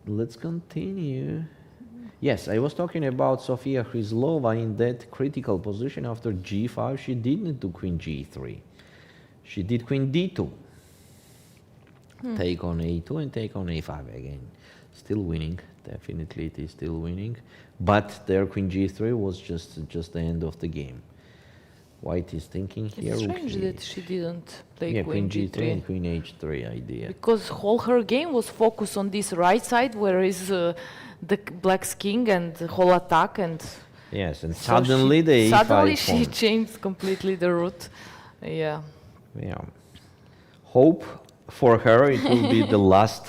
let's continue. Yes, I was talking about Sofia Hryslova in that critical position after g5. She didn't do queen g3. She did queen d2. Take on a2 and take on a5 again. Still winning. Definitely it is still winning. But their queen g3 was just the end of the game. White is thinking here. It's strange okay. that she didn't play Yeah, queen g3 and queen h3 idea. because whole her game was focused on this right side where is the black's king and the whole attack, and Yes, and so suddenly the e5 suddenly she pawn. changed completely the route. Yeah. Yeah. Hope for her it will be the last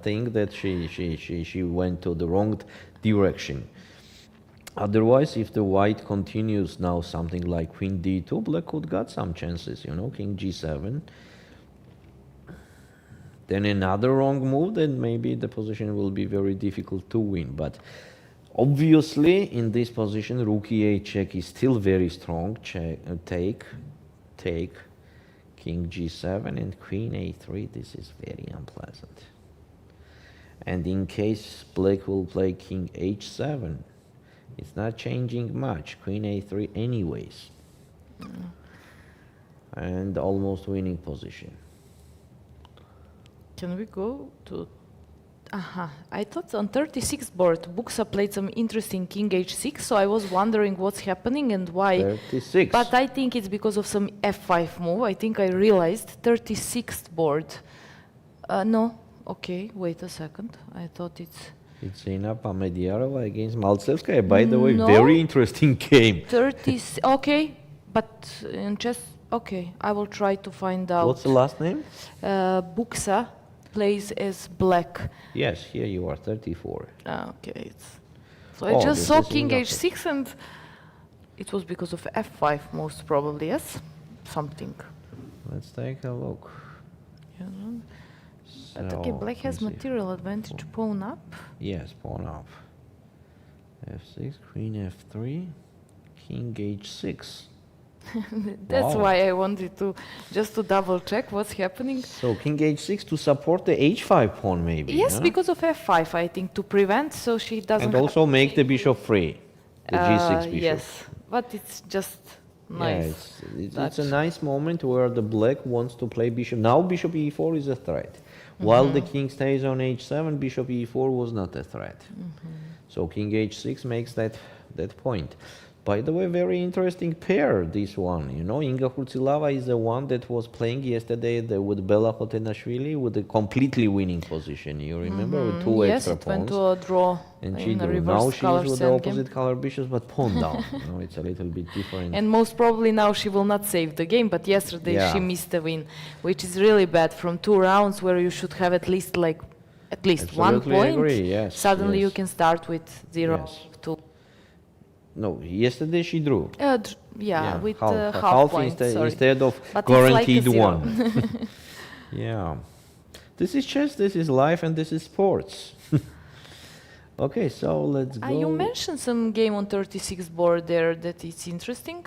thing that she went to the wrong direction. Otherwise, if the white continues now something like queen d2, black could got some chances, you know, king g7. Then another wrong move, then maybe the position will be very difficult to win. But obviously, in this position, rook e8 check is still very strong. Check, take, king g7 and queen a3. This is very unpleasant. And in case black will play king h7, it's not changing much. Queen a3 anyways. And almost winning position. Can we go to... I thought on 36th board, Buksa played some interesting king h6, so I was wondering what's happening and why. 36. But I think it's because of some f5 move. I think I realized 36th board. No, okay, wait a second. I thought it's... It's Meri Arabidze against Maltsevskaya. By the way, No. very interesting game. 30... Okay, but in chess... Okay, I will try to find out. What's the last name? Buksa plays as black. Yes, here you are, 34. Okay, it's... So Oh, I just this saw is king enough. h6 and it was because of f5 most probably, yes? Something. Let's take a look. You know? But So, okay, black has let's see. material advantage, pawn up. Yes, pawn up. f6, queen f3, king h6. That's Wow. why I wanted to just to double check what's happening. So king h6 to support the h5 pawn maybe. Yes, huh? because of f5 I think, to prevent so she doesn't And have also to make take the bishop free. The g6 bishop. Yes, but it's just nice. Yeah, it's that- a nice moment where the black wants to play bishop. Now bishop e4 is a threat. While the king stays on h7, bishop e4 was not a threat. So king h6 makes that point. By the way, very interesting pair, this one. You know, Inga Hurtsilava is the one that was playing yesterday with Bella Khotenashvili with a completely winning position. You remember, with two Yes, extra it went pawns. to a draw And she in a drew. reverse Now she's color with the sand game. opposite color bishops, but pawn down. You know, it's a little bit different. And most probably now she will not save the game, but yesterday Yeah. she missed the win, which is really bad from 2 rounds where you should have at least one Absolutely point. agree, yes, Suddenly you yes. can start with 0 Yes. to No, yesterday she drew. with half half point. instead of But it's like a guaranteed 0. one. Yeah. This is chess, this is life, and this is sports. Okay, so let's go. You mentioned some game on 36 board there that it's interesting.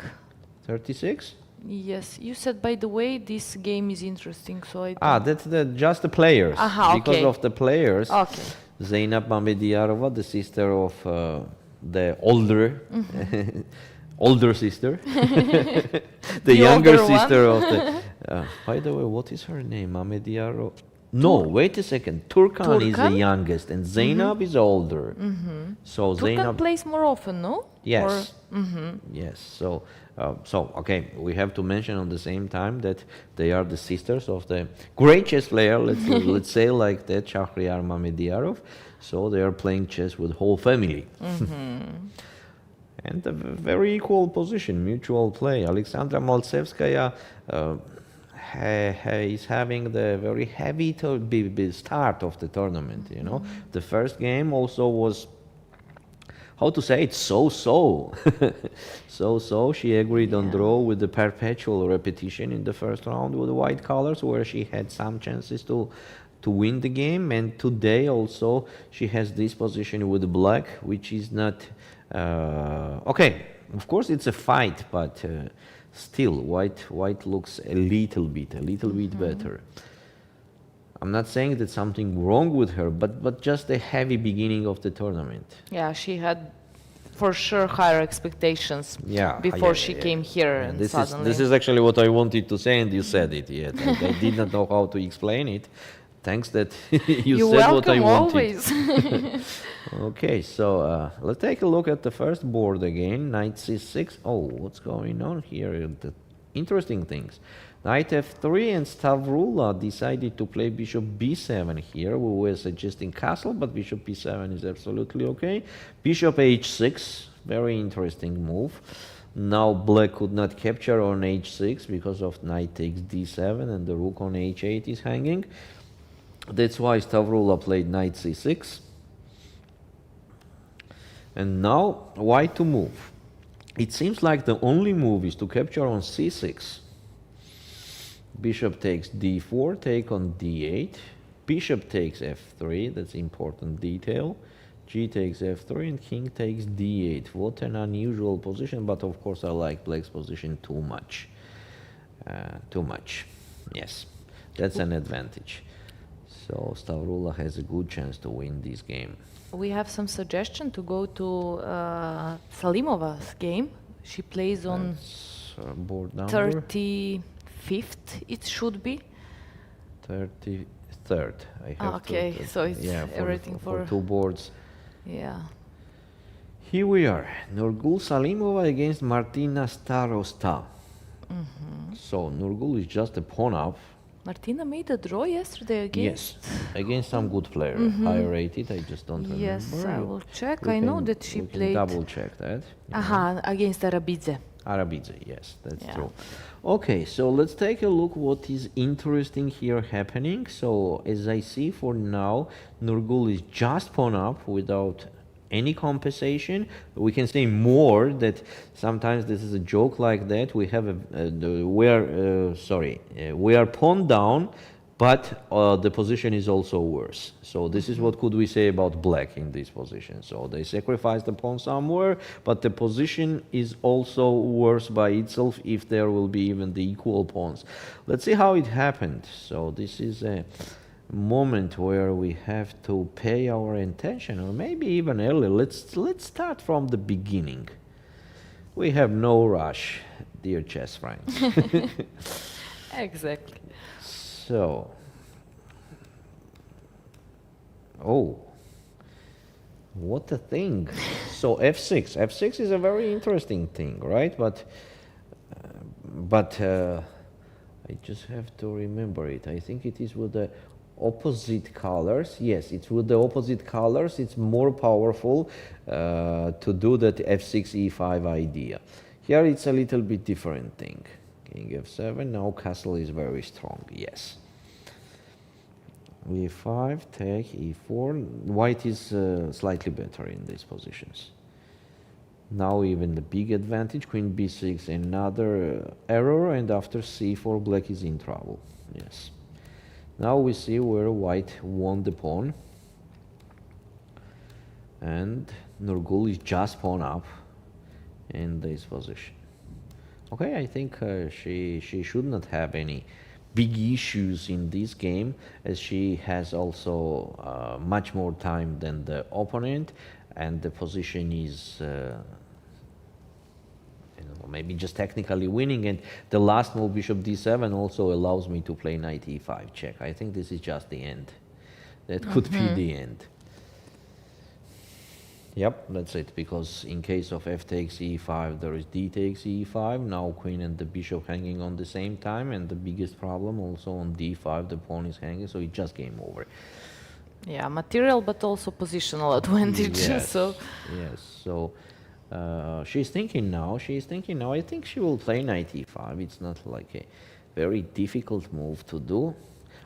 36? Yes, you said, by the way, this game is interesting, so I... That's just the players. Aha, Because okay. of the players, Okay. Zeynep Mamediarova, the sister of the older older sister, the younger older one. sister of the. By the way, what is her name? Ahmediaro. No, wait a second. Turkan is the Turkan? youngest, and Zainab is older. So Turkan Zainab. plays more often, no? Yes. Yes. So, okay, we have to mention on the same time that they are the sisters of the great chess player. Let's say like that, Shahryar Mamediarov. So they are playing chess with whole family. And a very equal position, mutual play. Alexandra Maltsevskaya is having the very heavy start of the tournament. You know, the first game also was, how to say it, so-so. So-so. She agreed on draw with the perpetual repetition in the first round with the white colors, where she had some chances to win the game. And today also she has this position with black, which is not okay. Of course, it's a fight, but still, white looks a little bit better. I'm not saying that something wrong with her, but just a heavy beginning of the tournament. Yeah, she had for sure higher expectations before she came here, and suddenly. This is actually what I wanted to say, and you said it. Yet I did not know how to explain it. Thanks that you said what I wanted. Always. Okay, so let's take a look at the first board again. Knight c6. Oh, what's going on here? The interesting things. Knight f3, and Stavroula decided to play bishop b7 here. We were suggesting castle, but bishop b7 is absolutely okay. Bishop h6, very interesting move. Now black could not capture on h6 because of knight takes d7, and the rook on h8 is hanging. That's why Stavroula played knight c6. And now white to move. It seems like the only move is to capture on c6. Bishop takes d4, take on d8. Bishop takes f3, that's important detail. G takes f3, and king takes d8. What an unusual position, but of course I like black's position too much. Yes, that's an advantage. So Stavroula has a good chance to win this game. We have some suggestion to go to Salimova's game. She plays on board number 35th, it should be. 33rd. I have okay, so it's everything for two boards. Yeah. Here we are, Nurgyul Salimova against Martina Starosta. So Nurgyul is just a pawn up. Martina made a draw yesterday against... Yes, against some good player, higher rated, I just don't remember. Yes, I will check. I know that she played... double check that. Against Arabidze. Arabidze, yes, that's true. Okay, so let's take a look what is interesting here happening. So as I see for now, Nurgyul is just pawn up without any compensation. We can say more that sometimes this is a joke like that. We have we are pawned down, but the position is also worse. So this is what could we say about black in this position. So they sacrifice the pawn somewhere, but the position is also worse by itself if there will be even the equal pawns. Let's see how it happened. So this is a moment where we have to pay our attention, or maybe even early. Let's start from the beginning. We have no rush, dear chess friends. Exactly. So, oh, what a thing. So f6. F6 is a very interesting thing, right? But I just have to remember it. I think it is with the opposite colors. Yes, it's with the opposite colors. It's more powerful to do that f6 e5 idea. Here it's a little bit different thing. King f7. Now castle is very strong. Yes. e5, take e4. White is slightly better in these positions. Now even the big advantage, queen b6, another error, and after c4 black is in trouble. Yes. Now we see where white won the pawn, and Nurgyul is just pawn up in this position. Okay, I think she should not have any big issues in this game, as she has also much more time than the opponent, and the position is or maybe just technically winning, and the last move, bishop d7, also allows me to play knight e5 check. I think this is just the end. That could be the end. Yep, that's it, because in case of f takes e5, there is d takes e5, now queen and the bishop hanging on the same time, and the biggest problem also on d5, the pawn is hanging, so it's just game over. Yeah, material, but also positional advantage. Yes, So yes, so she's thinking now, I think she will play knight e5, it's not like a very difficult move to do.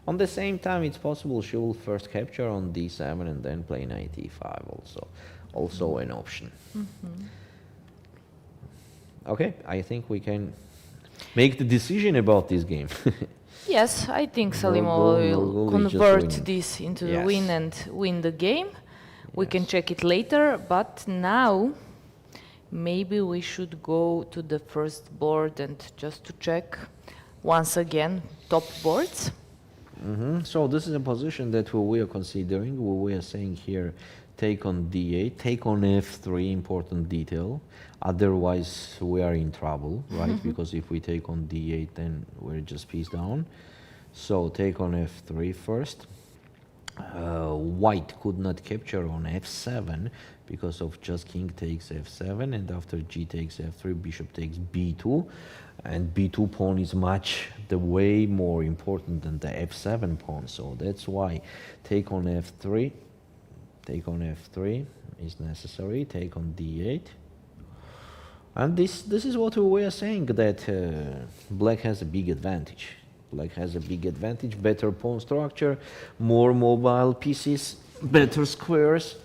On the same time, it's possible she will first capture on d7 and then play knight e5 also an option. Okay, I think we can make the decision about this game. yes, I think Salimova will convert this into the win and win the game. We can check it later, but now maybe we should go to the first board and just to check once again top boards. So this is a position that we are considering. We are saying here, take on d8, take on f3, important detail. Otherwise, we are in trouble, right? Because if we take on d8, then we're just piece down. So take on f3 first. White could not capture on f7 because of just king takes f7, and after g takes f3, bishop takes b2, and b2 pawn is way more important than the f7 pawn, so that's why take on f3, is necessary, take on d8. And this is what we are saying, that black has a big advantage. Black has a big advantage, better pawn structure, more mobile pieces, better squares.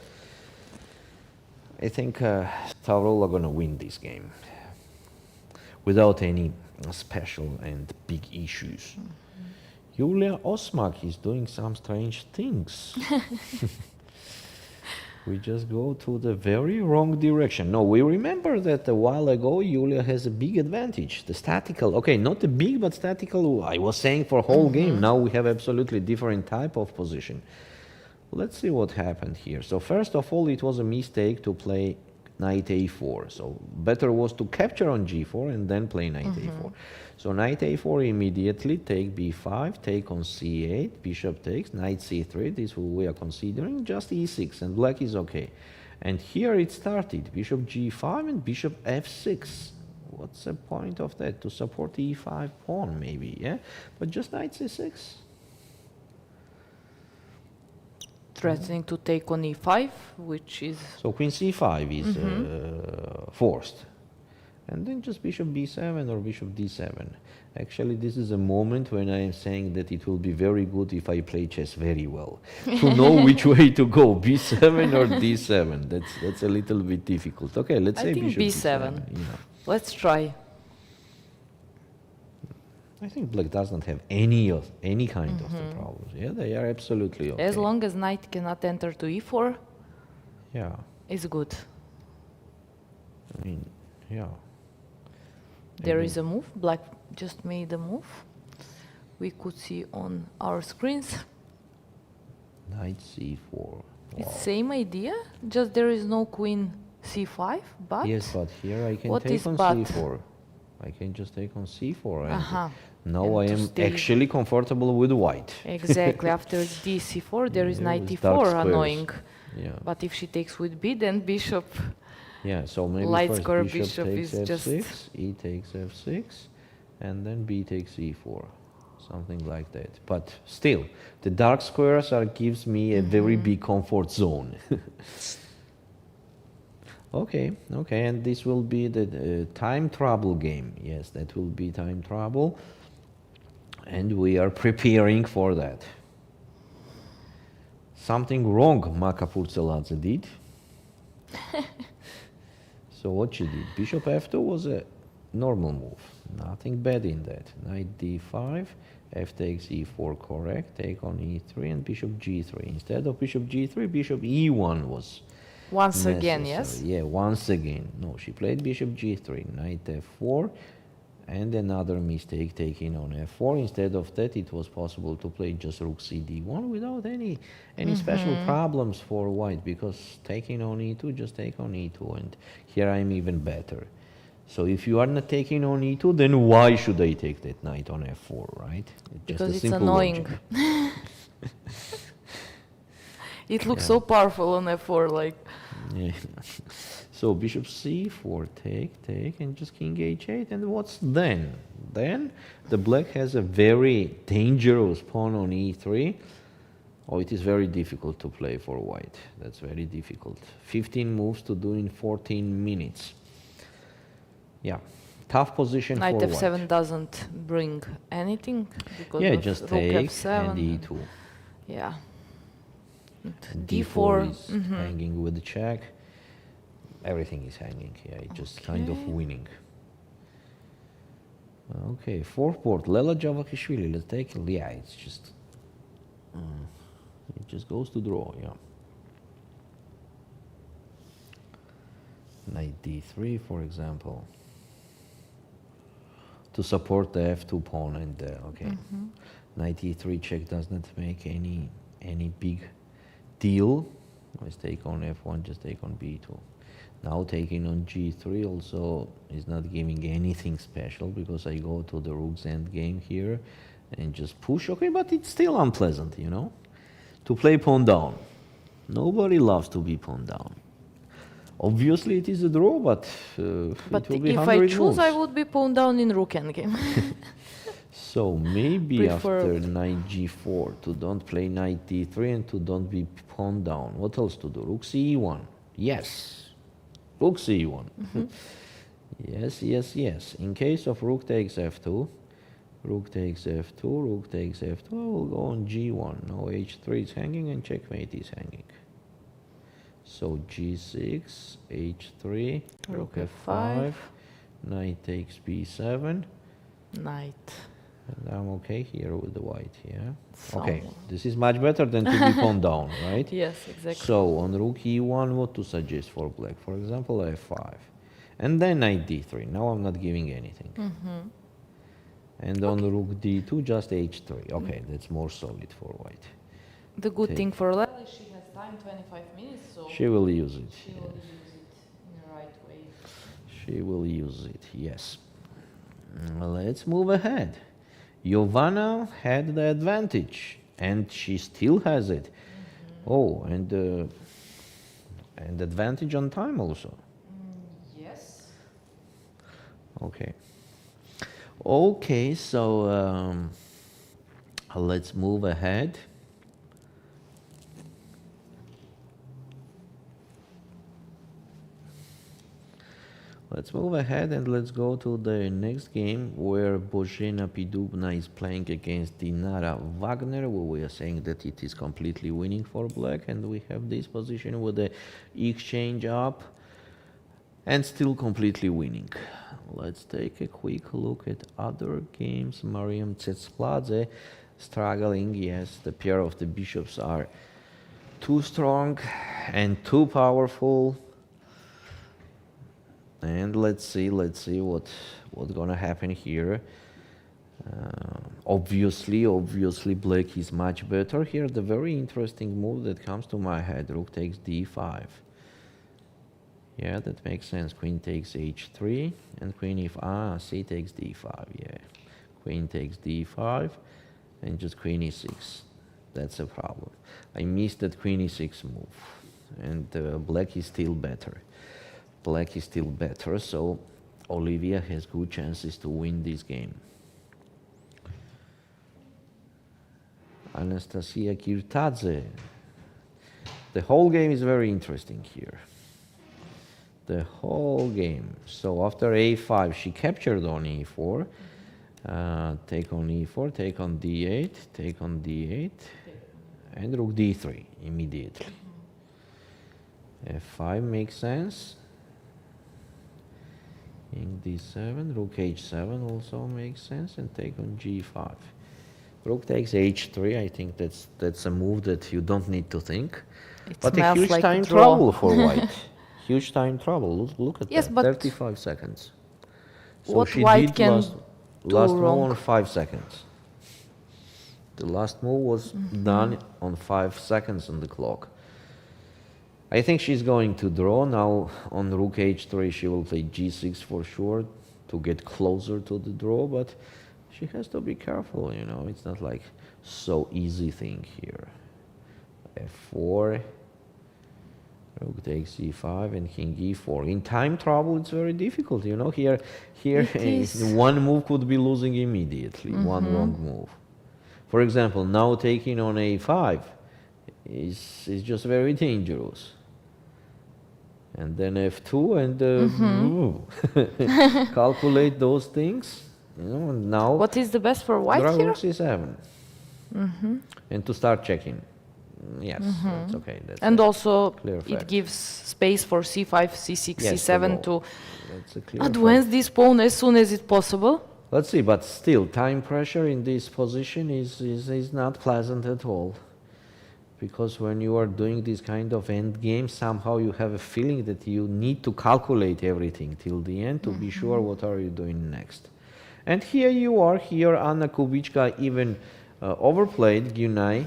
I think Stavroula gonna win this game without any special and big issues. Yuliia Osmak is doing some strange things. We just go to the very wrong direction. No, we remember that a while ago Yuliia has a big advantage. The statical, okay, not the big, but statical, I was saying for whole game. Now we have absolutely different type of position. Let's see what happened here. So first of all, it was a mistake to play knight a4. So better was to capture on g4 and then play knight a4. So knight a4 immediately, take b5, take on c8, bishop takes, knight c3, this we are considering, just e6, and black is okay. And here it started, bishop g5 and bishop f6. What's the point of that? To support the e5 pawn maybe, yeah? But just knight c6. Threatening to take on e5, which is... So queen c5 is forced. And then just bishop b7 or bishop d7. Actually, this is a moment when I am saying that it will be very good if I play chess very well. To know which way to go, b7 or d7. That's a little bit difficult. Okay, let's say bishop b7. Yeah. Let's try. I think black doesn't have any kind of the problems. Yeah, they are absolutely okay. As long as knight cannot enter to e4, yeah, it's good. I mean, yeah. There is a move. Black just made a move. We could see on our screens. Knight c4. Wow. It's same idea, just there is no queen c5, but... Yes, but here I can take on c4. I can just take on c4. And now I am actually comfortable with white. Exactly. After d c4, there is knight e4, annoying. Yeah. But if she takes with b, then bishop... Yeah, so maybe light first square bishop takes is f6, just... e takes f6, and then b takes e4, something like that. But still, the dark squares gives me a very big comfort zone. Okay, and this will be the time trouble game. Yes, that will be time trouble, and we are preparing for that. Something wrong Makapurtseladze did. So what she did, bishop f2 was a normal move, nothing bad in that. Knight d5, f takes e4, correct, take on e3 and bishop g3. Instead of bishop g3, bishop e1 was once necessary. Again, yes? Yeah, once again. No, she played bishop g3, knight f4, and another mistake taking on f4. Instead of that, it was possible to play just rook cd1 without any special problems for white, because taking on e2, just take on e2, and here I'm even better. So if you are not taking on e2, then why should I take that knight on f4, right? It's just a Because it's simple annoying. logic. It looks so powerful on f4, like. Yeah. So bishop c4, take, and just king h8, and what's then? Then the black has a very dangerous pawn on e3. Oh, it is very difficult to play for white. That's very difficult. 15 moves to do in 14 minutes. Yeah, tough position Knight for f7 white. doesn't bring anything because Yeah, of just rook take f7. and e2. Yeah. And d4 is hanging with the check. Everything is hanging. Yeah, it's just kind of winning. Okay, fourth board. Lela Javakhishvili. Let's take it. Yeah, it's just it just goes to draw. Yeah. Knight d3, for example, to support the f2 pawn. And okay, knight e3 check does not make any big deal. Let's take on f1, just take on b2. Now taking on g3 also is not giving anything special because I go to the rook's endgame here and just push. Okay, but it's still unpleasant, you know, to play pawn down. Nobody loves to be pawn down. Obviously it is a draw, but But it will be if 100 I choose, moves. I would be pawn down in rook endgame. So maybe Preferred. after knight g4 to don't play knight d3 and to don't be pawn down. What else to do? Rook ce1. Yes. Rook ce1. Yes, yes, yes. In case of rook takes f2, rook takes f2, rook takes f2, I will go on g1. Now h3 is hanging and checkmate is hanging. So g6, h3, rook f5, knight takes b7. Knight. And I'm okay here with the white, yeah? So- Okay, this is much better than to be pawn down, right? Yes, exactly. So on rook e1, what to suggest for black? For example, f5. And then knight d3. Now I'm not giving anything. And on rook d2, just h3. Okay, that's more solid for white. The good Take. thing for Lela is she has time, 25 minutes, so She will use it. she will use it in the right way. She will use it, yes. Let's move ahead. Jovana had the advantage, and she still has it. Oh, and advantage on time also. Yes. Okay. Okay, so let's move ahead. Let's move ahead and let's go to the next game where Božena Pidubna is playing against Dinara Wagner. We are saying that it is completely winning for black, and we have this position with the exchange up and still completely winning. Let's take a quick look at other games. Mariam Tsetsladze struggling. Yes, the pair of the bishops are too strong and too powerful. And let's see what's gonna happen here. Obviously black is much better here. The very interesting move that comes to my head, rook takes d5. Yeah, that makes sense. Queen takes h3 and queen c takes d5. Yeah, queen takes d5 and just queen e6. That's a problem. I missed that queen e6 move, and black is still better. Black is still better, so Ulviyya has good chances to win this game. Anastasia Kirtadze. The whole game is very interesting here. The whole game. So after a5, she captured on e4. Take on e4, take on d8, take on d8, and rook d3 immediately. f5 makes sense. King d7, rook h7 also makes sense, and take on g5. Rook takes h3. I think that's a move that you don't need to think. It But a smells huge like time draw. trouble for white. Huge time trouble. Look at Yes, that. but 35 seconds. So what she white did can last move wrong? on 5 seconds. The last move was done on 5 seconds on the clock. I think she's going to draw now. On rook h3 she will play g6 for sure to get closer to the draw, but she has to be careful, you know, it's not like so easy thing here. f4, rook takes e5 and king e4. In time trouble it's very difficult, you know, here one move could be losing immediately, one wrong move. For example, now taking on a5 is just very dangerous. And then f2 and calculate those things. You know, and now What is the best for white here? rook c7. And to start checking. Yes, that's okay. That's And also clear it fact. gives space for c5, c6, Yes, c7 to That's a clear advance this pawn as soon as it's possible. Let's see, but still, time pressure in this position is not pleasant at all. Because when you are doing this kind of end game, somehow you have a feeling that you need to calculate everything till the end to be sure what are you doing next. And here you are, here Anna Kubitschka even overplayed Gunay.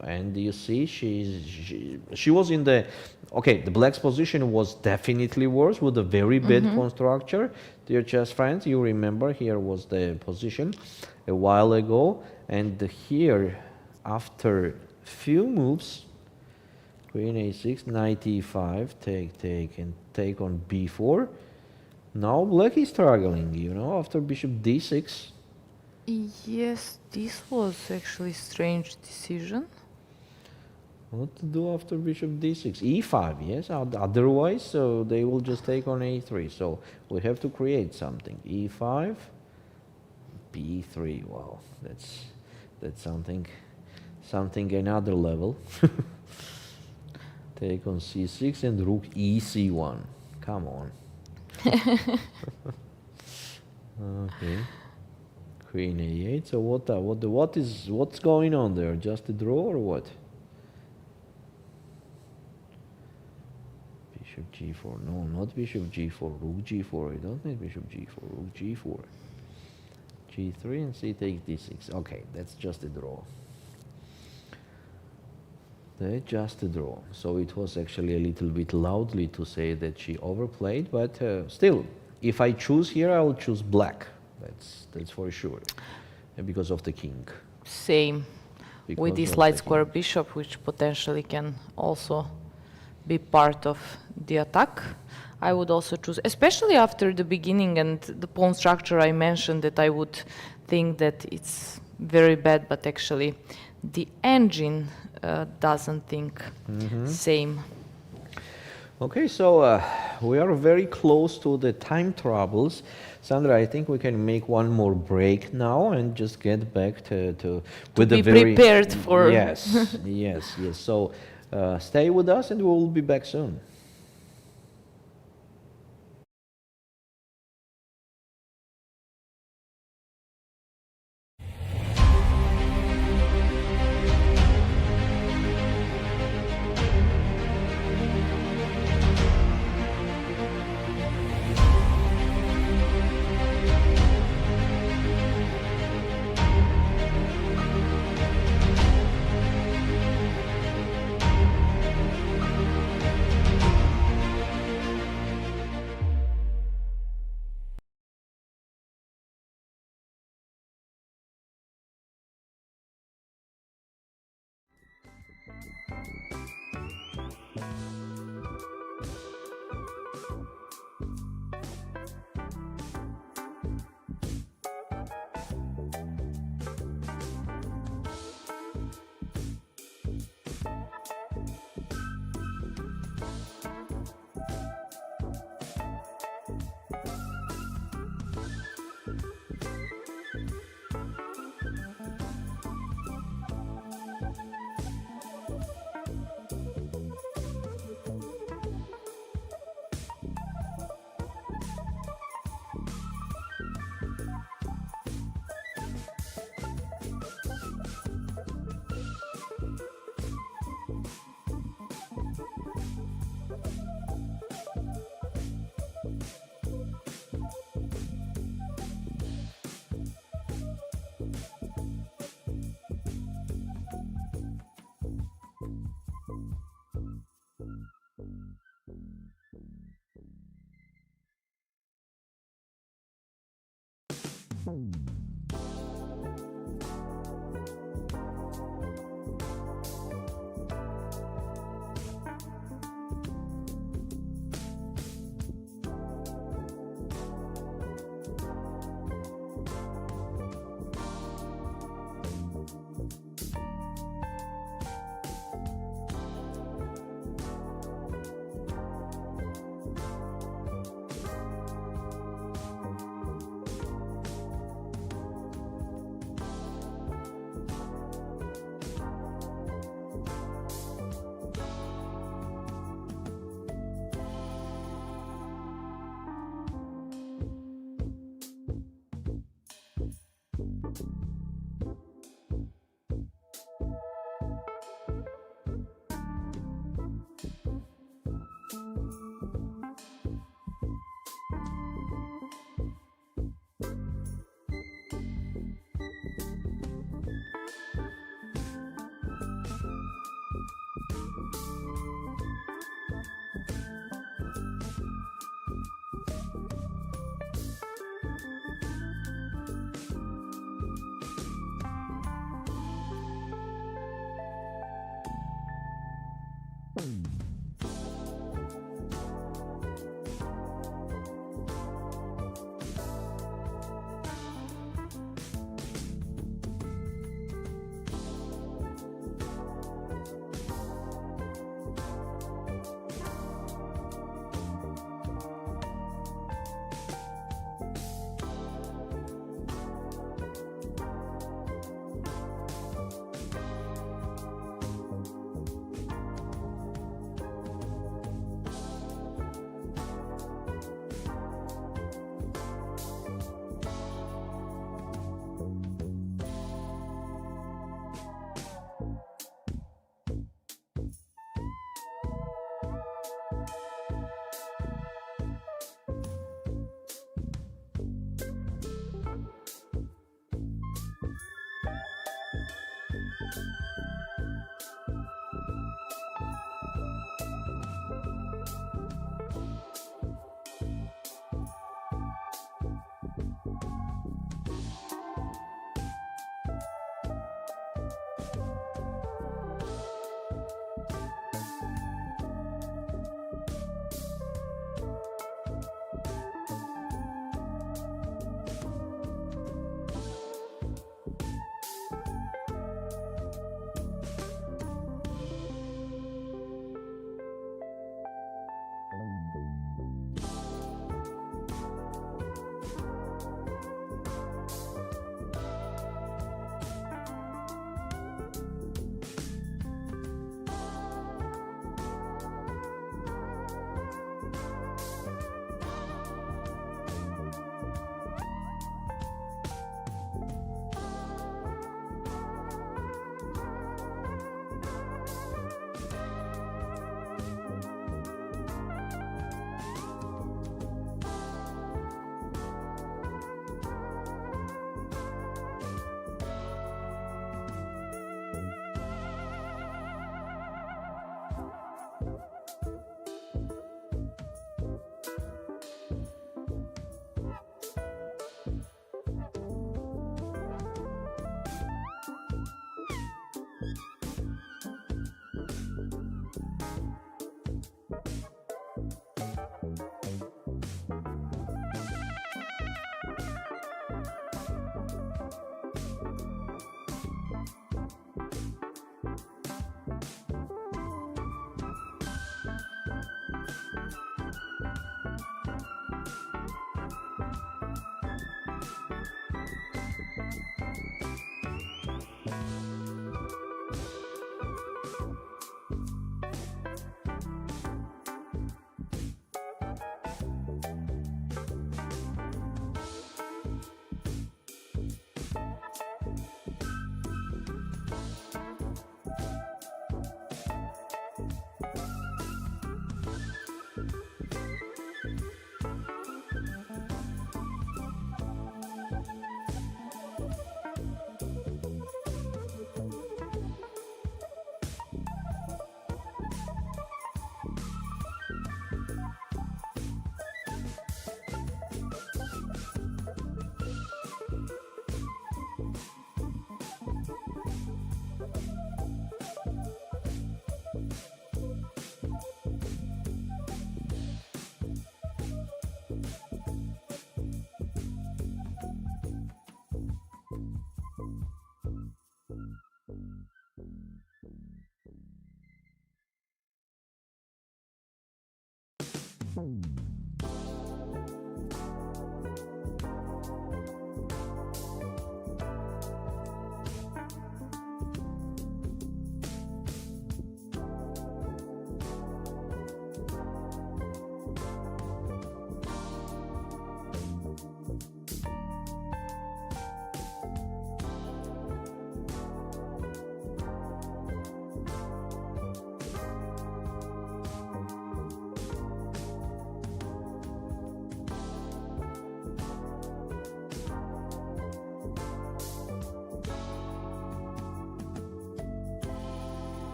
And you see she was in the, okay, the black's position was definitely worse with a very bad pawn structure. Dear chess friends, you remember here was the position a while ago, and here after few moves, queen a6, knight e5, take and take on b4. Now black is struggling, you know, after bishop d6. Yes, this was actually a strange decision. What to do after bishop d6? e5, yes, otherwise so they will just take on a3. So we have to create something. e5, b3, wow, that's something another level. Take on c6 and rook ec1. Come on. Okay. Queen a8. So what's going on there? Just a draw or what? Bishop g4. No, not bishop g4. Rook g4. I don't need bishop g4. Rook g4. g3 and c takes d6. Okay, that's just a draw. That's just a draw. So it was actually a little bit loudly to say that she overplayed, but still, if I choose here, I will choose black. That's for sure, and because of the king. Same Because with this of light the square king. bishop, which potentially can also be part of the attack. I would also choose, especially after the beginning and the pawn structure I mentioned, that I would think that it's very bad, but actually the engine doesn't think same. Okay, so we are very close to the time troubles. Sandra, I think we can make one more break now and just get back to with be the very prepared for yes, yes. So stay with us, and we will be back soon.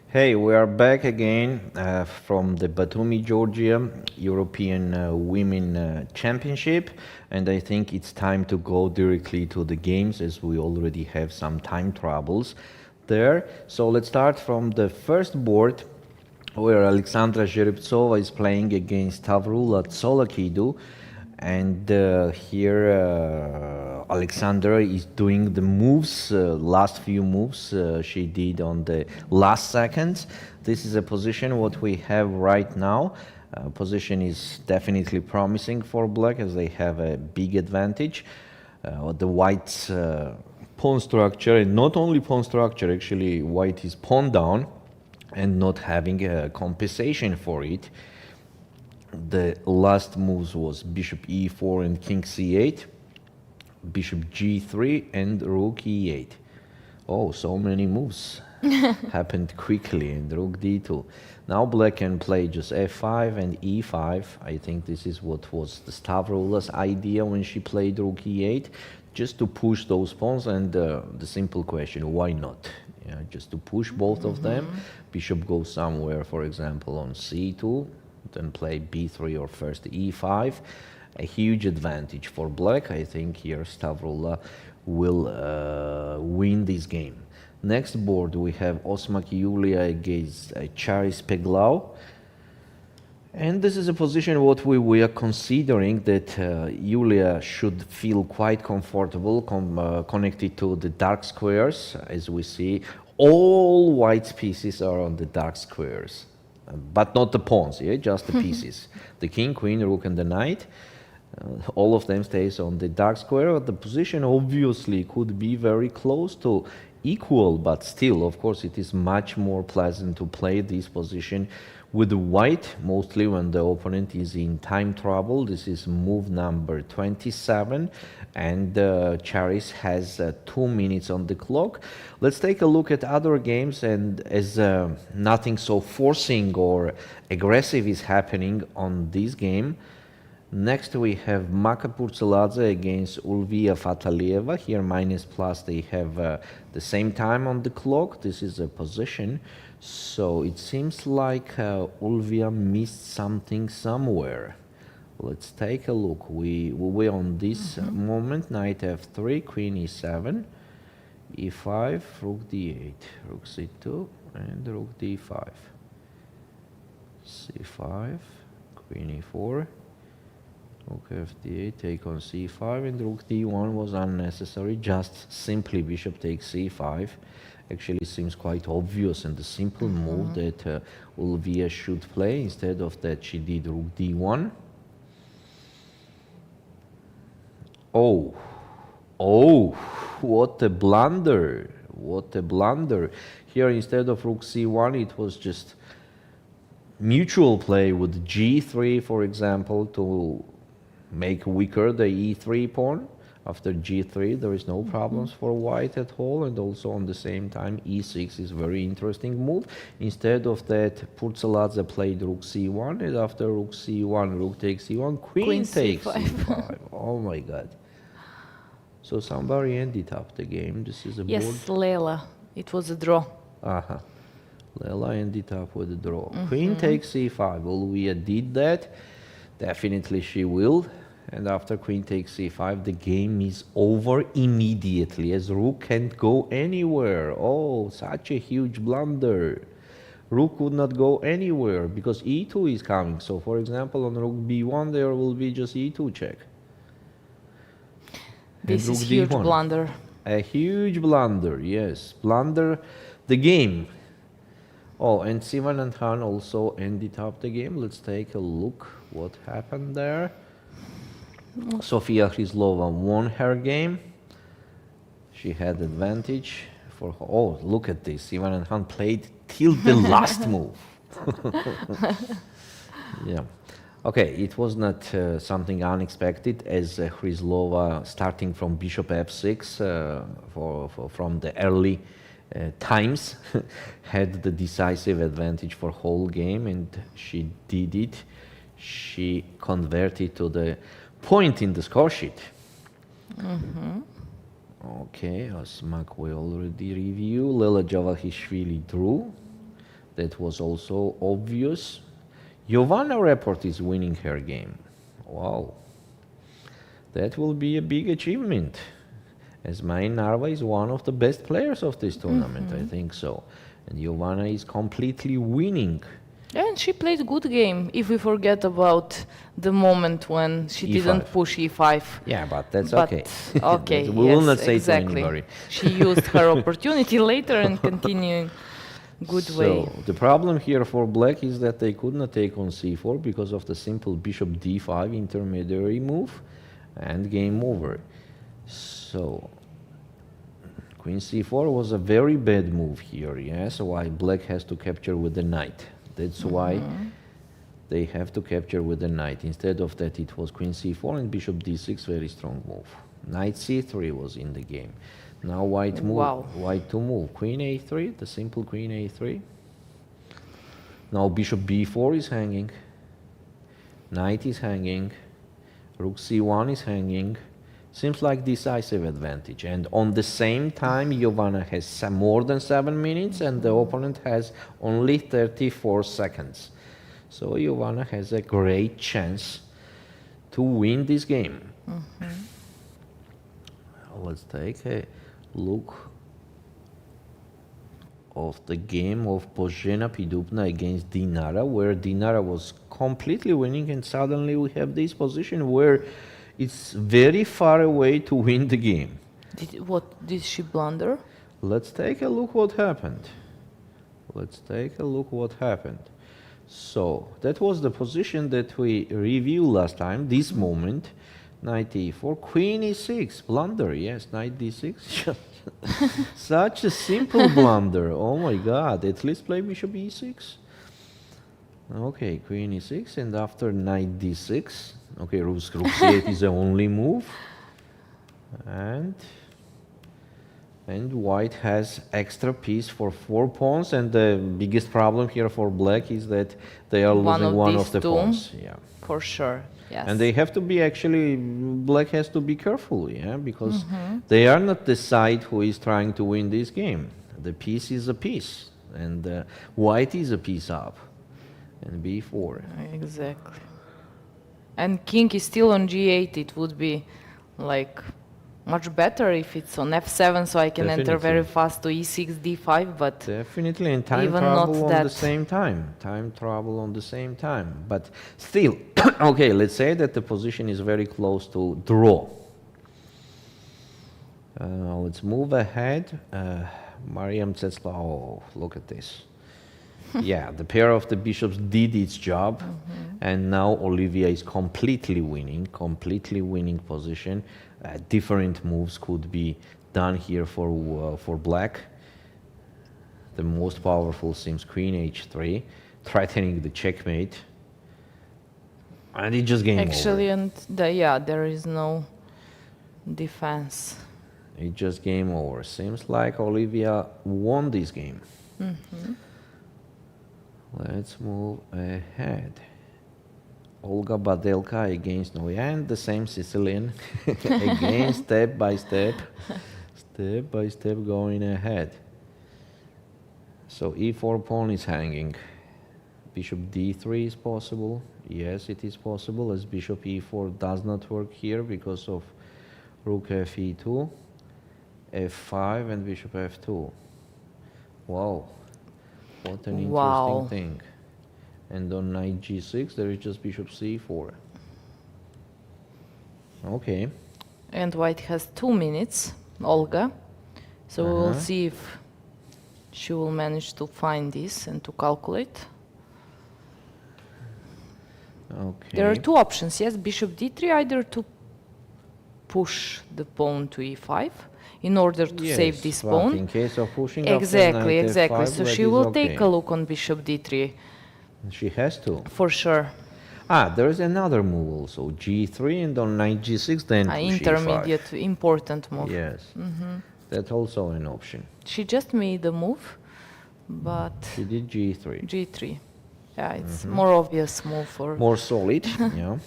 Hey, we are back again from the Batumi, Georgia European Women Championship, and I think it's time to go directly to the games as we already have some time troubles there. So let's start from the first board where Alexandra Zhereptsova is playing against Stavroula Tsolakidou. And here Alexandra is doing the moves, last few moves she did on the last seconds. This is a position what we have right now. Position is definitely promising for black as they have a big advantage. The white's pawn structure, and not only pawn structure, actually white is pawn down and not having a compensation for it. The last moves was bishop e4 and king c8, bishop g3 and rook e8. Oh, so many moves happened quickly, and rook d2. Now black can play just f5 and e5. I think this is what was the Stavroula's idea when she played rook e8, just to push those pawns. And the simple question, why not? Yeah, just to push both of them. Bishop goes somewhere, for example, on c2. Then play b3 or first e5. A huge advantage for black. I think here Stavroula will win this game. Next board we have Osmak Yuliia against Charis Peglau. And this is a position what we are considering that Yuliia should feel quite comfortable connected to the dark squares. As we see, all white pieces are on the dark squares. But not the pawns, yeah, just the pieces. The king, queen, rook, and the knight. All of them stays on the dark square, but the position obviously could be very close to equal, but still, of course, it is much more pleasant to play this position with white, mostly when the opponent is in time trouble. This is move number 27, and Charis has 2 minutes on the clock. Let's take a look at other games, and as nothing so forcing or aggressive is happening on this game, next we have Makapurtseladze against Ulviyya Fataliyeva. Here minus plus, they have the same time on the clock. This is a position. So it seems like Ulviyya missed something somewhere. Let's take a look. We on this moment, knight f3, queen e7, e5, rook d8, rook c2, and rook d5, c5, queen e4, rook fd8, take on c5, and rook d1 was unnecessary, just simply bishop takes c5. Actually seems quite obvious and the simple move that Ulviyya should play. Instead of that, she did rook d1. Oh, what a blunder, what a blunder. Here instead of rook c1, it was just mutual play with g3, for example, to make weaker the e3 pawn. After g3, there is no problems for white at all, and also on the same time e6 is very interesting move. Instead of that, Purtseladze played rook c1, and after rook c1, rook takes c1, queen takes c5. Oh my god. So somebody ended up the game. This is a Yes, Lela. It was a draw. Lela ended up with a draw. Queen takes c5. Ulviyya did that. Definitely she will. And after queen takes c5, the game is over immediately, as rook can't go anywhere. Oh, such a huge blunder. Rook would not go anywhere because e2 is coming. So, for example, on rook b1, there will be just e2 check. This is huge blunder. A huge blunder, yes. Blunder the game. Oh, and Sivan and Han also ended up the game. Let's take a look what happened there. Sofia Hryslova won her game. She had advantage for her. Oh, look at this. Ivan and Han played till the last move. Yeah. Okay, it was not something unexpected, as Hryslova, starting from bishop f6 from the early times, had the decisive advantage for whole game, and she did it. She converted to the point in the score sheet. Okay, Osmak we already review. Lela Javakhishvili drew. That was also obvious. Giovanna Report is winning her game. Wow. That will be a big achievement, as Mai Narva is one of the best players of this tournament, I think so. And Giovanna is completely winning. And she played a good game, if we forget about the moment when she didn't push e5. Yeah, but that's okay. Okay, we will not say to anybody. She used her opportunity later and continued good way. So the problem here for black is that they could not take on c4 because of the simple bishop d5 intermediary move, and game over. So queen c4 was a very bad move here, yes, why black has to capture with the knight. That's why they have to capture with the knight. Instead of that, it was queen c4 and bishop d6, very strong move. Knight c3 was in the game. Now white move, white to move. Queen a3, the simple queen a3. Now bishop b4 is hanging. Knight is hanging. Rook c1 is hanging. Seems like decisive advantage. And on the same time, Giovanna has more than 7 minutes and the opponent has only 34 seconds. So Giovanna has a great chance to win this game. Let's take a look of the game of Božena Pidupna against Dinara, where Dinara was completely winning, and suddenly we have this position where it's very far away to win the game. Did she blunder? Let's take a look what happened. Let's take a look what happened. So that was the position that we reviewed last time, this moment. Knight e4, queen e6, blunder, yes, knight d6. Such a simple blunder, oh my god, at least play bishop e6. Okay, queen e6, and after knight d6, okay, rook c8 is the only move. And white has extra piece for 4 pawns, and the biggest problem here for black is that they are losing one of the pawns. Yeah. For sure, yes. And they have to be black has to be careful, yeah, because they are not the side who is trying to win this game. The piece is a piece, and white is a piece up, and b4. Exactly. And king is still on g8, it would be like much better if it's on f7, so I can enter very fast to e6, d5, but definitely, and time even travel not on that. the same time. Time travel on the same time. But still, okay, let's say that the position is very close to draw. Let's move ahead. Mariam Tsetsla, oh, look at this. Yeah, the pair of the bishops did its job, and now Ulviyya is completely winning position. Different moves could be done here for black. The most powerful seems queen h3, threatening the checkmate, and it just game Actually, over. and yeah, there is no defense. It just game over. Seems like Ulviyya won this game. Let's move ahead. Olga Badelka against Noya, and the same Sicilian. Again, step by step going ahead. So e4 pawn is hanging. Bishop d3 is possible. Yes, it is possible, as bishop e4 does not work here because of rook fe2, f5, and bishop f2. Wow, what an interesting thing. And on knight g6, there is just bishop c4. Okay. And white has 2 minutes, Olga. So we will see if she will manage to find this and to calculate. Okay. There are 2 options, yes, bishop d3, either to push the pawn to e5 in order to save this pawn. In case of pushing exactly, after knight f5, so she will take a look on bishop d3. She has to. For sure. There is another move also, g3, and on knight g6, then push intermediate, e5. important move. Yes, that's also an option. She just made a move, but She did g3. g3. Yeah, it's more obvious move for... More solid, yeah.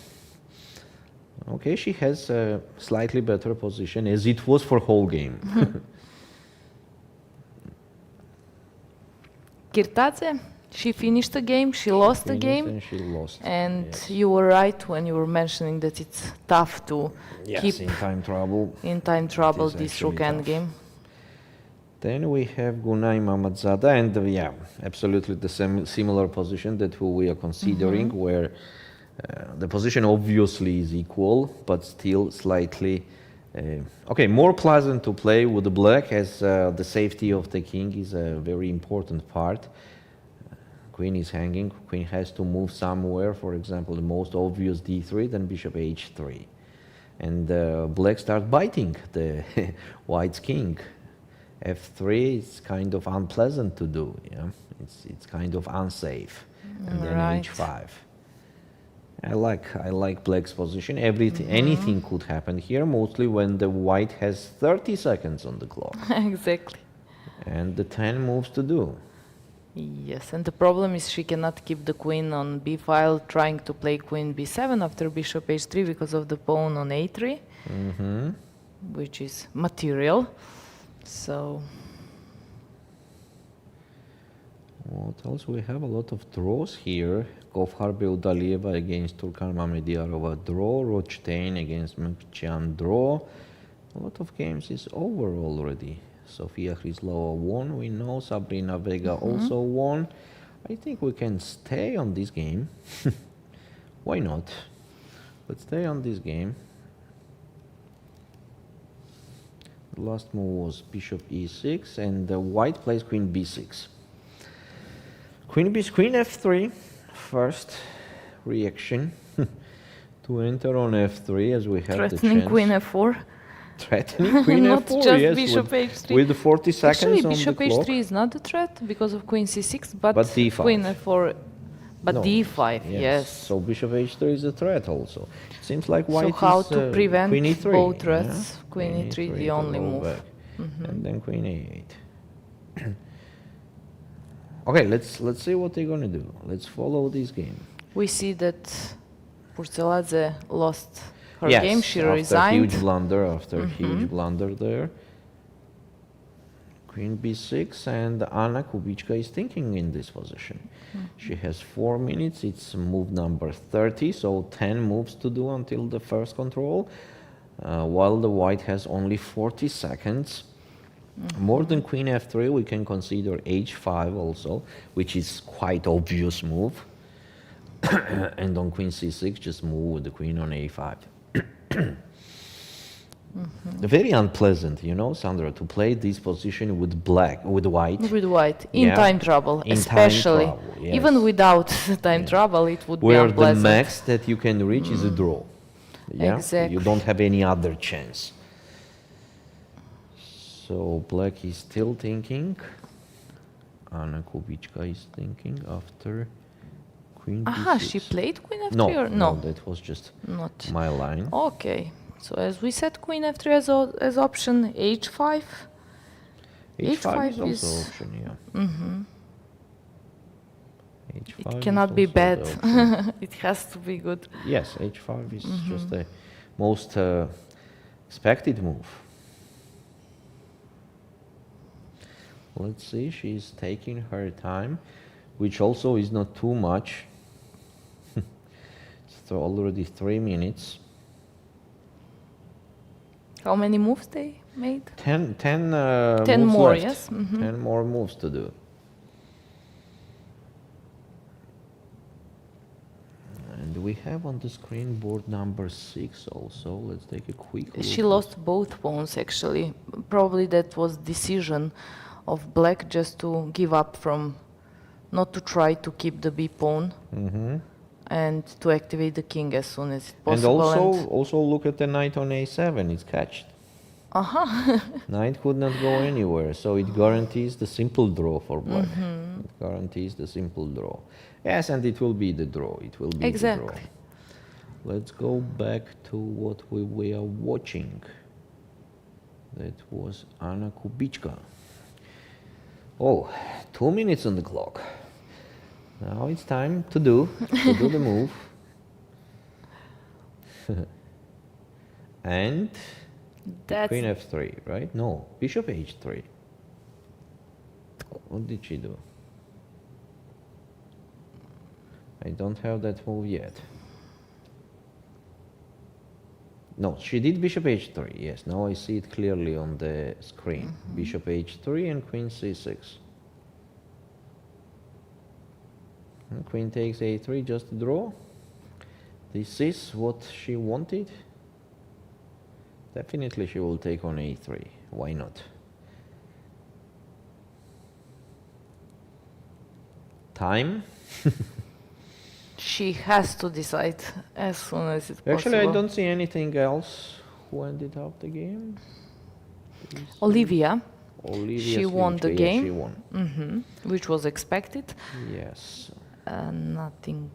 Okay, she has a slightly better position, as it was for whole game. Kirtadze, she finished the game, she lost the game. And she lost. And yes. you were right when you were mentioning that it's tough to keep in time trouble. This rook endgame. Then we have Gunay Mamadzada, and absolutely the same similar position that we are considering, where the position obviously is equal, but still slightly more pleasant to play with the black, as the safety of the king is a very important part. Queen is hanging, queen has to move somewhere, for example, the most obvious d3, then bishop h3. And black start biting the white's king. f3 is kind of unpleasant to do, yeah? It's kind of unsafe. And then h5. I like black's position. Anything could happen here, mostly when the white has 30 seconds on the clock. Exactly. And the 10 moves to do. Yes, and the problem is she cannot keep the queen on b file, trying to play queen b7 after bishop h3 because of the pawn on a3, which is material. So what else? We have a lot of draws here. Gofhar Beudalieva against Turkan Mamediarova draw. Rochtain against Mkhitaryan draw. A lot of games is over already. Sofia Hryslova won, we know. Sabrina Vega also won. I think we can stay on this game. Why not? Let's stay on this game. The last move was bishop e6, and the white plays queen b6. Queen f3, first reaction to enter on f3 as we have Threatening the chance. queen f4. Threatening queen Not f4, just yes, bishop h3. with 40 seconds Actually, on bishop the clock. h3 is not a threat because of queen c6, but d5. queen f4, but No, d5, yes. So bishop h3 is a threat also. It seems like white So how is to prevent queen e3, both threats? yeah? Queen e3, the to only go move. back. And then queen a8. Okay, let's see what they're gonna do. Let's follow this game. We see that Purtseladze lost her Yes, game. She after resigned. huge blunder, huge blunder there. Queen b6, and Anna Kubitschka is thinking in this position. She has 4 minutes. It's move number 30, so 10 moves to do until the first control, while the white has only 40 seconds. More than queen f3, we can consider h5 also, which is quite obvious move. And on queen c6, just move with the queen on a5. Very unpleasant, you know, Sandra, to play this position with white. With white, in Yeah. time trouble, In time especially. trouble, yes. Even without time trouble, it would Where be the unpleasant. max that you can reach is a draw. Yeah? Exactly. You don't have any other chance. So black is still thinking. Anna Kubitschka is thinking after queen Aha, b6. she played queen f3 No, or no? that was just Not. my line. Okay, so as we said, queen f3 as option, h5. H5 is H5 also is- option, yeah. H5 It is cannot be also the bad. option. It has to be good. Yes, H5 is just the most expected move. Let's see, she's taking her time, which also is not too much. It's already 3 minutes. How many moves they made? 10 10 moves more, left. yes? 10 more moves to do. And we have on the screen board number 6 also. Let's take a quick look. She lost both pawns actually. Probably that was decision of black just to give up from, not to try to keep the b pawn and to activate the king as soon as And possible. also look at the knight on a7, it's catched. Knight could not go anywhere, so it guarantees the simple draw for black. It guarantees the simple draw. Yes, and it will be the draw. It will be the draw. Exactly. Let's go back to what we were watching. That was Anna Kubitschka. Oh, 2 minutes on the clock. Now it's time to do the move. And That's queen f3, right? No, bishop h3. What did she do? I don't have that move yet. No, she did bishop h3, yes. Now I see it clearly on the screen. Bishop h3 and queen c6. And queen takes a3, just a draw. This is what she wanted. Definitely she will take on a3. Why not? Time? she has to decide as soon as it's possible. Actually, I don't see anything else. Who ended up the game? Olivia, Olivia she won the Sliwicz, game. Yeah, she won. Which was expected. Yes. Nothing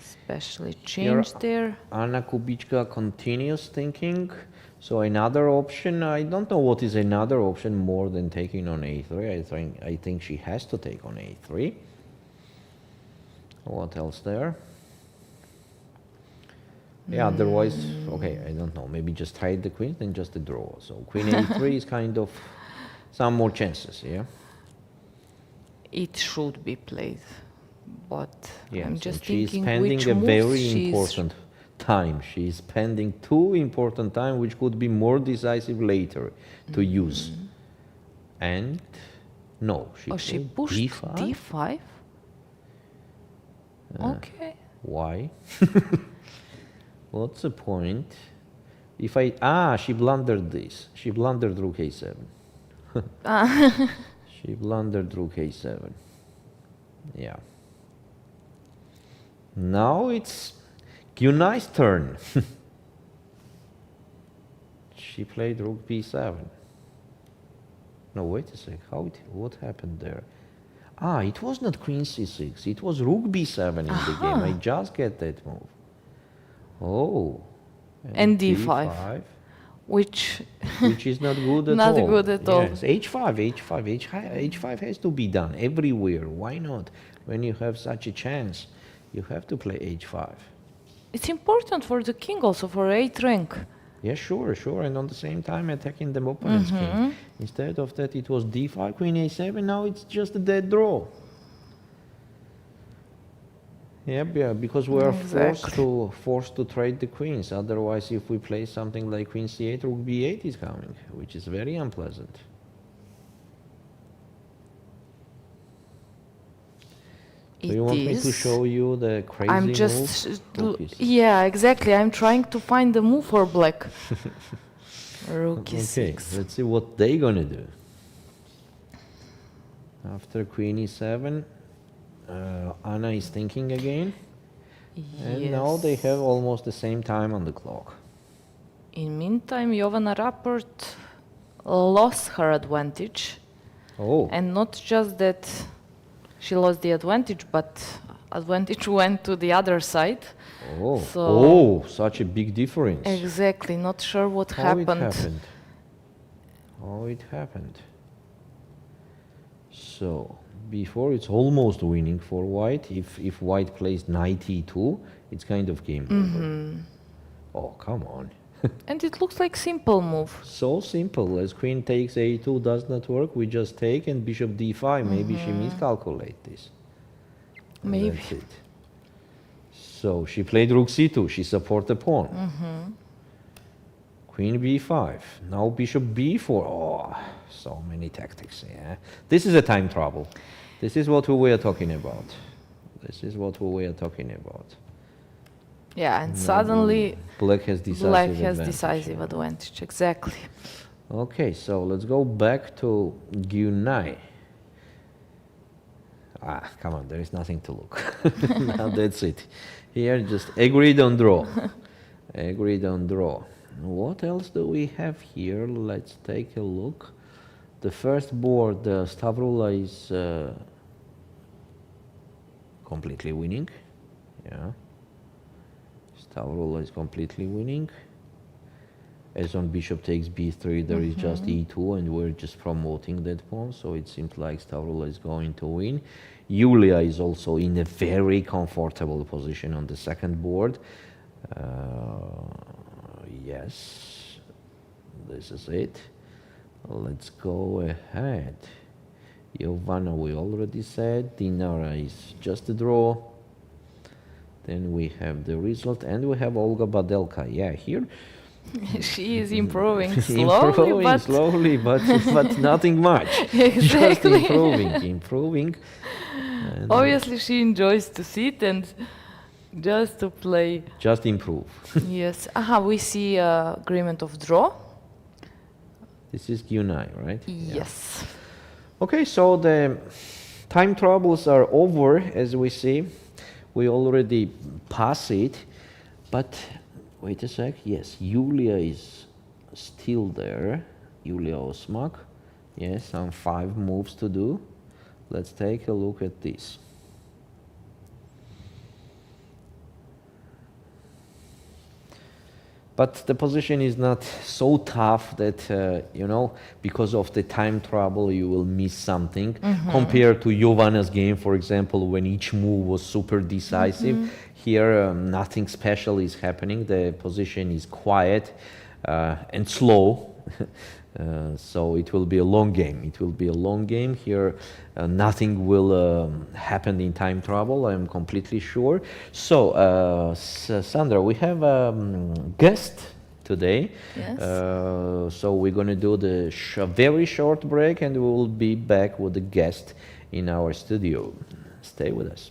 especially changed there. Anna Kubitschka continues thinking. So another option, I don't know what is another option more than taking on a3. I think she has to take on a3. What else there? Yeah, otherwise, okay, I don't know. Maybe just hide the queen, then just a draw. So queen a3 is kind of some more chances, yeah? It should be played, but Yes, I'm just and she's thinking spending which a moves very she's important time. She's spending 2 important time, which could be more decisive later to use. And no, she she played pushed d5. d5. Okay. Why? What's the point? If she blundered this. She blundered rook a7. She blundered rook a7. Yeah. Now it's Gyunai's turn. She played rook b7. No, wait a sec. What happened there? Ah, it was not queen c6. It was rook b7 in the game. I just get that move. Oh. And d5. Which is not good at not all. good at all. Yes, h5 has to be done everywhere. Why not? When you have such a chance, you have to play h5. It's important for the king also, for 8 rank. Yeah, sure, and on the same time attacking the opponent's king. Instead of that, it was d5, queen a7. Now it's just a dead draw. Yeah, because we are forced to trade the queens. Otherwise, if we play something like queen c8, rook b8 is coming, which is very unpleasant. Do you want me to show you the crazy I'm just yeah, exactly. I'm trying to find the move for black. Rook e6. Okay, let's see what they're gonna do. After queen e7, Anna is thinking again. And now they have almost the same time on the clock. In meantime, Jovana Rapport lost her advantage. Oh. And not just that she lost the advantage, but advantage went to the other side. Oh, so such a big difference. Exactly, not sure what happened. How it happened. So, before it's almost winning for white. If white plays knight e2, it's kind of game over. Oh, come on. And it looks like simple move. So simple. As queen takes a2 does not work, we just take and bishop d5. Maybe she miscalculate this. Maybe. That's it. So she played rook c2. She support the pawn. Queen b5. Now bishop b4. Oh, so many tactics. Yeah. This is a time trouble. This is what we were talking about. Yeah, and suddenly black has decisive advantage. Exactly. Okay, so let's go back to Gyunai. Ah, come on, there is nothing to look. Now that's it. Here, just agreed on draw. Agreed on draw. What else do we have here? Let's take a look. The first board, Stavroula is completely winning. Yeah. Stavroula is completely winning. As on bishop takes b3, there is just e2, and we're just promoting that pawn, so it seems like Stavroula is going to win. Yuliia is also in a very comfortable position on the second board. Yes, this is it. Let's go ahead. Jovana, we already said. Dinara is just a draw. Then we have the result, and we have Olga Badelka. Yeah, here. She is improving slowly, but nothing much. Exactly. Just improving. And obviously, she enjoys to sit and just to play. Just improve. Yes. We see agreement of draw. This is Gyunai, right? Yes. Yeah. Okay, so the time troubles are over, as we see. We already passed it, but wait a sec. Yes, Yuliia is still there. Yuliia Osmak. Yes, some 5 moves to do. Let's take a look at this. But the position is not so tough that, because of the time trouble, you will miss something. Compared to Jovana's game, for example, when each move was super decisive. Here, nothing special is happening. The position is quiet and slow. So it will be a long game. Here, nothing will happen in time trouble, I'm completely sure. So, Sandra, we have a guest today. Yes. So we're going to do the very short break, and we will be back with the guest in our studio. Stay with us.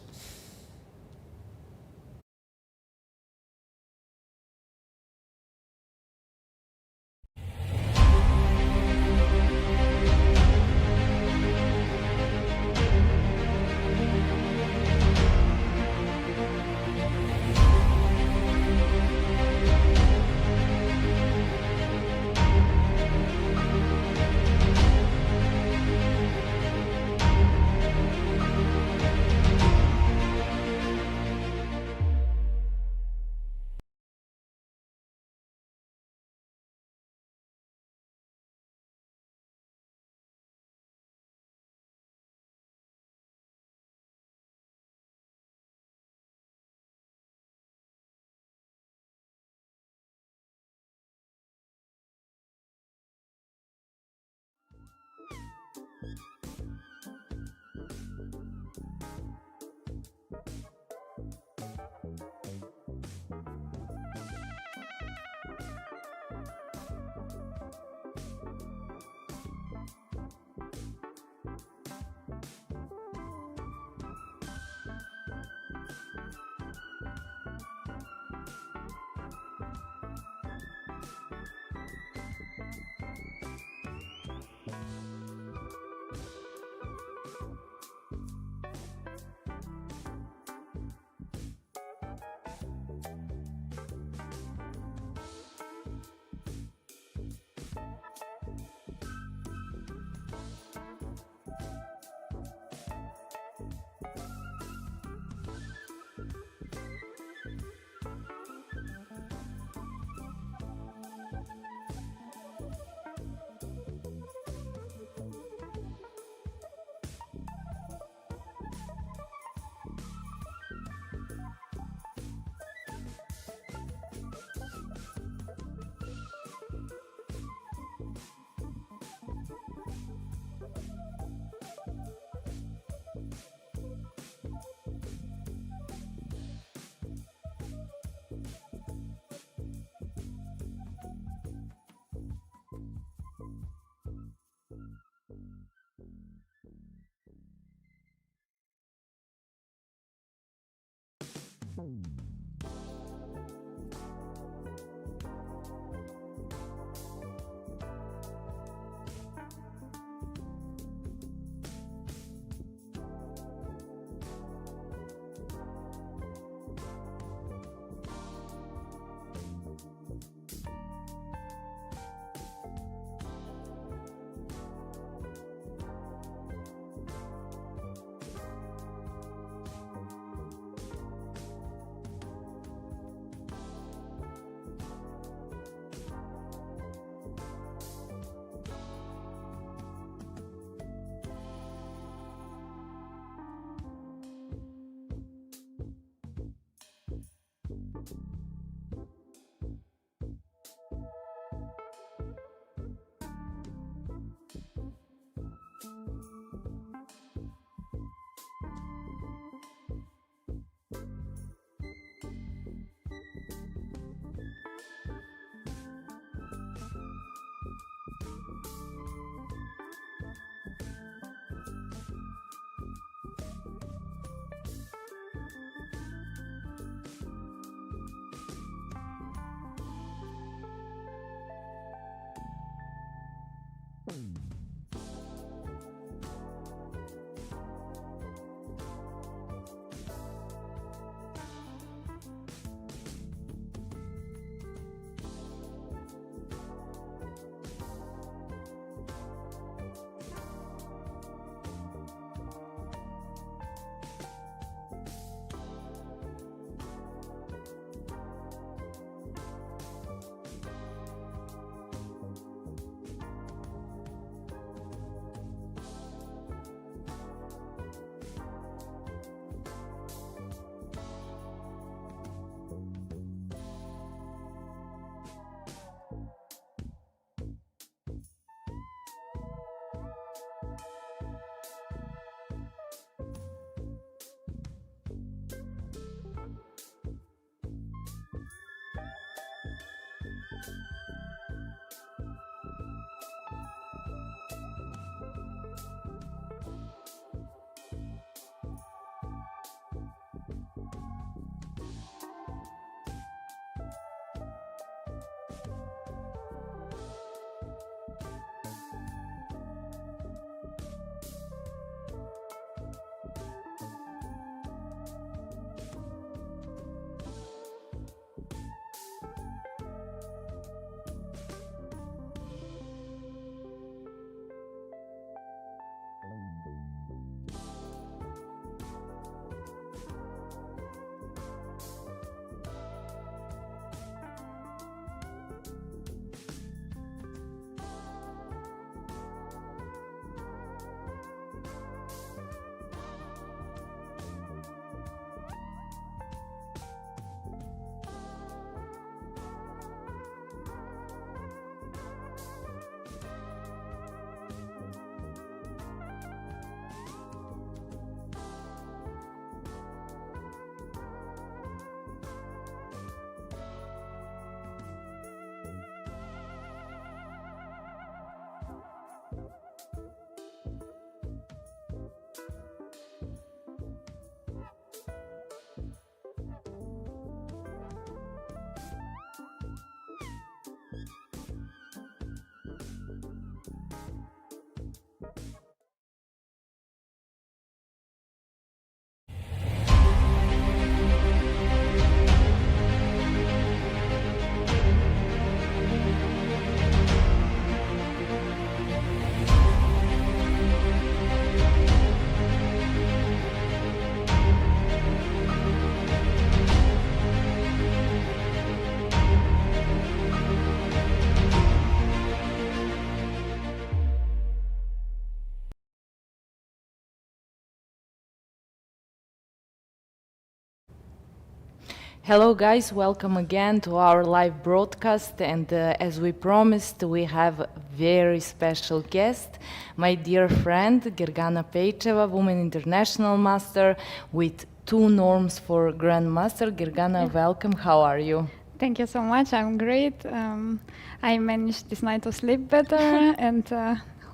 Hello guys, welcome again to our live broadcast, and as we promised, we have a very special guest, my dear friend Gergana Pejcheva, Women International Master with 2 norms for Grandmaster. Gergana, welcome, how are you? Thank you so much, I'm great. I managed this night to sleep better and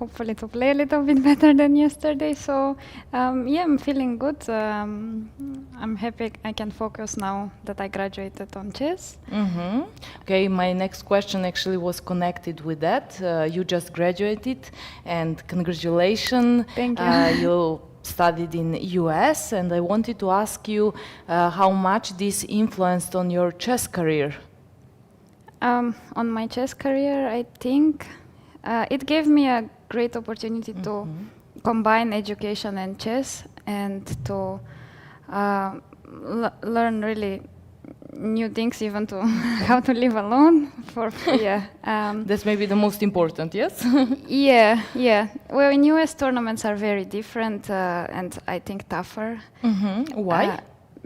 hopefully to play a little bit better than yesterday. So yeah, I'm feeling good. I'm happy I can focus now that I graduated on chess. Okay, my next question actually was connected with that. You just graduated, and congratulations. Thank you. You studied in US, and I wanted to ask you how much this influenced on your chess career. On my chess career, I think it gave me a great opportunity to combine education and chess, and to learn really new things, even to how to live alone. That's maybe the most important, yes? Yeah. Well, in US tournaments are very different, and I think tougher. Why?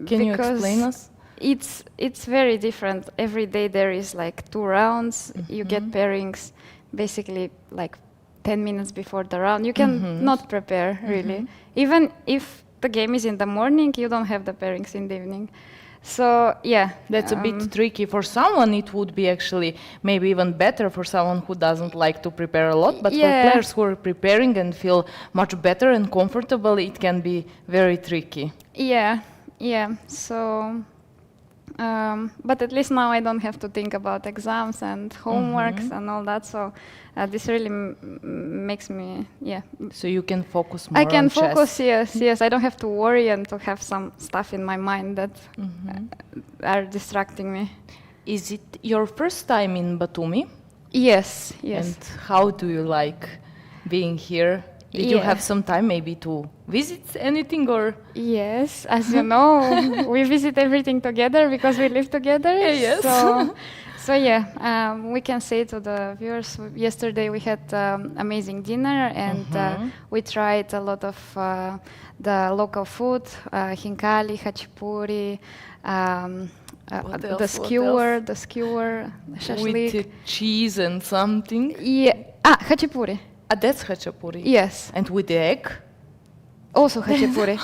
Can you Because explain us? it's very different. Every day there is like 2 rounds. You get pairings basically like 10 minutes before the round. You can not prepare really. Even if the game is in the morning, you don't have the pairings in the evening. So yeah, That's a bit tricky. For someone, it would be actually maybe even better for someone who doesn't like to prepare a lot. But for players who are preparing and feel much better and comfortable, it can be very tricky. Yeah. So, but at least now I don't have to think about exams and homeworks and all that. So this really makes me, So you can focus more I can on focus, chess. yes. I don't have to worry and to have some stuff in my mind that are distracting me. Is it your first time in Batumi? Yes. And how do you like being here? Did you have some time maybe to visit anything, or? Yes, as you know, we visit everything together because we live together. Yes. So we can say to the viewers, yesterday we had amazing dinner, and we tried a lot of the local food, hinkali, hachapuri, the skewer, shashlik. With cheese and something? Yeah. Hachapuri. That's hachapuri. Yes. And with the egg? Also hachapuri.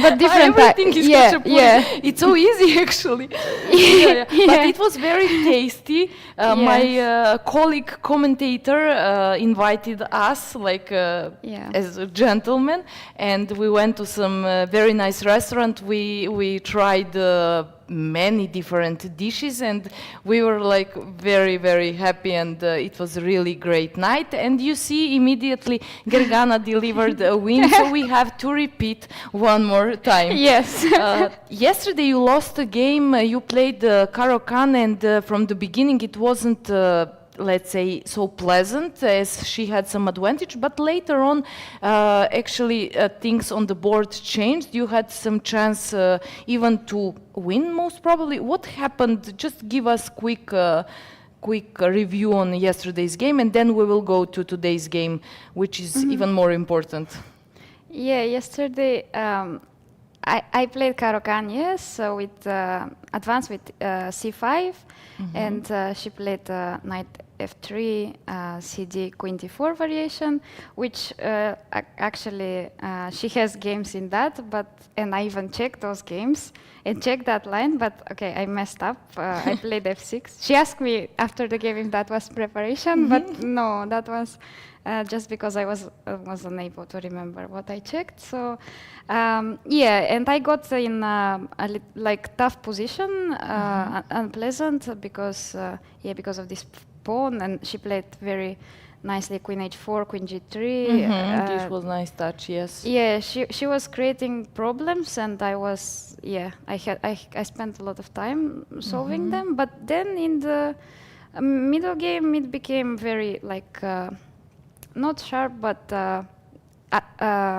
But different. Everything is hachapuri. Yeah. It's so easy, actually. But it was very tasty. My colleague commentator invited us, as a gentleman, and we went to some very nice restaurant. We tried many different dishes, and we were very, very happy, and it was a really great night. And you see, immediately Gergana delivered a win, so we have to repeat one more time. Yes. Yesterday you lost a game, you played Caro-Kann, and from the beginning it wasn't let's say so pleasant, as she had some advantage, but later on actually things on the board changed. You had some chance even to win, most probably. What happened? Just give us quick review on yesterday's game, and then we will go to today's game, which is even more important. Yeah, yesterday I played Caro-Kann, yes, so with advanced with c5, and she played knight f3, cd, queen d4 variation, which actually she has games in that, and I even checked those games and checked that line, but okay, I messed up. I played f6. She asked me after the game if that was preparation, but no, that was just because I was unable to remember what I checked. So and I got in a tough position, unpleasant, because of this pawn, and she played very nicely queen h4, queen g3. This was nice touch, yes. Yeah, she was creating problems, and I spent a lot of time solving them. But then in the middle game, it became very not sharp, but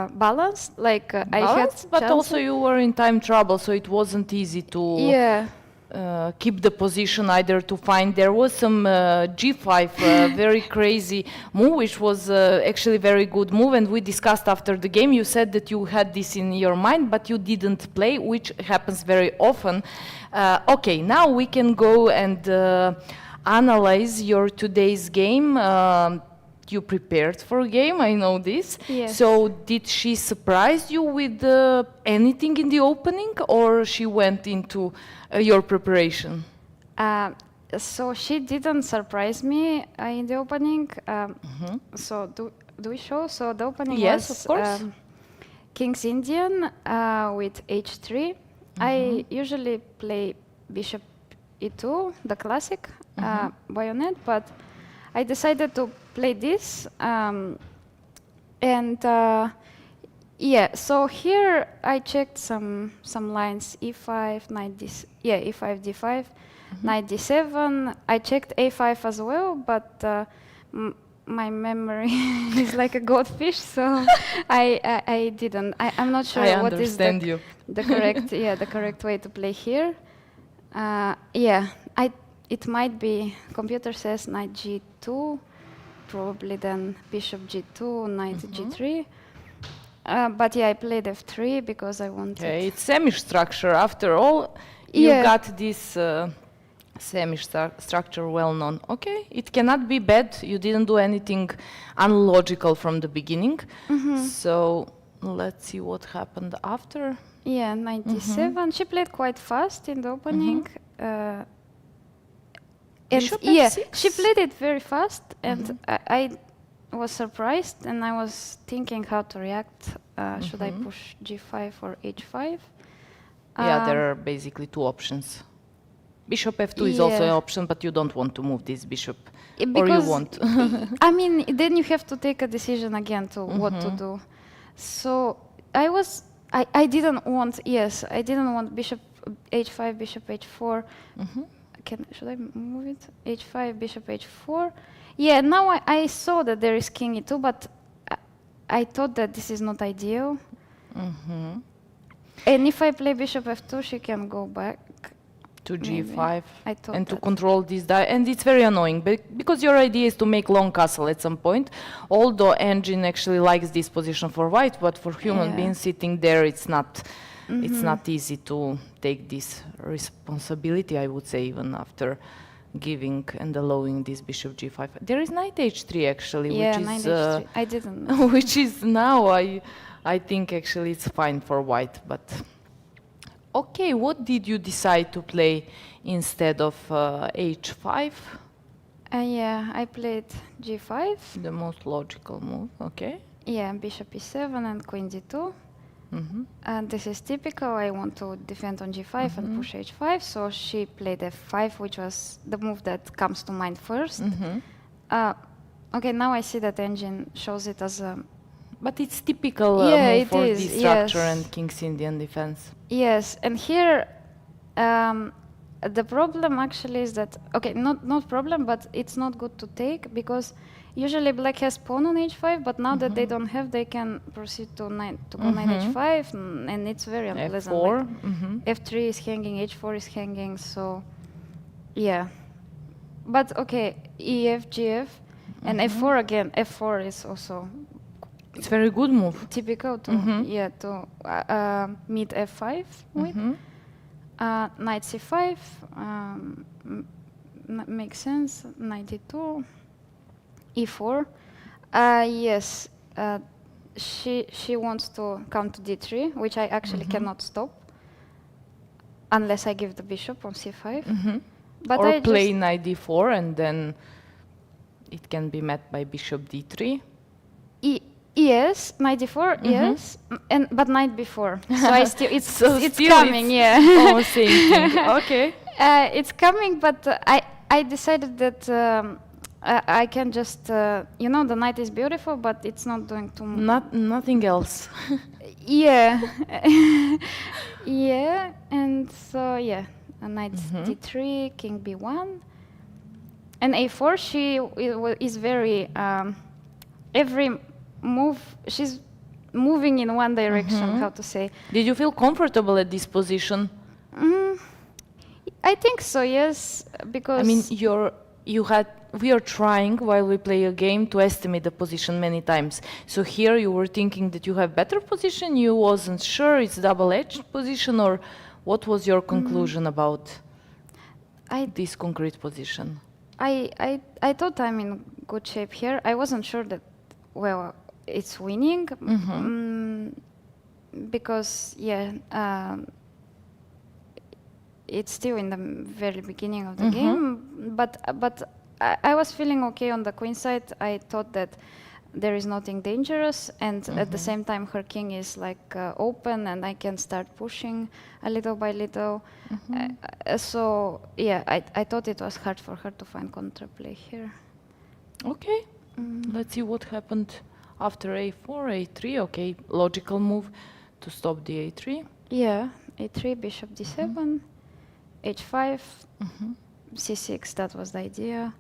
balanced. Balanced, but also you were in time trouble, so it wasn't easy to keep the position either to find. There was some g5 very crazy move, which was actually very good move, and we discussed after the game. You said that you had this in your mind, but you didn't play, which happens very often. Okay, now we can go and analyze your today's game. You prepared for a game, I know this. Yes. So did she surprise you with anything in the opening, or she went into your preparation? So she didn't surprise me in the opening. So do we show? So the opening Yes, was of course. King's Indian with h3. I usually play bishop e2, the classic bayonet, but I decided to play this. Yeah, so here I checked some lines: e5, knight d, e5, d5, knight d7. I checked a5 as well, but my memory is like a goldfish, so I didn't. I'm not sure I what is understand you. the correct the correct way to play here. Yeah, it might be. Computer says knight g2, probably then bishop g2, knight g3. But yeah, I played f3 because I wanted. Okay, it's semi-structure after all. Yeah. You got this semi-structure well known. Okay, it cannot be bad. You didn't do anything unlogical from the beginning. So let's see what happened after. Yeah, knight d7. She played quite fast in the opening. And Bishop yeah, f6? she played it very fast, and I was surprised, and I was thinking how to react. Should I push g5 or h5? Yeah, there are basically two options. Bishop f2 is also an option, but you don't want to move this bishop. Or you want. I mean, then you have to take a decision again to what to do. So I didn't want, I didn't want bishop h5, bishop h4. Should I move it? h5, bishop h4. Yeah, now I saw that there is king e2, but I thought that this is not ideal. And if I play bishop f2, she can go back to maybe. g5 I thought and to that. control this die, and it's very annoying because your idea is to make long castle at some point, although engine actually likes this position for white, but for human beings sitting there it's not easy to take this responsibility, I would say, even after giving and allowing this bishop g5. There is knight h3 actually, Yeah, which knight is h3. I didn't know. which is now I think actually it's fine for white, but okay, what did you decide to play instead of h5? Yeah, I played g5. The most logical move, okay. Yeah, bishop e7 and queen d2. And this is typical. I want to defend on g5 and push h5. So she played f5, which was the move that comes to mind first. Okay, now I see that engine shows it as a... But it's typical move for this structure and King's Indian defense. Yes, and here the problem actually is that, okay, not problem, but it's not good to take because usually black has pawn on h5, but now that they don't have, they can proceed to knight h5, and it's very unpleasant. f4. Like f3 is hanging, h4 is hanging, so yeah. But okay, ef, gf, and f4 again. F4 is also... It's very good move. Typical to meet f5 with. Knight c5 makes sense. Knight e2, e4. Yes, she wants to come to d3, which I actually cannot stop unless I give the bishop on c5. But or I play knight d4 and then it can be met by bishop d3. Yes, knight d4, yes, but knight b4. So I still it's So it's still coming, almost same thing. Okay. It's coming, but I decided that I can just you know, the knight is beautiful, but it's not doing too much. Nothing else. Yeah, yeah, and so yeah, knight d3, king b1, and a4. She is very every move, she's moving in one direction, how to say. Did you feel comfortable at this position? I think so, yes, because... I mean, we are trying while we play a game to estimate the position many times. So here you were thinking that you have better position, you wasn't sure it's double-edged position, or what was your conclusion about this concrete position? I thought I'm in good shape here. I wasn't sure that, well, it's winning, because, yeah, it's still in the very beginning of the game, but I was feeling okay on the queen side. I thought that there is nothing dangerous, and at the same time her king is like open, and I can start pushing a little by little. So yeah, I thought it was hard for her to find counterplay here. Okay, let's see what happened after a4, a3. Okay, logical move to stop the a3. Yeah, a3, bishop d7, h5, c6, that was the idea.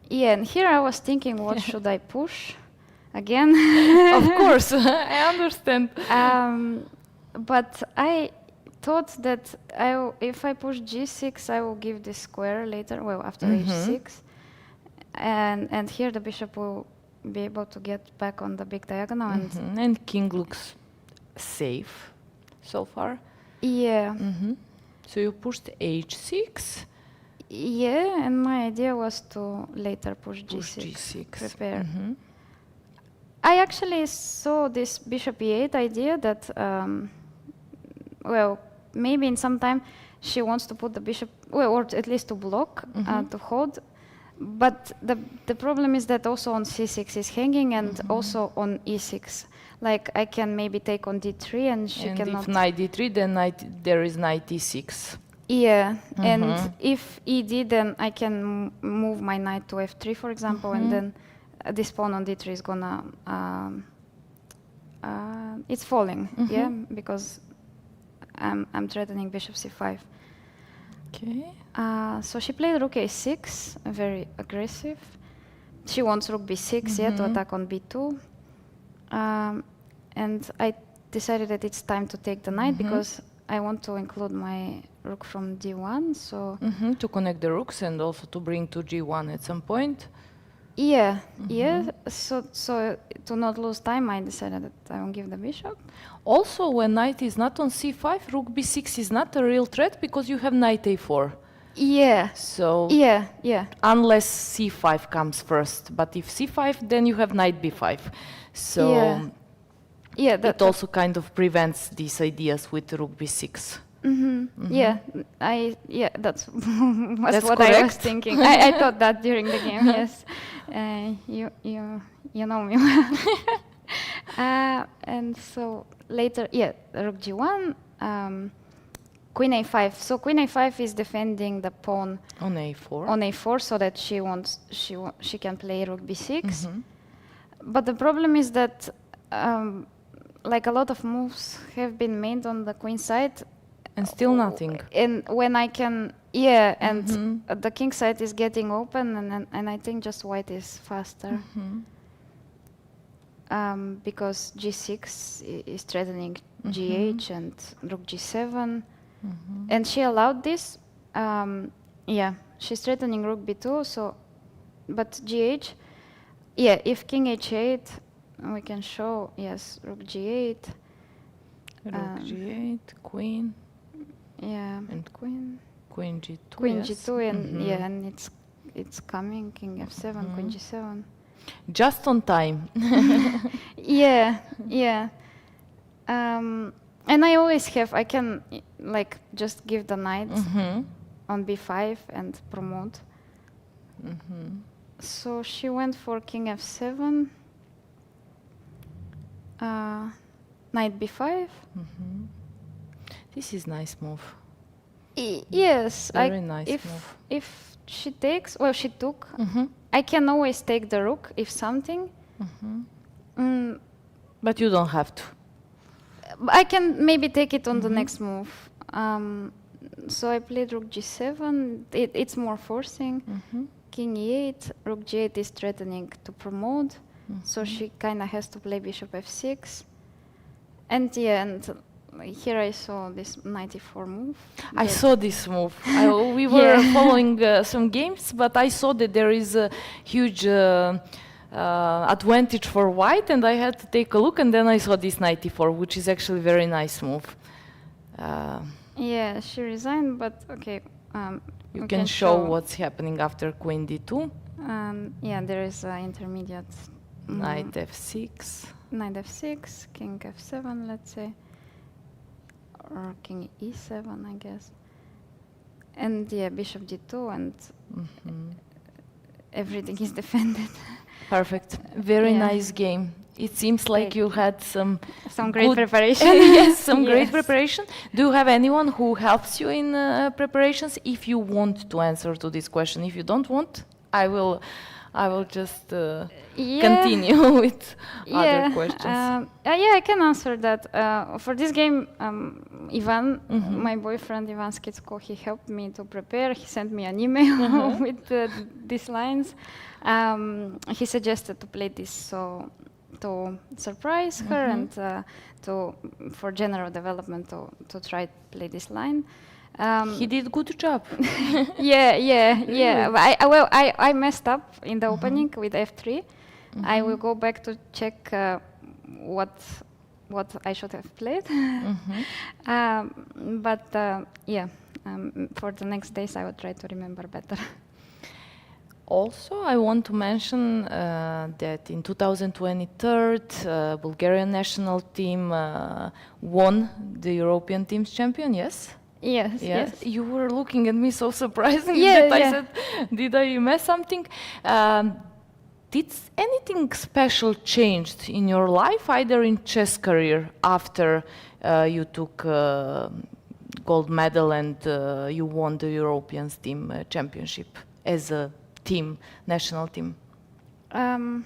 Yeah, and here I was thinking, what should I push again? Of course, I understand. But I thought that if I push g6, I will give this square later, well, after h6. And here the bishop will be able to get back on the big diagonal. And king looks safe so far. Yeah. So you pushed h6. Yeah, and my idea was to later push g6. g6. Prepare. I actually saw this bishop e8 idea that, well, maybe in some time she wants to put the bishop, well, or at least to block, to hold. But the problem is that also on c6 is hanging, and also on e6. Like I can maybe take on d3, and she cannot. If knight d3, then there is knight e6. Yeah, and if ed, then I can move my knight to f3, for example, and then this pawn on d3 is gonna, it's falling, yeah, because I'm threatening bishop c5. Okay. So she played rook a6, very aggressive. She wants rook b6, yeah, to attack on b2. And I decided that it's time to take the knight because I want to include my rook from d1, so... To connect the rooks and also to bring to g1 at some point. Yeah, yeah, so to not lose time, I decided that I won't give the bishop. Also, when knight is not on c5, rook b6 is not a real threat because you have knight a4. Yeah. So... Yeah. Unless c5 comes first, but if c5, then you have knight b5. So... Yeah, that also kind of prevents these ideas with rook b6. Yeah, that's That's what correct. I was thinking. I thought that during the game. Yes, you know me. And so later, rook g1, queen a5. So queen a5 is defending the pawn On a4. On a4, so that she can play rook b6. But the problem is that like a lot of moves have been made on the queen side. And still nothing. And when I can, and the king side is getting open, and I think just white is faster. Because g6 is threatening gh and rook g7. And she allowed this. She's threatening rook b2, so, but gh, if king h8, we can show, yes, rook g8. Rook g8, queen. Yeah, And queen. Queen g2. Queen yes. g2, and and it's coming, king f7, queen g7. Just on time. Yeah. And I always I can like just give the knight on b5 and promote. So she went for king f7, knight b5. This is nice move. Yes, Very nice move. If she takes, well, she took. I can always take the rook if something. But you don't have to. I can maybe take it on the next move. So I played rook g7. It's more forcing. King e8. Rook g8 is threatening to promote. So she kind of has to play bishop f6. And here I saw this knight e4 move. I saw this move. We were following some games, but I saw that there is a huge advantage for white, and I had to take a look, and then I saw this knight e4, which is actually a very nice move. Yeah, she resigned, but okay. You can show what's happening after queen d2. Yeah, there is an intermediate. Knight f6. Knight f6, king f7, let's say. or king e7, I guess. And yeah, bishop d2, and everything is defended. Perfect. Very Yeah. nice game. It seems like Thank you had some Great good- preparation. Yes, some great Yes. preparation. Do you have anyone who helps you in preparations? If you want to answer to this question, if you don't want, I will just continue with other questions. Yeah, I can answer that. For this game, Ivan, my boyfriend Ivan Skitsko, he helped me to prepare. He sent me an email with these lines. He suggested to play this to surprise her and for general development to try to play this line. He did good job. Yeah. But I messed up in the opening with f3. I will go back to check what I should have played. For the next days I will try to remember better. Also, I want to mention that in 2023, Bulgarian national team won the European Teams Champion, yes? Yes. You were looking at me so surprising Yeah, that I yeah. said, did I miss something? Did anything special changed in your life, either in chess career, after you took gold medal and you won the European team championship as a team, national team? That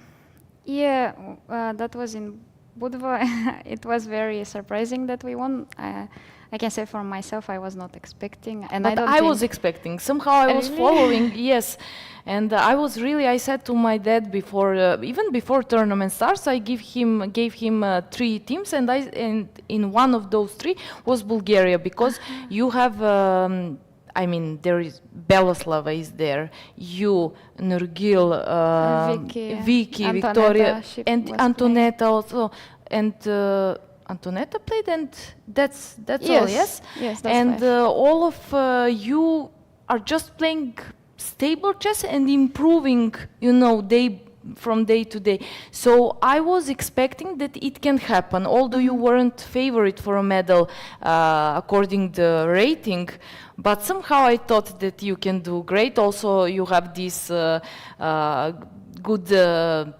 was in Budva. It was very surprising that we won. I can say for myself, I was not expecting, and But I was expecting. Somehow I was Really? following, yes. And I said to my dad before, even before tournament starts, I gave him 3 teams, and in one of those 3 was Bulgaria, because you have, there is Beloslava is there, you, Nurgyul, Vicky, Antonetta, Victoria, she and was Antonetta also, and Antonetta played, and that's all, yes? Yes, that's And 5. all of you are just playing stable chess and improving, from day to day. So I was expecting that it can happen, although you weren't favorite for a medal according the rating. But somehow I thought that you can do great. Also, you have this good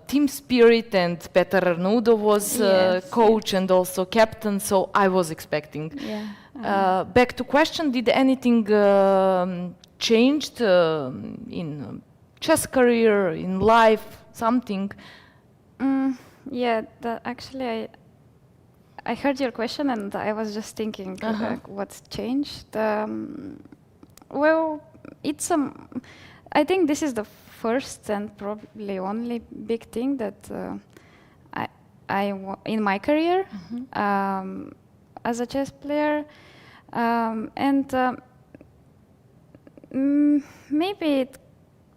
team spirit, and Petar Arnaudov was coach and also captain, so I was expecting. Back to question, did anything changed in chess career, in life, something? Actually, I heard your question and I was just thinking what's changed. I think this is the first and probably only big thing that in my career as a chess player, maybe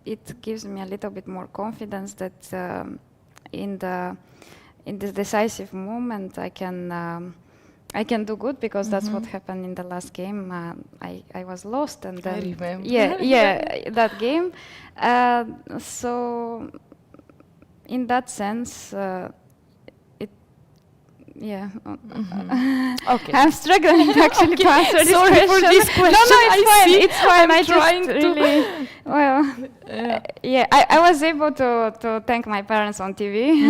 it gives me a little bit more confidence that in this decisive moment I can do good, because that's what happened in the last game. I was lost, and then I remember. that game. So in that sense, Okay. I'm struggling actually to answer this Sorry question. for this question. No, it's I fine. see. It's fine. I'm I trying just to- really I was able to thank my parents on TV.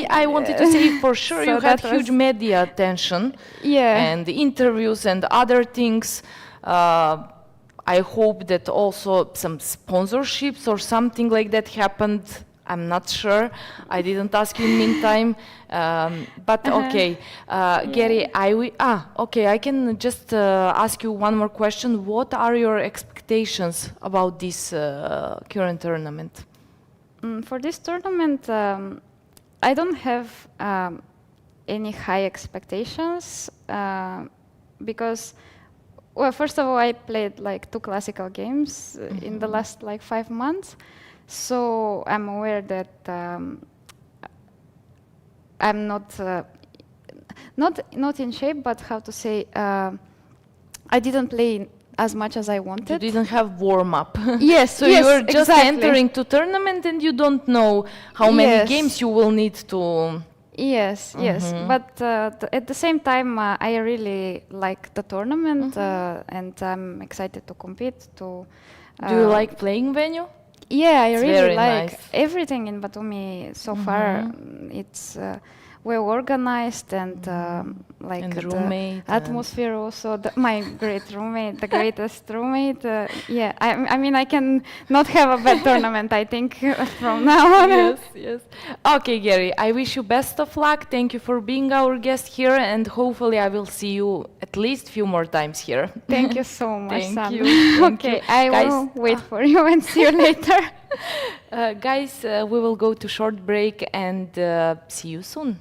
I wanted to say for sure So you had that huge was- media attention Yeah. and interviews and other things. I hope that also some sponsorships or something like that happened. I'm not sure. I didn't ask you in meantime. But okay, Gary, I can just ask you one more question. What are your expectations about this current tournament? For this tournament, I don't have any high expectations because, well, first of all, I played like 2 classical games in the last 5 months, so I'm aware that I'm not in shape, but how to say, I didn't play as much as I wanted. You didn't have warm up. Yes, So you were just exactly. entering to tournament and you don't know how many Yes. games you will need to Yes, yes. But at the same time, I really like the tournament, and I'm excited to compete. Do you like playing venue? Yeah, I It's really very like nice. everything in Batumi so far. It's well organized and like And the roommate atmosphere also. My great roommate, the greatest roommate. Yeah, I mean I can not have a bad tournament. I think from now on. Yes, yes. Okay, Gary, I wish you best of luck. Thank you for being our guest here, and hopefully I will see you at least few more times here. Thank you so much, Thank Sandra. you, thank Okay, you. I Guys, will wait for you and see you later. Guys, we will go to short break and see you soon.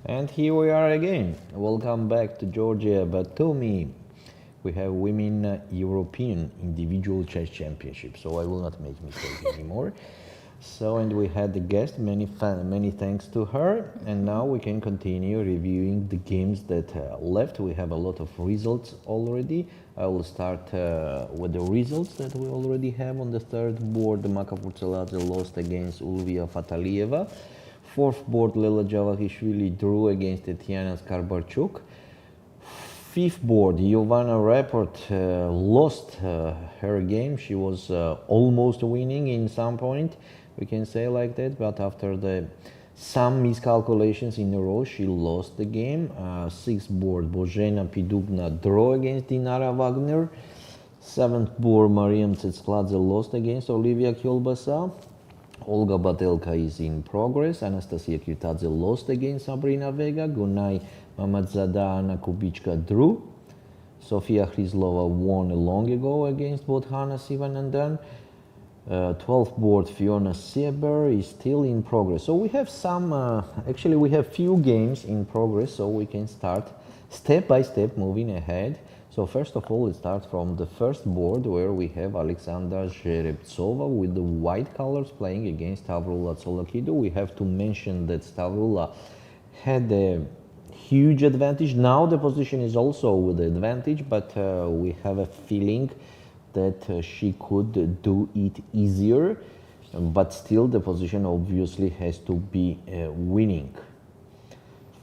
And here we are again. Welcome back to Georgia, Batumi. We have Women European Individual Chess Championship, so I will not make mistake anymore. So, and we had the guest, many thanks to her, and now we can continue reviewing the games that left. We have a lot of results already. I will start with the results that we already have on the third board. The Makapurzaladzhe lost against Ulviyya Fataliyeva. Fourth board, Lela Javakhishvili drew against Tatiana Skarbarchuk. fifth board, Giovanna Rapport lost her game. She was almost winning in some point, we can say like that, but after some miscalculations in a row, she lost the game. Sixth board, Bozhena Pidugna draw against Dinara Wagner. Seventh board, Mariam Tsetskladze lost against Ulviyya Kyolbasa. Olga Batelka is in progress. Anastasia Kyutadze lost against Sabrina Vega. Gunay Mamadzada, Anna Kubichka drew. Sofia Hrizlova won long ago against Bodhana Sivanandan. 12th board, Fiona Sieber is still in progress. So we have some, actually we have few games in progress, so we can start step by step moving ahead. So first of all, let's start from the first board where we have Alexandra Zherevtsova with the white colors playing against Stavroula Tsolakidou. We have to mention that Stavroula had a huge advantage. Now the position is also with the advantage, but we have a feeling that she could do it easier, but still the position obviously has to be winning.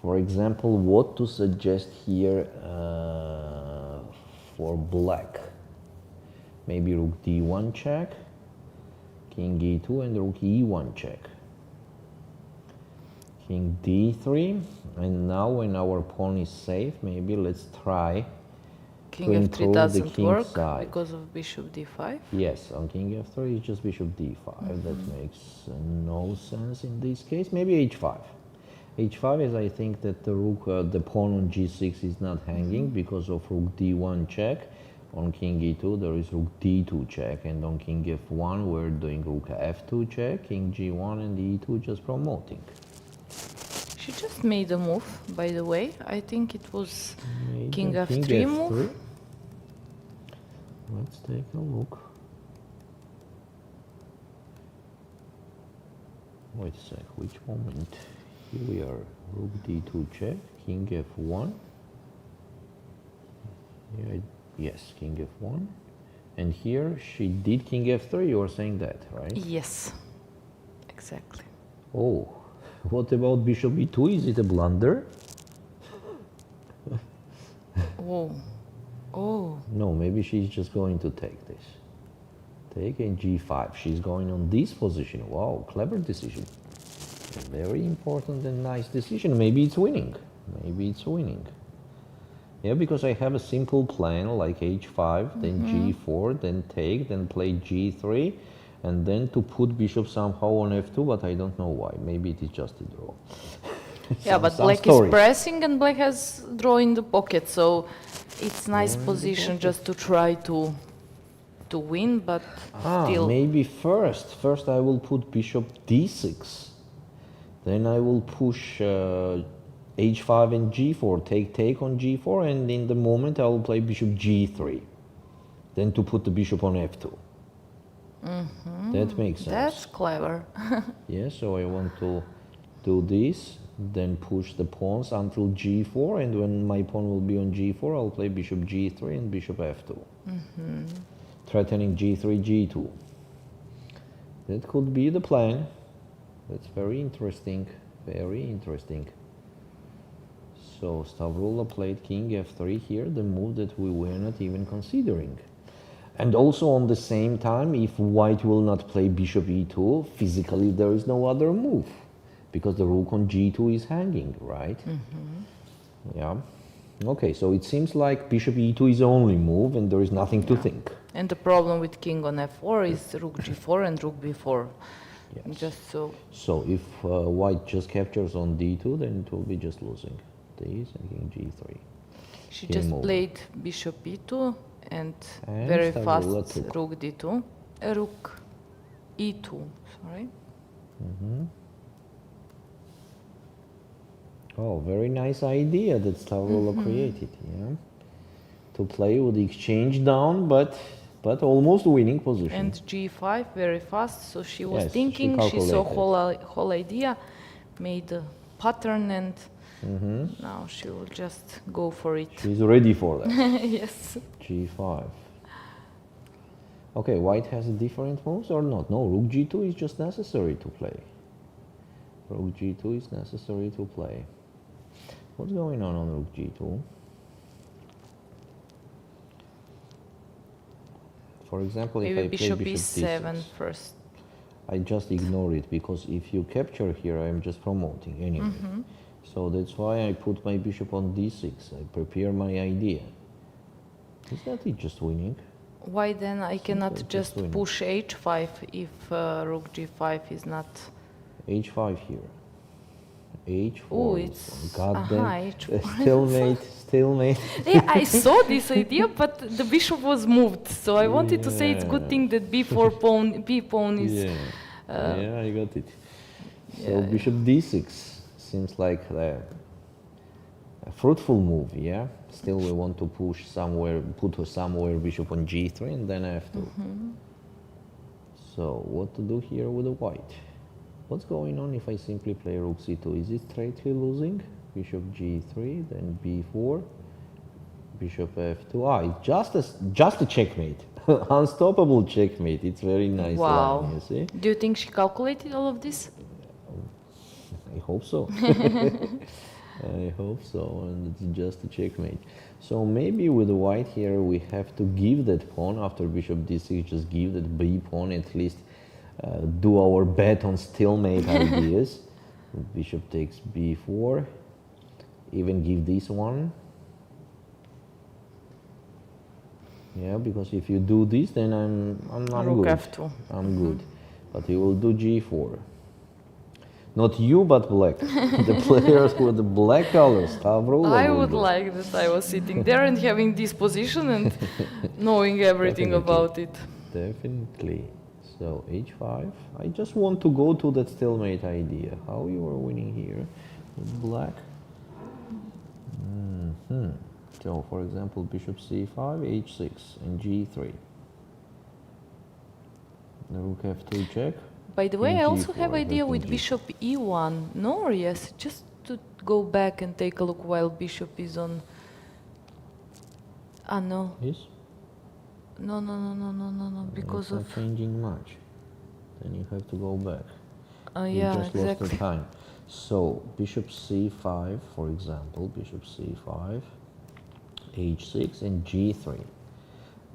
For example, what to suggest here for black? Maybe rook d1 check, king e2 and rook e1 check. King d3, and now when our pawn is safe, maybe let's try King f3 doesn't work side. because of bishop d5? Yes, on king f3 it's just bishop d5. That makes no sense in this case. Maybe h5. h5 is, I think that the rook, the pawn on g6 is not hanging because of rook d1 check. On king e2 there is rook d2 check, and on king f1 we're doing rook f2 check, king g1 and e2 just promoting. She just made a move, by the way. I think it was king f3 King move. f3. Let's take a look. Wait a sec, which moment? Here we are, rook d2 check, king f1. Here, yes, king f1. And here she did king f3, you are saying that, right? Yes, exactly. Oh, what about bishop e2? Is it a blunder? Oh, oh. No, maybe she's just going to take this. Take and g5. She's going on this position. Wow, clever decision. A very important and nice decision. Maybe it's winning. Maybe it's winning. Yeah, because I have a simple plan like h5, then g4, then take, then play g3, and then to put bishop somehow on f2, but I don't know why. Maybe it is just a draw. Yeah, but black story. is pressing and black has draw in the pocket, so it's nice position just to try to win, but still. Maybe first I will put bishop d6, then I will push h5 and g4, take on g4, and in the moment I will play bishop g3, then to put the bishop on f2. That makes sense. That's clever. Yeah, so I want to do this, then push the pawns until g4, and when my pawn will be on g4, I'll play bishop g3 and bishop f2. Threatening g3, g2. That could be the plan. That's very interesting, very interesting. So Stavroula played king f3 here, the move that we were not even considering. And also on the same time, if white will not play bishop e2, physically there is no other move, because the rook on g2 is hanging, right? Yeah. Okay, so it seems like bishop e2 is the only move and there is nothing to think. And the problem with king on f4 is rook g4 and rook b4. Yes. Just so. So if white just captures on d2, then it will be just losing. This and king g3. She Game just over. played bishop e2 and And very Stavroula fast took. rook d2, rook e2, sorry. Oh, very nice idea that Stavroula created, yeah. To play with the exchange down, but almost winning position. And g5 very fast, so she was Yes, she thinking, she saw calculated. whole idea, made a pattern, and now she will just go for it. She's ready for that. Yes. g5. Okay, white has different moves or not? No, rook g2 is just necessary to play. Rook g2 is necessary to play. What's going on rook g2? for example, Maybe if I bishop play bishop e7 d6, first. I just ignore it, because if you capture here, I'm just promoting anyway. So that's why I put my bishop on d6. I prepare my idea. Is that it just winning? Why then I cannot just just winning. push h5 if rook g5 is not... h5 here. h4. Oh, it's... Goddamn. h4. Stalemate, stalemate. Yeah, I saw this idea, but the bishop was moved. So I wanted to say it's good thing that b4 pawn, b pawn is... Yeah, yeah, I got it. So yeah, bishop d6 seems like a fruitful move, yeah? Still we want to push somewhere, put somewhere bishop on g3 and then f2. So what to do here with the white? What's going on if I simply play rook c2? Is it straightly losing? Bishop g3, then b4, bishop f2. Ah, it's just a checkmate. Unstoppable checkmate. It's very nice wow. line, you see? Do you think she calculated all of this? I hope so. I hope so, and it's just a checkmate. So maybe with the white here we have to give that pawn after bishop d6, just give that b pawn, at least do our bet on stalemate ideas. Bishop takes b4, even give this one. Yeah, because if you do this, then I'm Rook good. f2. I'm good. But you will do g4. Not you, but black. The players with the black colors, Stavroula. I would like that I was sitting there and having this position and knowing everything about it. Definitely. So h5. I just want to go to that stalemate idea. How you are winning here with black? So, for example, bishop c5, h6, and g3. The rook f2 check. By the way, I also G4, have idea with G4. bishop e1. No, or yes, just to go back and take a look while bishop is on... Ah, no. Yes? No, because it's of... not changing much. Then you have to go back. You yeah, just exactly. lost the time. So, bishop c5, for example, bishop c5, h6, and g3.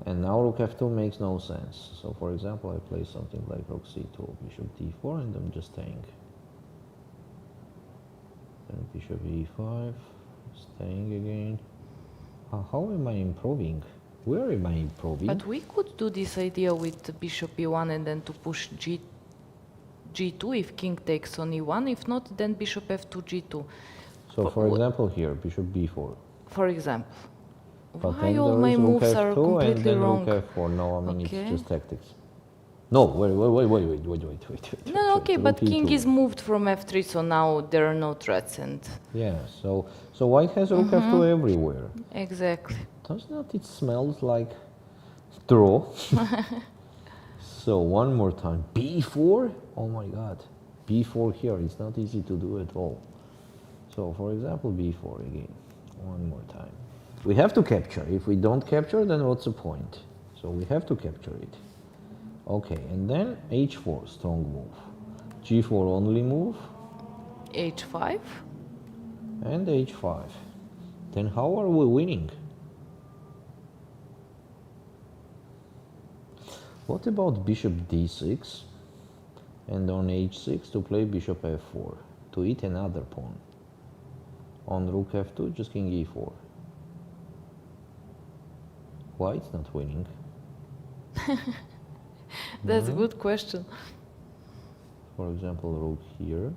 And now rook f2 makes no sense. So, for example, I play something like rook c2, bishop d4, and I'm just staying. Then bishop e5, staying again. How am I improving? Where am I improving? But we could do this idea with bishop e1 and then to push g2 if king takes on e1. If not, then bishop f2, g2. So, for example, here, bishop b4. For example. But Why then all there my is rook moves are f2 and completely then wrong? rook f4. No, I mean, Okay. it's just tactics. No, wait. No, okay, but Rook king e2. is moved from f3, so now there are no threats and... Yeah, so white has rook f2 everywhere. Exactly. Does not it smells like draw? So one more time, b4? Oh my god, b4 here, it's not easy to do at all. So for example, b4 again, one more time. We have to capture. If we don't capture, then what's the point? So we have to capture it. Okay, and then h4, strong move. g4 only move. h5. And h5. Then how are we winning? What about bishop d6 and on h6 to play bishop f4 to eat another pawn? On rook f2, just king e4. White's not winning. That's a good question. For example, rook here.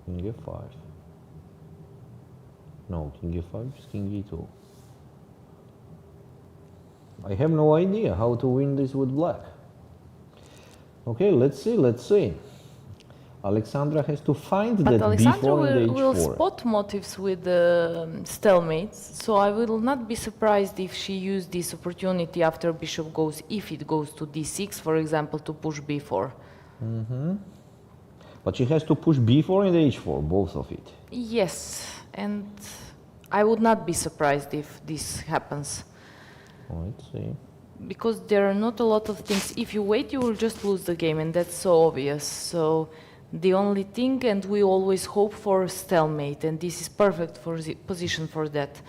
King f5. No, king f5, just king e2. I have no idea how to win this with black. Okay, let's see. Alexandra has to find But that Alexandra b4 and will h4. spot motives with stalemates, so I will not be surprised if she used this opportunity after bishop goes, if it goes to d6, for example, to push b4. But she has to push b4 and h4, both of it. Yes, and I would not be surprised if this happens. Let's see. Because there are not a lot of things. If you wait, you will just lose the game, and that's so obvious. So the only thing, and we always hope for stalemate, and this is perfect for the position for that.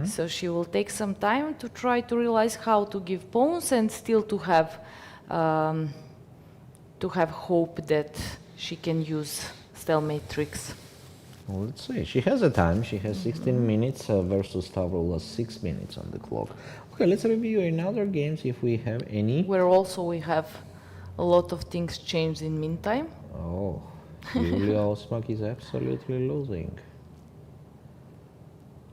So she will take some time to try to realize how to give pawns and still to have hope that she can use stalemate tricks. Well, let's see. She has a time. She has 16 minutes versus Stavroula's 6 minutes on the clock. Okay, let's review another games if we have any. Where also we have a lot of things changed in meantime. Oh, Yuliia Osmak is absolutely losing.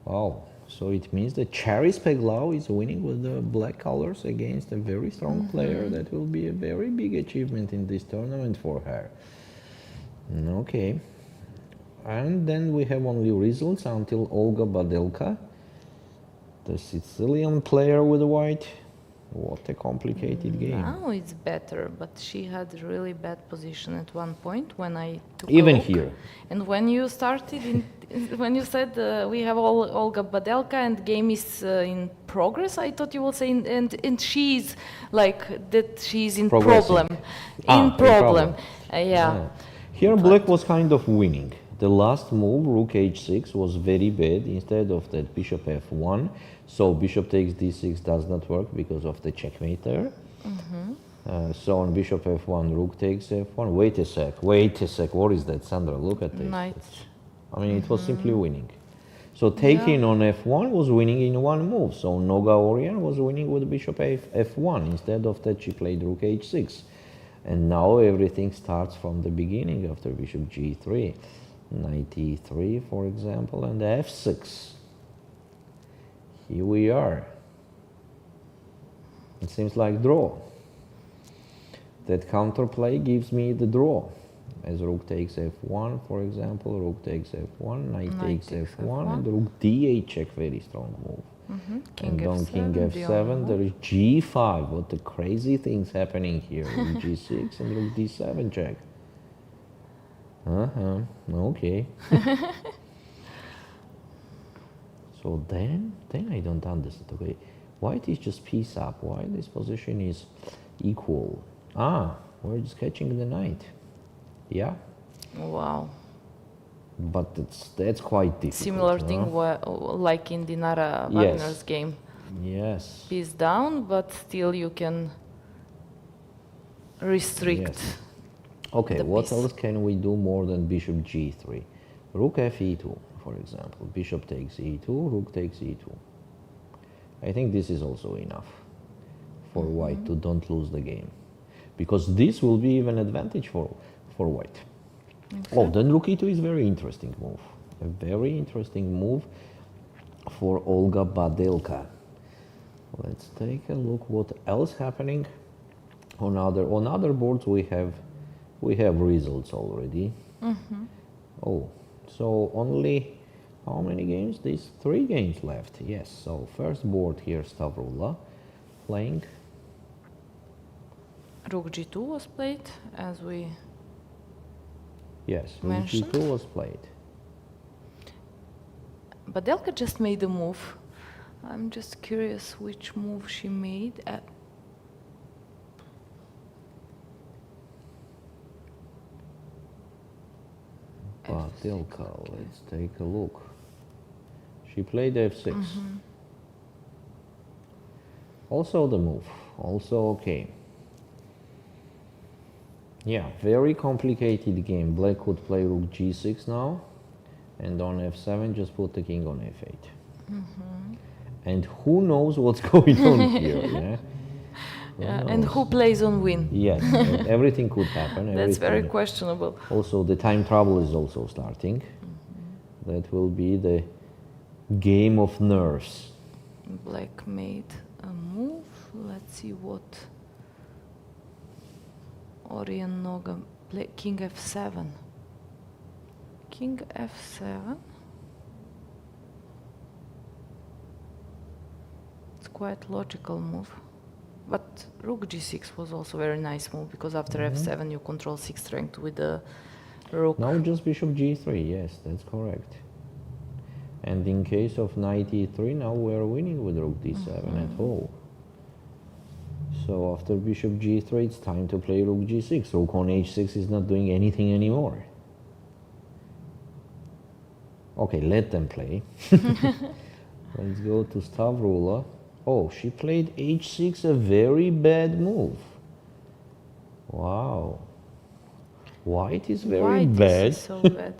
Oh, so it means that Charis Peglau is winning with the black colors against a very strong player. That will be a very big achievement in this tournament for her. Okay. And then we have only results until Olga Badelka, the Sicilian player with white. What a complicated game. Now it's better, but she had really bad position at one point when I took Even a look. here. And when you started, when you said we have Olga Badelka and game is in progress, I thought you will say, and she's like that she's in Progressing. problem. Ah, in in problem. problem. Yeah. Here black was kind of winning. The last move, rook h6, was very bad. Instead of that, bishop f1. So bishop takes d6 does not work because of the checkmate there. So on bishop f1, rook takes f1. Wait a sec. What is that, Sandra? Look at this. Knight. I mean, it was simply winning. So taking on f1 was winning in one move. So Noga Orion was winning with bishop f1. Instead of that, she played rook h6. And now everything starts from the beginning after bishop g3. Knight e3, for example, and f6. Here we are. It seems like draw. That counterplay gives me the draw. As rook takes f1, for example, rook takes f1, knight takes f1, and rook d8 check, very strong move. King And on F7, king the f7, only there is g5. What the crazy things happening here. Rook g6 and rook d7 check. Okay. So then I don't understand. Okay, white is just piece up. Why this position is equal? We're just catching the knight. Yeah, Wow. but that's quite difficult. Similar no? thing like in Dinara Wagner's game. Yes. Piece down, but still you can restrict. Yes. Okay, the what piece. else can we do more than bishop g3? Rook fe2, for example. Bishop takes e2, rook takes e2. I think this is also enough for white to don't lose the game. Because this will be even advantage for white. Oh, then rook e2 is very interesting move. A very interesting move for Olga Badelka. Let's take a look what else happening on other boards. We have results already. Oh, so only how many games? These 3 games left. Yes. So first board here, Stavroula playing. Rook g2 was played, as we Yes, rook mentioned. g2 was played. Badelka just made a move. I'm just curious which move she made. Badelka, let's take a look. She played f6. Also the move, also okay. Yeah, very complicated game. Black could play rook g6 now, and on f7 just put the king on f8. And who knows what's going on here, yeah? And who plays on win? Yes, everything could happen. That's very everything. questionable. Also, the time travel is also starting. That will be the game of nerves. Black made a move. Let's see what Orion Noga play. King f7. King f7. It's quite logical move. But rook g6 was also a very nice move because after f7 you control 6th rank with the rook. Now just bishop g3, yes, that's correct. And in case of knight e3, now we are winning with rook d7 at all. So after bishop g3, it's time to play rook g6. Rook on h6 is not doing anything anymore. Okay, let them play. Let's go to Stavroula. Oh, she played h6, a very bad move. Wow. White is very bad. Is so bad.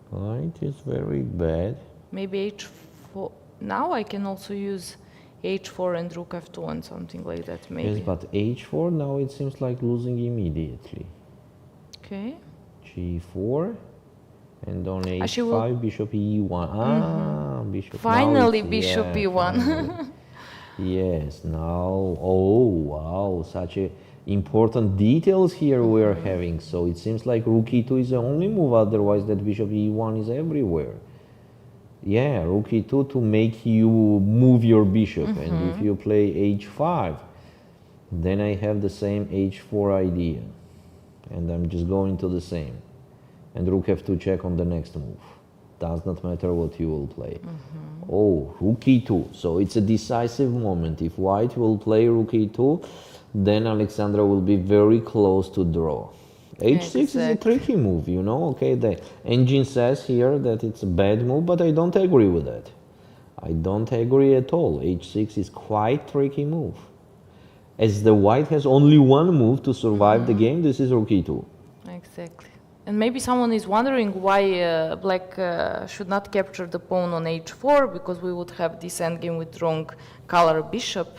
White is very bad. Maybe h4. Now I can also use h4 and rook f2 and something like that, maybe. Yes, but h4 now it seems like losing immediately. Okay. g4 and on she h5 will- bishop e1. Ah, bishop. Finally, now bishop e1. finally. Yes, now, oh wow, such a important details here we're having. So it seems like rook e2 is the only move, otherwise that bishop e1 is everywhere. Yeah, rook e2 to make you move your bishop, and if you play h5, then I have the same h4 idea, and I'm just going to the same, and rook f2 check on the next move. Does not matter what you will play. Oh, rook e2, so it's a decisive moment. If white will play rook e2, then Alexandra will be very close to draw. h6 is a Exactly. tricky move, you know. Okay, the engine says here that it's a bad move, but I don't agree with that. I don't agree at all. h6 is quite tricky move. As the white has only one move to survive the game, this is rook e2. Exactly. And maybe someone is wondering why black should not capture the pawn on h4, because we would have this endgame with wrong color bishop.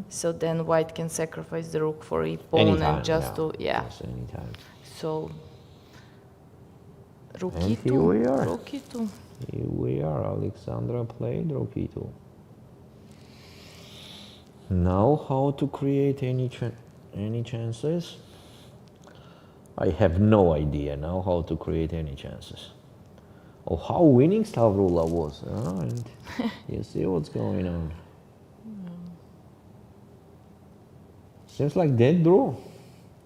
So then white can sacrifice the rook for a pawn Anytime, and just to, yeah. Yes, anytime. So rook And e2. here we are. Rook e2. Here we are. Alexandra played rook e2. Now how to create any chances? I have no idea now how to create any chances. Oh, how winning Stavroula was. And you see what's going on. Seems like dead draw.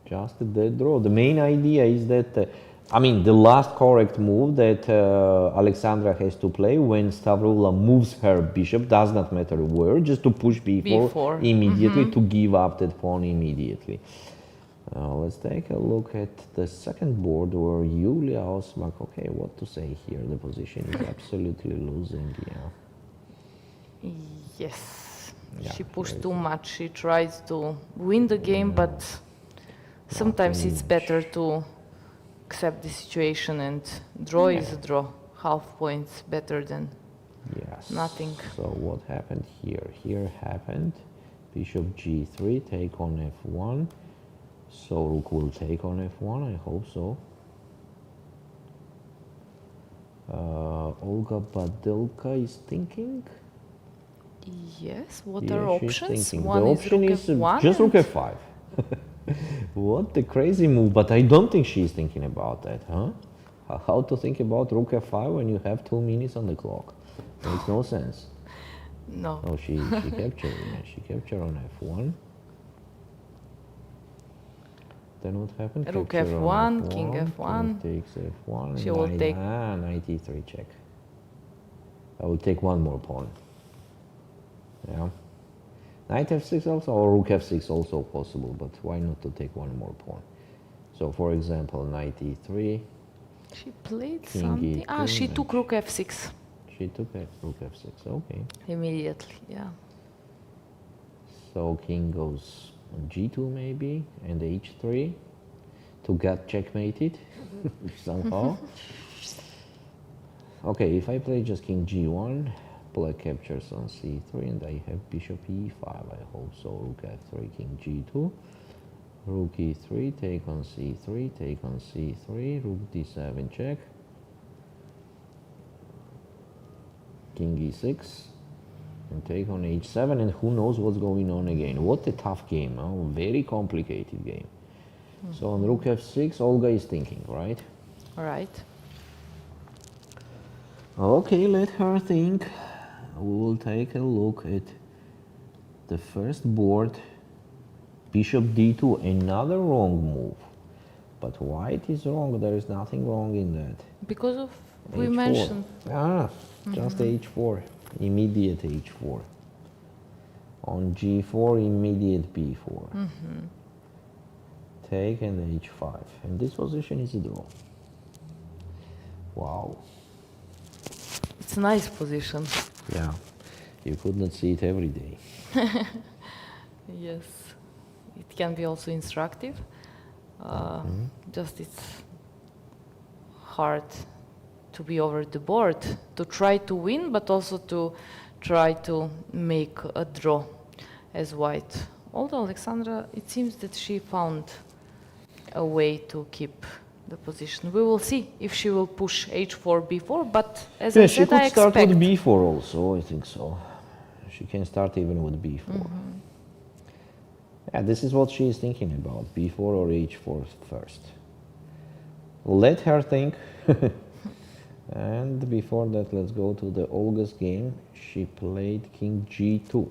Just a dead draw. The main idea is that, I mean, the last correct move that Alexandra has to play when Stavroula moves her bishop, does not matter where, just to push b4, immediately, to give up that pawn immediately. Let's take a look at the second board where Yuliia Osmak, okay, what to say here? The position is absolutely losing, yeah. Yes. Yeah, She pushed here too much. She tries to win the game, but sometimes it's better to accept the situation, and draw is a draw. Half points better than Yes. nothing. So what happened here? Here happened bishop g3, take on f1. So rook will take on f1, I hope so. Olga Badelka is thinking. Yes, what Yeah, are she's options? thinking. One the is option rook is f1 just rook and- f5. What a crazy move, but I don't think she's thinking about that, huh? How to think about rook f5 when you have 2 minutes on the clock? Makes no sense. No. Oh, she captured, yeah, she captured on f1. Then what happened? Rook Capture f1, on king f1. King takes f1. She will take- knight e3 check. I will take one more pawn. Yeah. Knight f6 also, or rook f6 also possible, but why not to take one more pawn? So for example, knight e3. She played King something. e2, She and took rook f6 She took rook f6, okay. immediately. Yeah. So king goes on g2 maybe, and h3 to get checkmated somehow. Okay, if I play just king g1, black captures on c3, and I have bishop e5, I hope so. Rook f3, king g2, rook e3, take on c3, take on c3, rook d7 check, king e6, and take on h7, and who knows what's going on again. What a tough game, huh? Very complicated game. So on rook f6, Olga is thinking, right? All right. Okay, let her think. We will take a look at the first board. Bishop d2, another wrong move. But white is wrong, there is nothing wrong in that. Because of, we H4. mentioned, Just h4, immediate h4. On g4, immediate b4. Take and h5. And this position is a draw. Wow. It's a nice position. Yeah, you could not see it every day. Yes, it can be also instructive. Just it's hard to be over the board, to try to win, but also to try to make a draw as white. Although Alexandra, it seems that she found a way to keep the position. We will see if she will push h4, b4, but as I She said, could I start expect... with b4 also, I think so. She can start even with b4. Yeah, this is what she is thinking about, b4 or h4 first. Let her think. And before that, let's go to the Olga's game. She played king g2.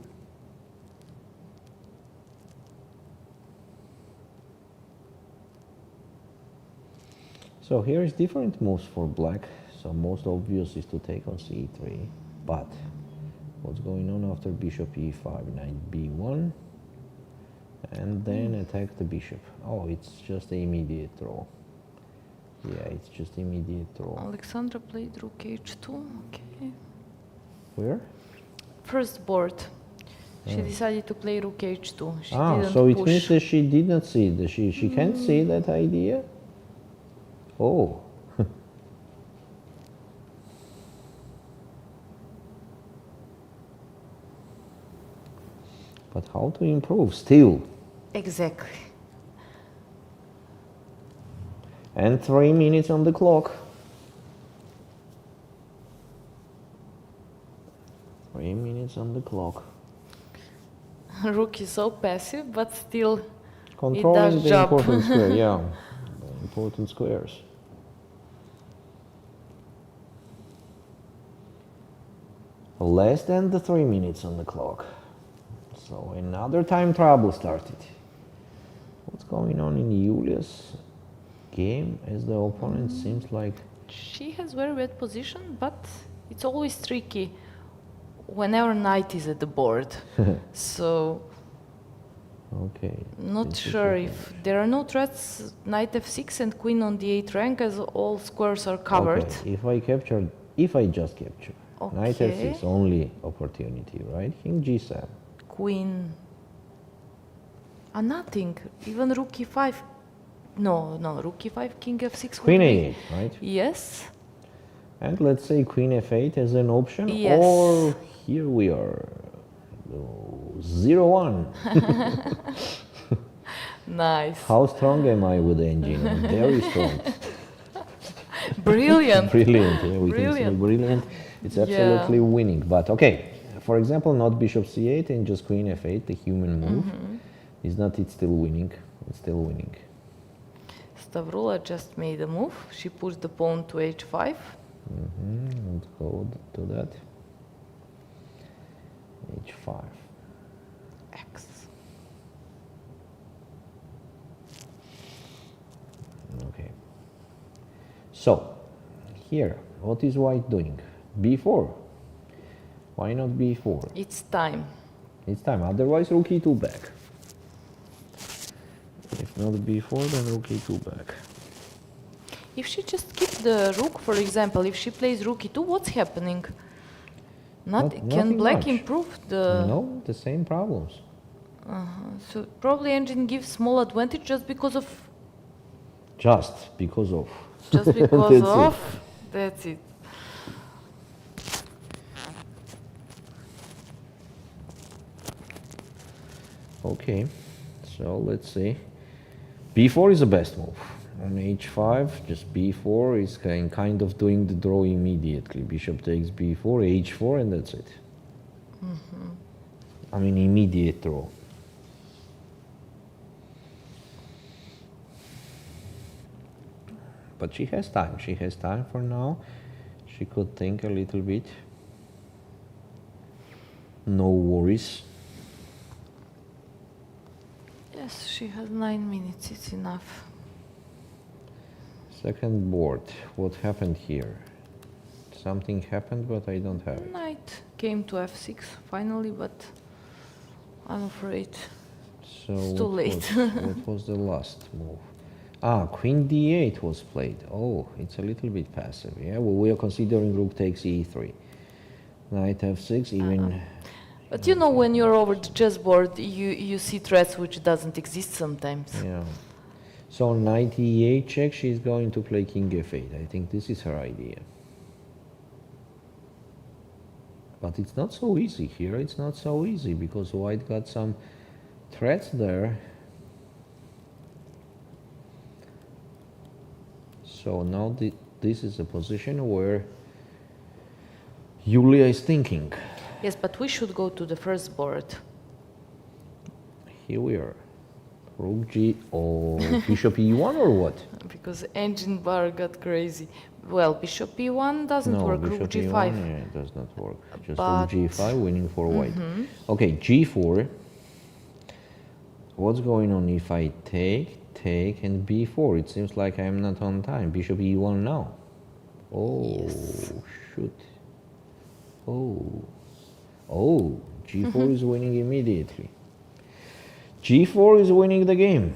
So here is different moves for black. So most obvious is to take on c3. But what's going on after bishop e5? Knight b1. And then attack the bishop. Oh, it's just the immediate draw. Yeah, it's just immediate draw. Alexandra played rook h2, okay. Where? First board. She decided to play rook h2. She didn't so it push. means that she did not see it. She can't see that idea? Oh. But how to improve still? Exactly. And 3 minutes on the clock. 3 minutes on the clock. Rook is so passive, but still Controlling does the job. important square, yeah. The important squares. Less than the 3 minutes on the clock. So another time trouble started. What's going on in Yulia's game as the opponent seems like... She has very bad position, but it's always tricky whenever knight is at the board. So Okay. not this is sure okay. if there are no threats, knight f6 and queen on the 8th rank, as all squares are covered. Okay, if I just capture, knight Okay. f6, only opportunity, right? King g7. Queen. Nothing. Even rook e5. No, rook e5, king f6. Queen would be- a8, right? Yes. And let's say queen f8 as an option, Yes. or here we are, 0-1. Nice. How strong am I with the engine? I'm very strong. Brilliant. Brilliant, yeah, we can say Brilliant. brilliant. It's Yeah. absolutely winning. But okay, for example, not bishop c8 and just queen f8, the human move. Is not it still winning? It's still winning. Stavroula just made a move. She pushed the pawn to h5. Let's go to that. h5. X. Okay. So, here, what is white doing? b4. Why not b4? It's time. It's time, otherwise rook e2 back. If not b4, then rook e2 back. If she just keeps the rook, for example, if she plays rook e2, what's happening? Can nothing black much. improve the... No, the same problems. So probably engine gives small advantage just because of... Just because of. Just because That's of... it. That's it. Okay, so let's see. b4 is the best move. On h5, just b4 is kind of doing the draw immediately. Bishop takes b4, h4, and that's it. I mean, immediate draw. But she has time. She has time for now. She could think a little bit. No worries. Yes, she has 9 minutes. It's enough. Second board. What happened here? Something happened, but I don't have it. Knight came to f6 finally, but I'm afraid. So It's too late. what was the last move? Ah, queen d8 was played. Oh, it's a little bit passive. Yeah, well, we are considering rook takes e3. Knight f6, even... But you know, when you're over the chessboard, you see threats which doesn't exist sometimes. Yeah. So knight e8 check, she's going to play king f8. I think this is her idea. But it's not so easy here. It's not so easy because white got some threats there. So now this is a position where Yuliia is thinking. Yes, but we should go to the first board. Here we are. Rook g or bishop e1 or what? Because engine bar got crazy. Well, bishop e1 doesn't work, rook bishop g5. e1, yeah, it does not work. Just But rook g5 winning for white. Okay, g4. What's going on if I take, and b4? It seems like I am not on time. Bishop e1 now. Oh, Yes. shoot. Oh, g4 is winning immediately. g4 is winning the game.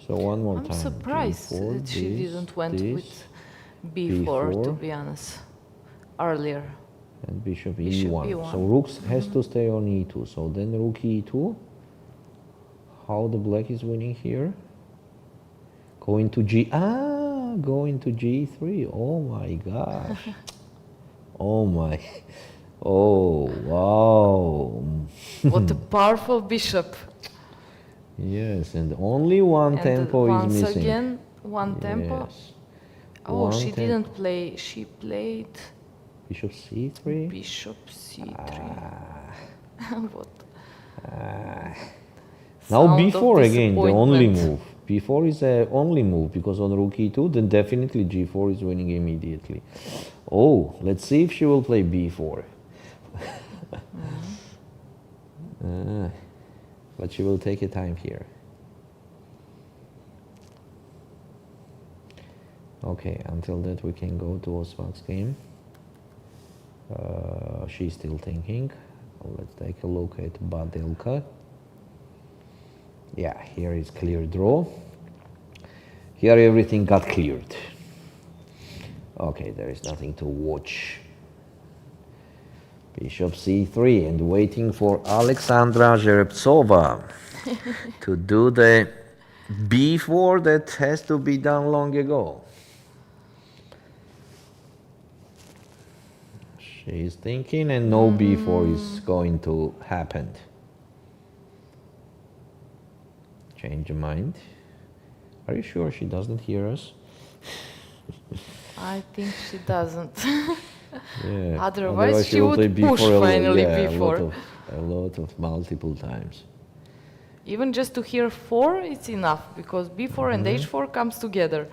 So one more time. I'm surprised G4, that she didn't went this, with b4, to b4. be honest, earlier. And bishop Bishop e1. e1. So rook has to stay on e2. So then rook e2. How the black is winning here? Going to going to g3. Oh my gosh. Oh my. Oh wow. What a powerful bishop. Yes, and only one And tempo is once missing. again, one tempo. Yes. Oh, One she tempo. didn't play. She played Bishop c3. bishop c3. What? Now Sound of b4 again, the only disappointment. move. b4 is the only move because on rook e2, then definitely g4 is winning immediately. Oh, let's see if she will play b4. But she will take a time here. Okay, until that we can go to Osmak's game. She's still thinking. Let's take a look at Badelka. Yeah, here is clear draw. Here everything got cleared. Okay, there is nothing to watch. Bishop c3 and waiting for Alexandra Zhereptsova to do the b4 that has to be done long ago. She is thinking and no b4 is going to happen. Change your mind. Are you sure she doesn't hear us? I think she doesn't. Yeah. Otherwise she will would play push b4 finally yeah, b4. A lot of multiple times. Even just to hear 4, it's enough, because b4 and h4 comes together.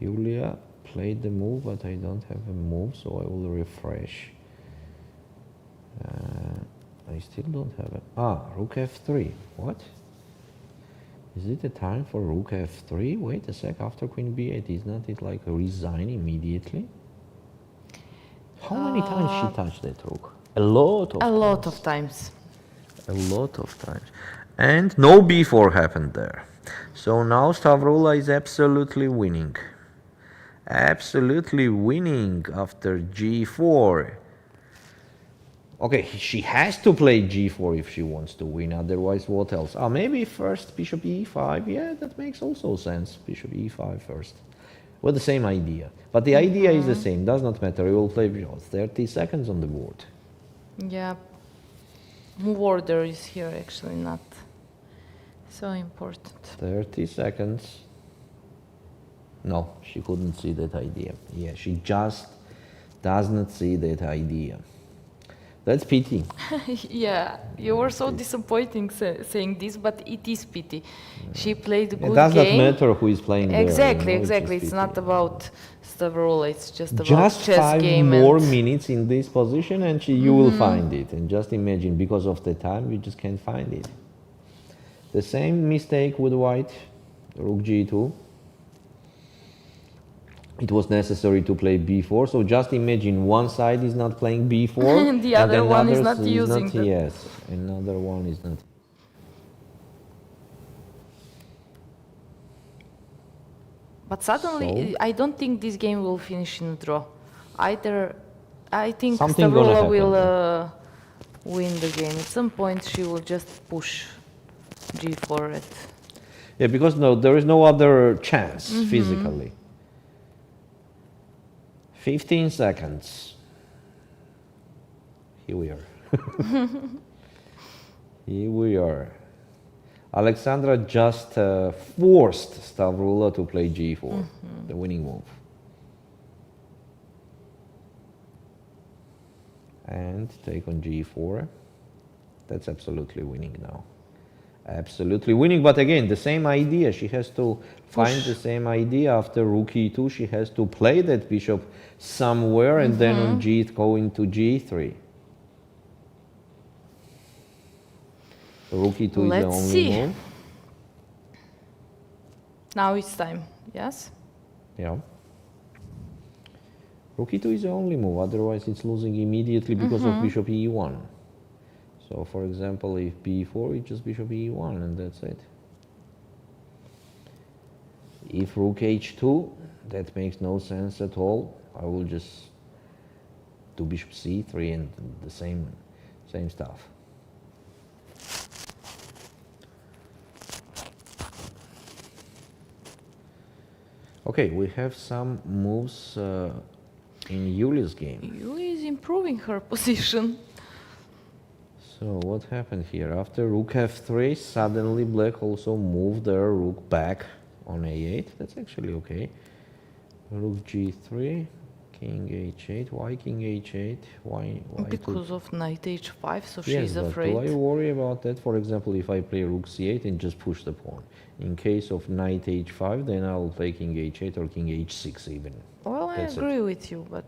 Yuliia played the move, but I don't have a move, so I will refresh. I still don't have it. Rook f3. What? Is it a time for rook f3? Wait a sec, after queen b8, is not it like a resign immediately? How many times she touched that rook? A lot of A times. lot of times. A lot of times. And no b4 happened there. So now Stavroula is absolutely winning. Absolutely winning after g4. Okay, she has to play g4 if she wants to win, otherwise what else? Maybe first bishop e5, yeah, that makes also sense. Bishop e5 first. With the same idea. But the idea is the same, does not matter. We will play 30 seconds on the board. Yeah. Move order is here actually not so important. 30 seconds. No, she couldn't see that idea. Yeah, she just does not see that idea. That's pity. Yeah, you were so disappointing saying this, but it is pity. She played a good It does game. not matter who is playing there. Exactly, you know, exactly. just It's pity. not about Stavroula, it's just about Just chess 5 game. more and minutes in this position and you will find it. And just imagine, because of the time, you just can't find it. The same mistake with white, rook g2. it was necessary to play b4. So just imagine one side is not playing b4 And the other then one is others not using them. Yes, another one is not. But suddenly, So? I don't think this game will finish in a draw. Either, I think Something gonna Stavroula happen. will win the game. At some point, she will just push g4 at. Yeah, because no, there is no other chance physically. 15 seconds. Here we are. Here we are. Alexandra just forced Stavroula to play g4, the winning move. And take on g4. That's absolutely winning now. Absolutely winning, but again, the same idea. She has to find the same idea after rook e2. She has to play that bishop somewhere and then on g go into g3. Rook e2 is the Let's only see. move. Now it's time, yes? Yeah. Rook e2 is the only move, otherwise it's losing immediately because of bishop e1. So for example, if b4, it's just bishop e1 and that's it. If rook h2, that makes no sense at all. I will just do bishop c3 and the same stuff. Okay, we have some moves in Yulia's game. Yuliia is improving her position. So what happened here? After rook f3, suddenly black also moved their rook back on a8. That's actually okay. Rook g3, king h8. Why king h8? Why Because of knight h5, so yes, she's but afraid. do I worry about that? For example, if I play rook c8 and just push the pawn. In case of knight h5, then I'll play king h8 or king h6 even. Well, I That's it. agree with you, but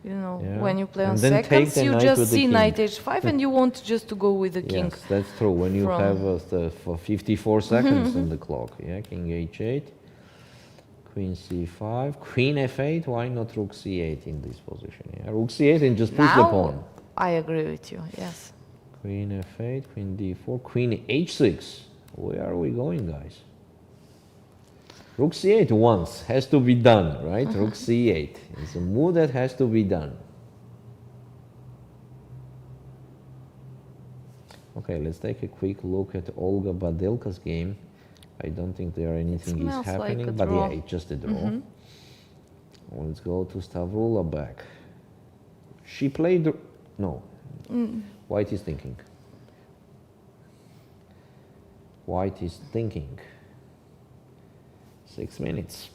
you know, Yeah. when you play on And then take seconds, the you knight just with the see king. knight h5 and you want just to go with the king. Yes, that's true. When you from- have for 54 seconds on the clock, yeah, king h8, queen c5, queen f8. Why not rook c8 in this position? Yeah, rook c8 and just push the Now, pawn. I agree with you, yes. Queen f8, queen d4, queen h6. Where are we going, guys? Rook c8 once has to be done, right? Rook c8 is a move that has to be done. Okay, let's take a quick look at Olga Badelka's game. I don't think there anything is smells like happening, a but draw. yeah, it's just a draw. Let's go to Stavroula back. She played. No. White is thinking. White is thinking. 6 minutes.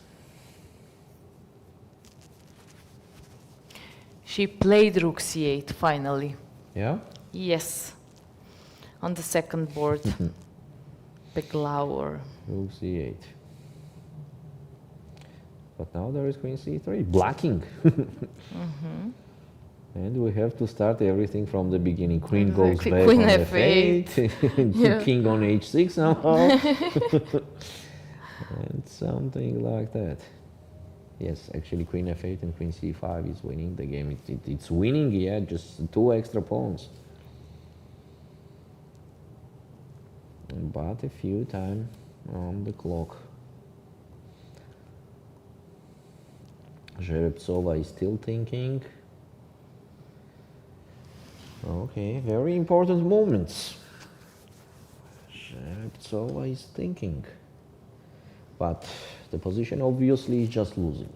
She played rook c8 finally. Yeah? Yes. On the second board. Beglower. Rook c8. But now there is queen c3, blocking. And we have to start everything from the beginning. Queen goes Exactly. back Queen on f8. f8. Yeah. King on h6 somehow. And something like that. Yes, actually queen f8 and queen c5 is winning the game. It's winning, yeah, just 2 extra pawns. But a few time on the clock. Zhereptsova is still thinking. Okay, very important moments. Zhereptsova is thinking. But the position obviously is just losing.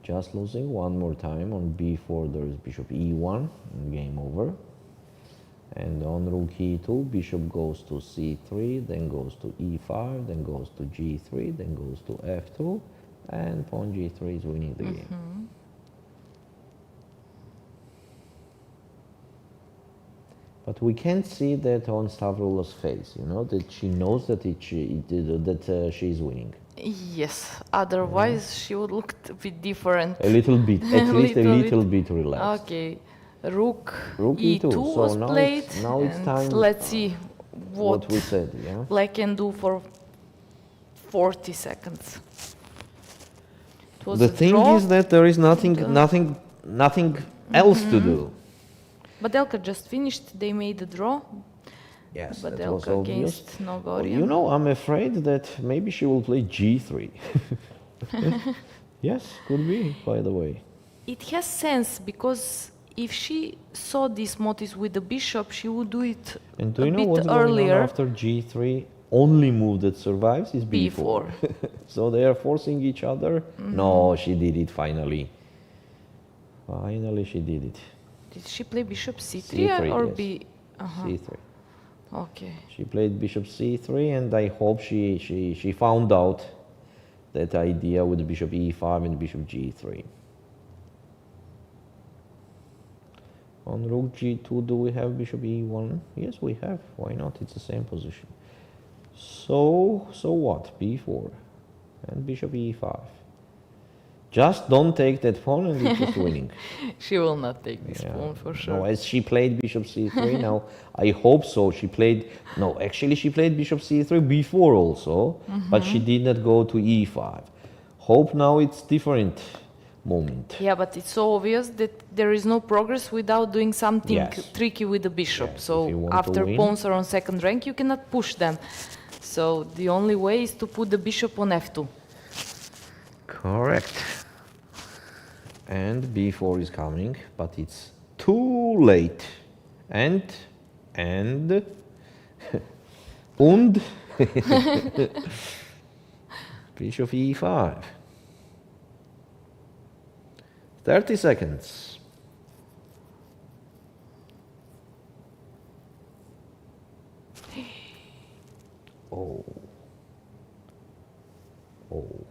Just losing one more time. On b4 there is bishop e1 and game over. And on rook e2, bishop goes to c3, then goes to e5, then goes to g3, then goes to f2, and pawn g3 is winning the game. But we can't see that on Stavroula's face, you know, that she knows that she is winning. Yes, otherwise she would look a bit different. A little bit, at least a little bit relaxed. Okay, rook E2, e2 so was now played. now it's and time, let's see what we said, yeah? black can do for 40 seconds. It was The a thing draw. is that there is nothing else to do. Badelka just finished. They made a draw. Yes, that was Badelka obvious. against Well, Nogorian. you know, I'm afraid that maybe she will play g3. Yes, could be, by the way. It has sense because if she saw these motifs with the bishop, she would do it And do a you know bit what's going on earlier. after g3? Only move that survives is b4. So they are forcing each other. No, she did it finally. Finally, she did it. Did she play bishop c3, C3, or yes. b? Uh-huh. c3. Okay. She played bishop c3, and I hope she found out that idea with bishop e5 and bishop g3. On rook g2, do we have bishop e1? Yes, we have. Why not? It's the same position. So what? b4 and bishop e5. Just don't take that pawn and you're just winning. She will not take this Yeah. pawn for sure. No, as she played bishop c3 now, I hope so. She played, no, actually she played bishop c3 before also, but she did not go to e5. Hope now it's different moment. Yeah, but it's so obvious that there is no progress without doing something Yes. tricky with the bishop. Yes, if So you want to after win. pawns are on second rank, you cannot push them. So the only way is to put the bishop on f2. Correct. And b4 is coming, but it's too late. And bishop e5. 30 seconds. Oh. Oh.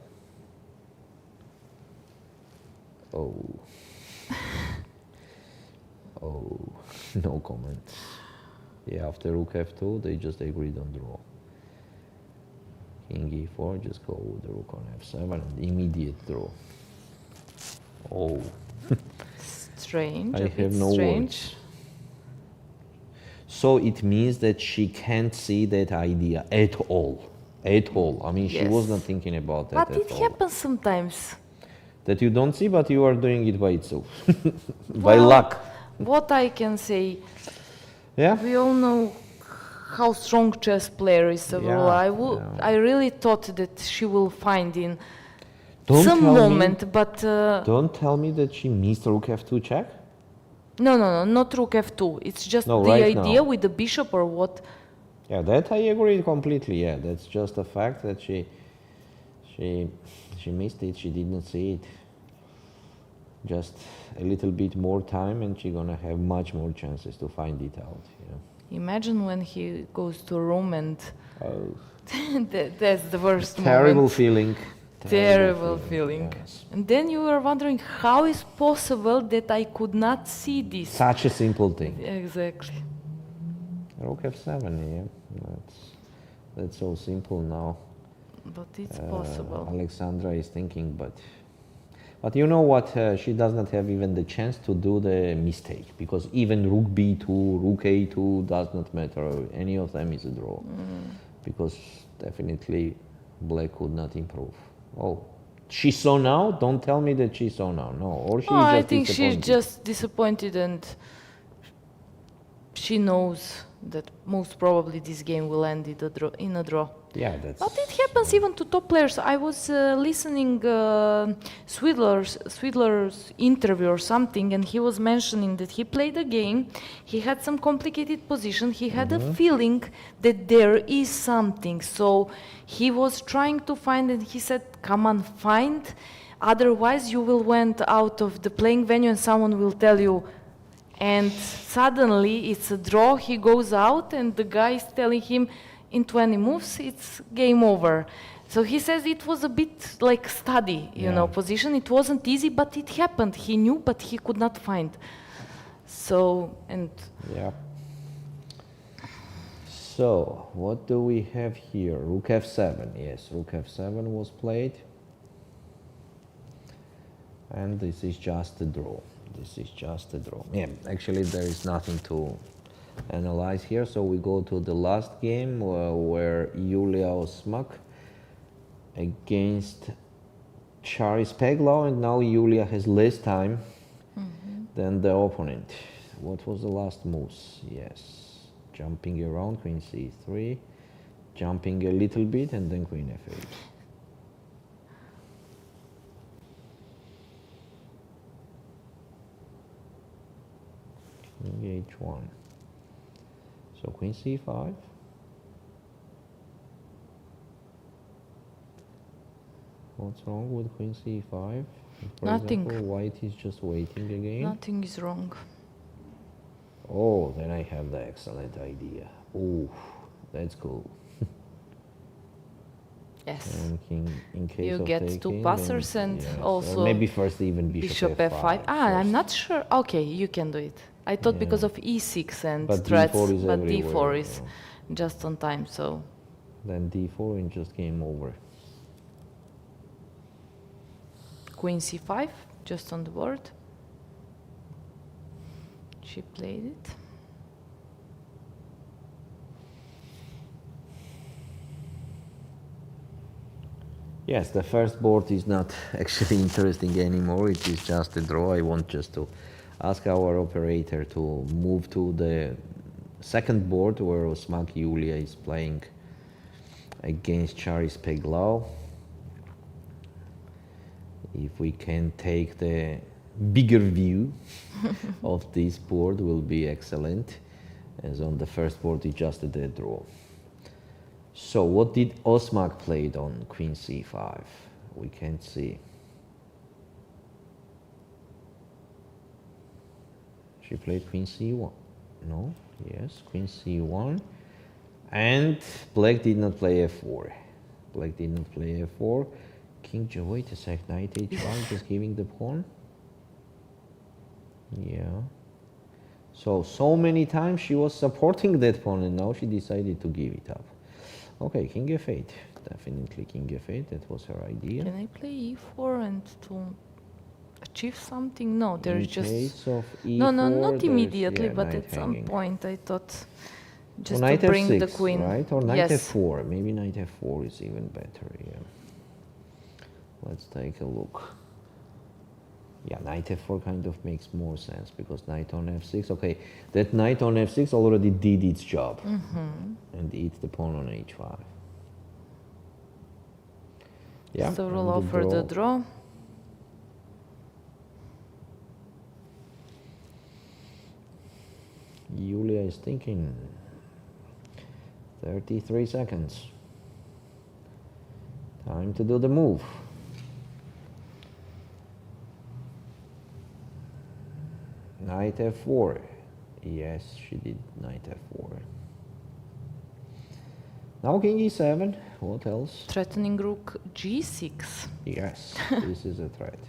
Oh. Oh. No comments. Yeah, after rook f2, they just agreed on draw. King e4, just go with the rook on f7 and immediate draw. Oh. Strange. I a have bit no strange. words. So it means that she can't see that idea at all. At all. I mean, she was Yes. not thinking about that But at it all. happens sometimes. That you don't see, but you are doing it by itself. By Well, luck. What I can say, Yeah? we all know how strong chess player is Stavroula. Yeah. I really thought that she will find in Don't some tell me- moment, but Don't tell me that she missed rook f2 check. no, not rook f2. It's just No, the right idea now. with the bishop or what. Yeah, that I agree completely. Yeah, that's just a fact that she missed it. She didn't see it. Just a little bit more time, and she's gonna have much more chances to find it out. Yeah. Imagine when he goes to a room and Oh, that's the worst terrible moment. feeling. Terrible feeling. Yes. And then you were wondering how is possible that I could not see this. Such a simple thing. Exactly. Rook f7. Yeah, that's so simple now. But it's possible. Alexandra is thinking, but you know what? She does not have even the chance to do the mistake, because even rook b2, rook a2 does not matter. Any of them is a draw, because definitely black could not improve. Oh, she saw now? Don't tell me that she saw now. No, or she No, is I just think she's disappointed. just disappointed and she knows that most probably this game will end in a draw. Yeah, that's. But it happens even to top players. I was listening Swidler's interview or something, and he was mentioning that he played a game, he had some complicated position, he had a feeling that there is something. So he was trying to find, and he said, come on, find, otherwise you will went out of the playing venue and someone will tell you, and suddenly it's a draw, he goes out and the guy is telling him, in 20 moves, it's game over. So he says it was a bit like study, you know, position. It wasn't easy, but it happened. He knew, but he could not find. So, and Yeah. So, what do we have here? Rook f7. Yes, rook f7 was played. And this is just a draw. This is just a draw. Yeah, actually there is nothing to analyze here. So we go to the last game where Yuliia Osmak against Charis Peglau, and now Yulia has less time than the opponent. What was the last moves? Yes, jumping around, queen c3, jumping a little bit, and then queen f8. King h1. So queen c5. What's wrong with queen c5? For Nothing. example, white is just waiting again. Nothing is wrong. Oh, then I have the excellent idea. Oh, that's cool. Yes. And king, in case You of get taking, two then- passers and yes, or also maybe first even bishop f5. Ah, I'm first. not sure. Okay, you can do it. I thought because Yeah. of e6 and But threats, d4 is but everywhere, d4 is yeah. just on time, so Then d4 and just game over. queen c5, just on the board. She played it. Yes, the first board is not actually interesting anymore. It is just a draw. I want just to ask our operator to move to the second board where Osmak Yulia is playing against Charis Peglau. If we can take the bigger view of this board will be excellent, as on the first board it's just a dead draw. So what did Osmak play on queen c5? We can't see. She played queen c1. No? Yes, queen c1. And black did not play f4. Black did not play f4. King J, wait a sec, knight h1, just giving the pawn. Yeah. So many times she was supporting that pawn and now she decided to give it up. Okay, king f8. Definitely king f8, that was her idea. Can I play e4 and to achieve something? No, there is just... case of e4, No, not there's, immediately, yeah, but knight at some hanging. point I thought Or just knight to bring f6, the queen. right? Or knight Yes. f4. Maybe knight f4 is even better, yeah. Let's take a look. Yeah, knight f4 kind of makes more sense because knight on f6. Okay, that knight on f6 already did its job and eats the pawn on h5. Yeah, Stavroula and offered the draw. Yulia is thinking. 33 seconds. Time to do the move. Knight f4. Yes, she did knight f4. Now king e7. What else? Threatening rook g6. Yes, this is a threat.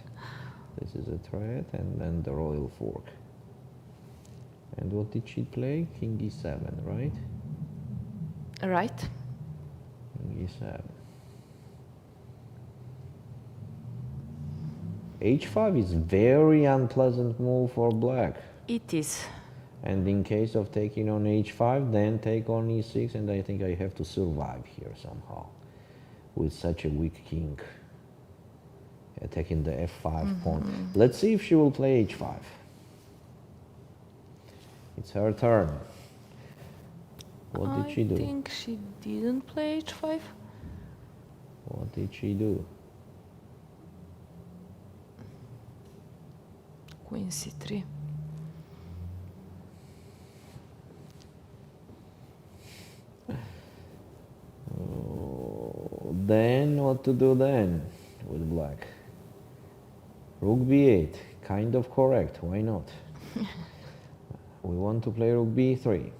This is a threat, and then the royal fork. And what did she play? King e7, right? Right. King e7. h5 is very unpleasant move for black. It is. And in case of taking on h5, then take on e6, and I think I have to survive here somehow with such a weak king attacking the f5 pawn. Let's see if she will play h5. It's her turn. What did she do? I think she didn't play h5. What did she do? Queen c3. Then what to do then with black? Rook b8, kind of correct, why not? We want to play rook b3.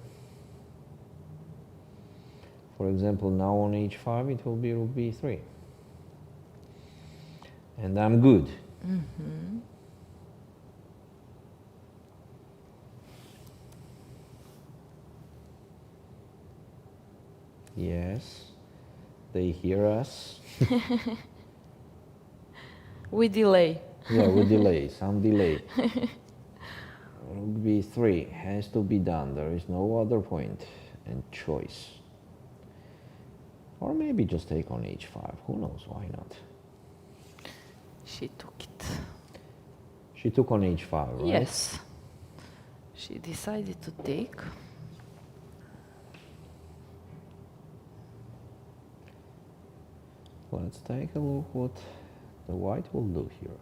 For example, now on h5 it will be rook b3. And I'm good. Yes, they hear us. We delay. Yeah, with delay, some delay. Rook b3 has to be done. There is no other point and choice. Or maybe just take on h5. Who knows? Why not? She took it. She took on h5, right? Yes. She decided to take. Let's take a look what the white will do here.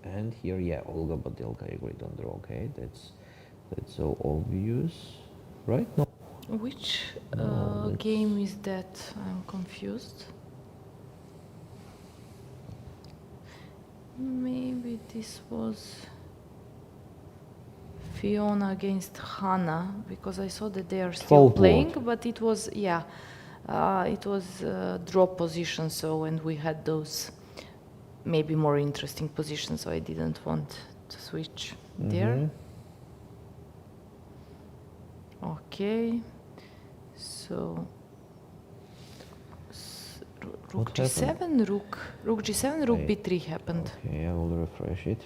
And here, yeah, Olga Badelka agreed on draw. Okay, that's so obvious, right? No. Which No, game is that? I'm confused. Maybe this was Fiona against Hannah, because I saw that they are still 12 playing, board. but it was, yeah, it was draw position, so, and we had those maybe more interesting positions, so I didn't want to switch there. Okay, so rook What g7, rook g7, rook Wait. b3 happened. Okay, I will refresh it.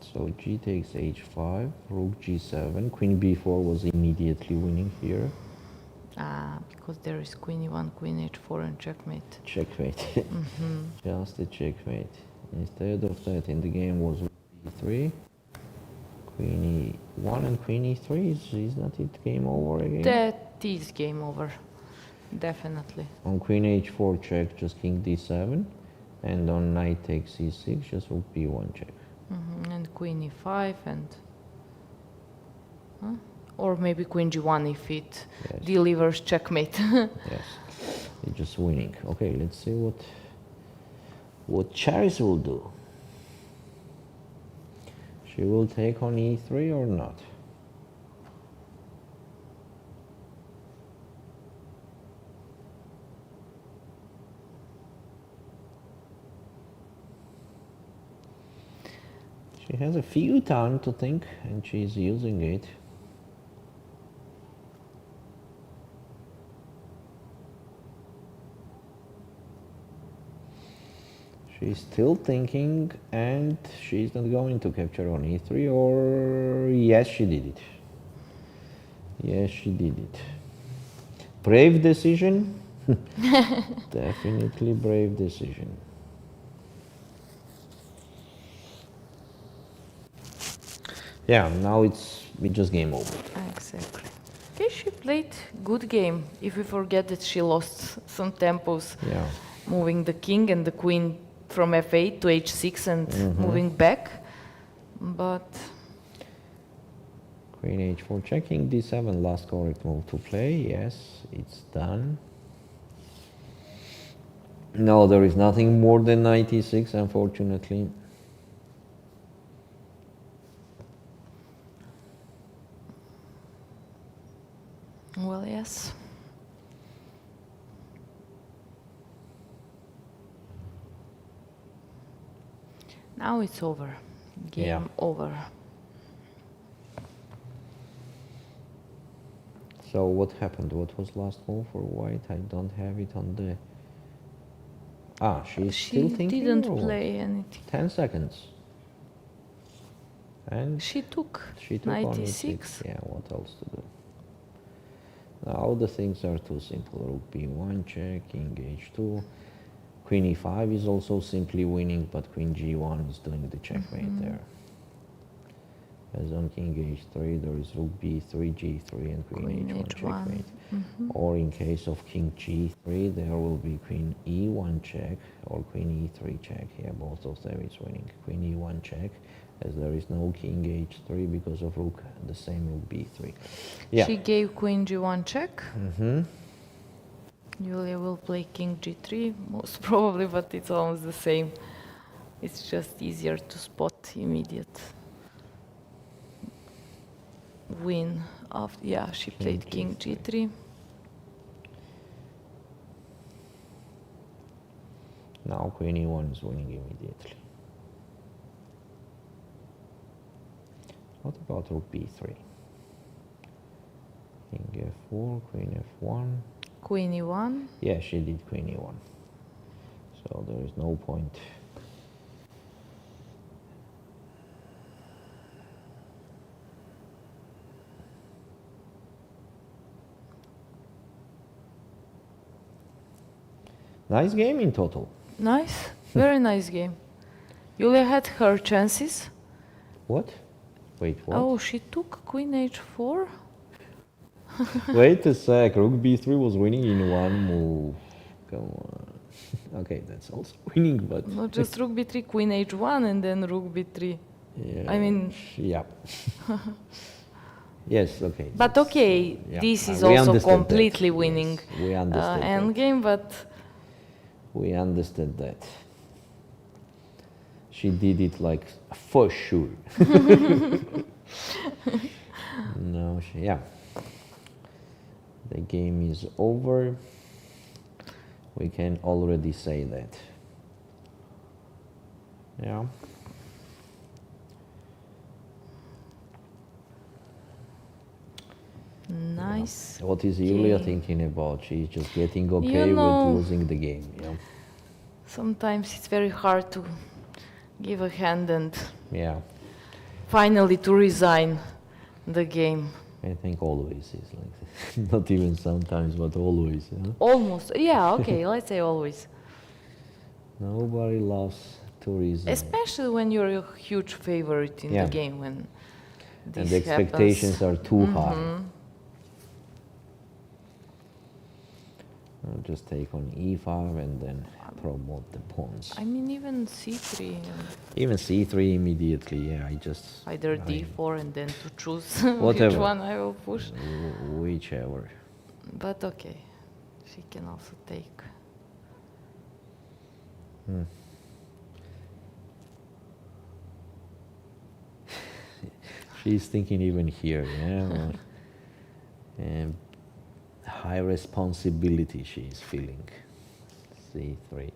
So g takes h5, rook g7, queen b4 was immediately winning here. Because there is queen e1, queen h4, and checkmate. Checkmate. Just a checkmate. Instead of that, in the game was rook e3, queen e1 and queen e3. Is not it game over again? That is game over, definitely. On queen h4 check, just king d7, and on knight takes c6, just rook b1 check. And queen e5 and... Or maybe queen g1 if it Yes. delivers checkmate. Yes, it's just winning. Okay, let's see what Charis will do. She will take on e3 or not? She has a few time to think, and she's using it. She's still thinking, and she's not going to capture on e3, or yes, she did it. Yes, she did it. Brave decision. Definitely brave decision. Yeah, now it's just game over. Exactly. Okay, she played good game. If we forget that she lost some tempos, Yeah. moving the king and the queen from f8 to h6 and moving back. But Queen h4 checking, d7, last correct move to play. Yes, it's done. No, there is nothing more than knight e6, unfortunately. well, yes. Now it's over. Game Yeah. over. So what happened? What was last move for white? I don't have it on the... she's She still thinking didn't or what? play anything. 10 seconds. And She took she took knight on e6. e6. Yeah, what else to do? Now the things are too simple. Rook b1 check, king h2. Queen e5 is also simply winning, but queen g1 is doing the checkmate there. As on king h3, there is rook b3, g3, and queen h1 checkmate. Or in case of king g3, there will be queen e1 check or queen e3 check. Yeah, both of them is winning. Queen e1 check, as there is no king h3 because of rook, the same rook b3. Yeah. She gave queen g1 check. Yuliia will play king g3, most probably, but it's almost the same. It's just easier to spot immediate win. Yeah, she played king g3. Now queen e1 is winning immediately. What about rook b3? King f4, queen f1. Queen e1. Yeah, she did queen e1. So there is no point. Nice game in total. Nice, very nice game. Yuliia had her chances. What? Wait, what? Oh, she took queen h4. Wait a sec, rook b3 was winning in one move. Come on. Okay, that's also winning, but... Not just rook b3, queen h1, and then rook b3. Yeah, I mean... Yeah. Yes, okay. But okay, Yeah, this is we also understand completely that. winning Yes, we understand that. endgame, but... We understood that. She did it like for sure. No, yeah. The game is over. We can already say that. Yeah. Nice. What is Yuliia game. thinking about? She's just getting okay You know, with losing the game. Yeah. sometimes it's very hard to give a hand and Yeah. finally to resign the game. I think always is like this. Not even sometimes, but always. Yeah? Almost, yeah, okay, let's say always. Nobody loves to resign. Especially when you're a huge favorite in Yeah. the game, when And this the expectations happens. are too high. I'll just take on e5 and then promote the pawns. I mean, even c3, Even c3 immediately, yeah, I just... either d4 and then to choose Whatever. which one I will push. Whichever. But okay, she can also take. She's thinking even here, yeah. Well, and high responsibility she is feeling. c3.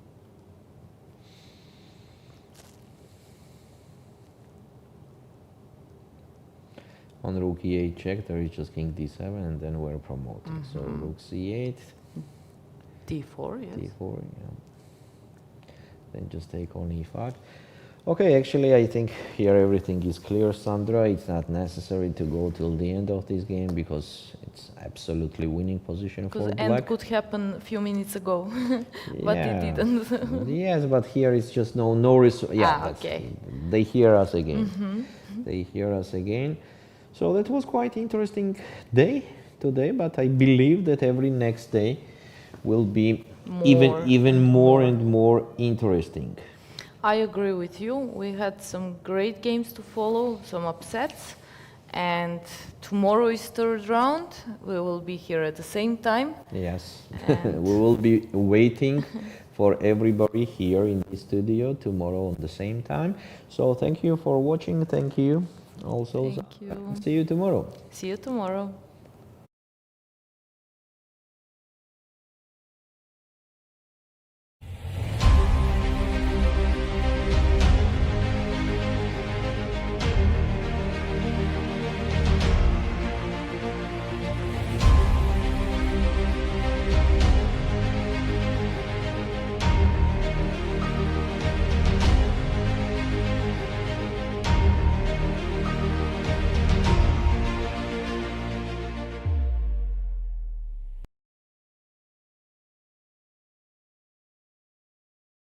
On rook e8 check, there is just king d7 and then we're promoting. So rook c8, d4, yes. d4, yeah. Then just take on e5. Okay, actually I think here everything is clear, Sandra. It's not necessary to go till the end of this game because it's absolutely winning position for Because black. end could happen a few minutes ago, but it Yeah. didn't. Yes, but here it's just no resource. Yeah, Ah, okay. They hear us again. They hear us again. So that was quite interesting day today, but I believe that every next day will be even more and more interesting. I agree with you. We had some great games to follow, some upsets, and tomorrow is third round. We will be here at the same time. Yes, we will be waiting for everybody here in the studio tomorrow at the same time. So thank you for watching. Thank you. Also, Thank you. see you tomorrow. See you tomorrow.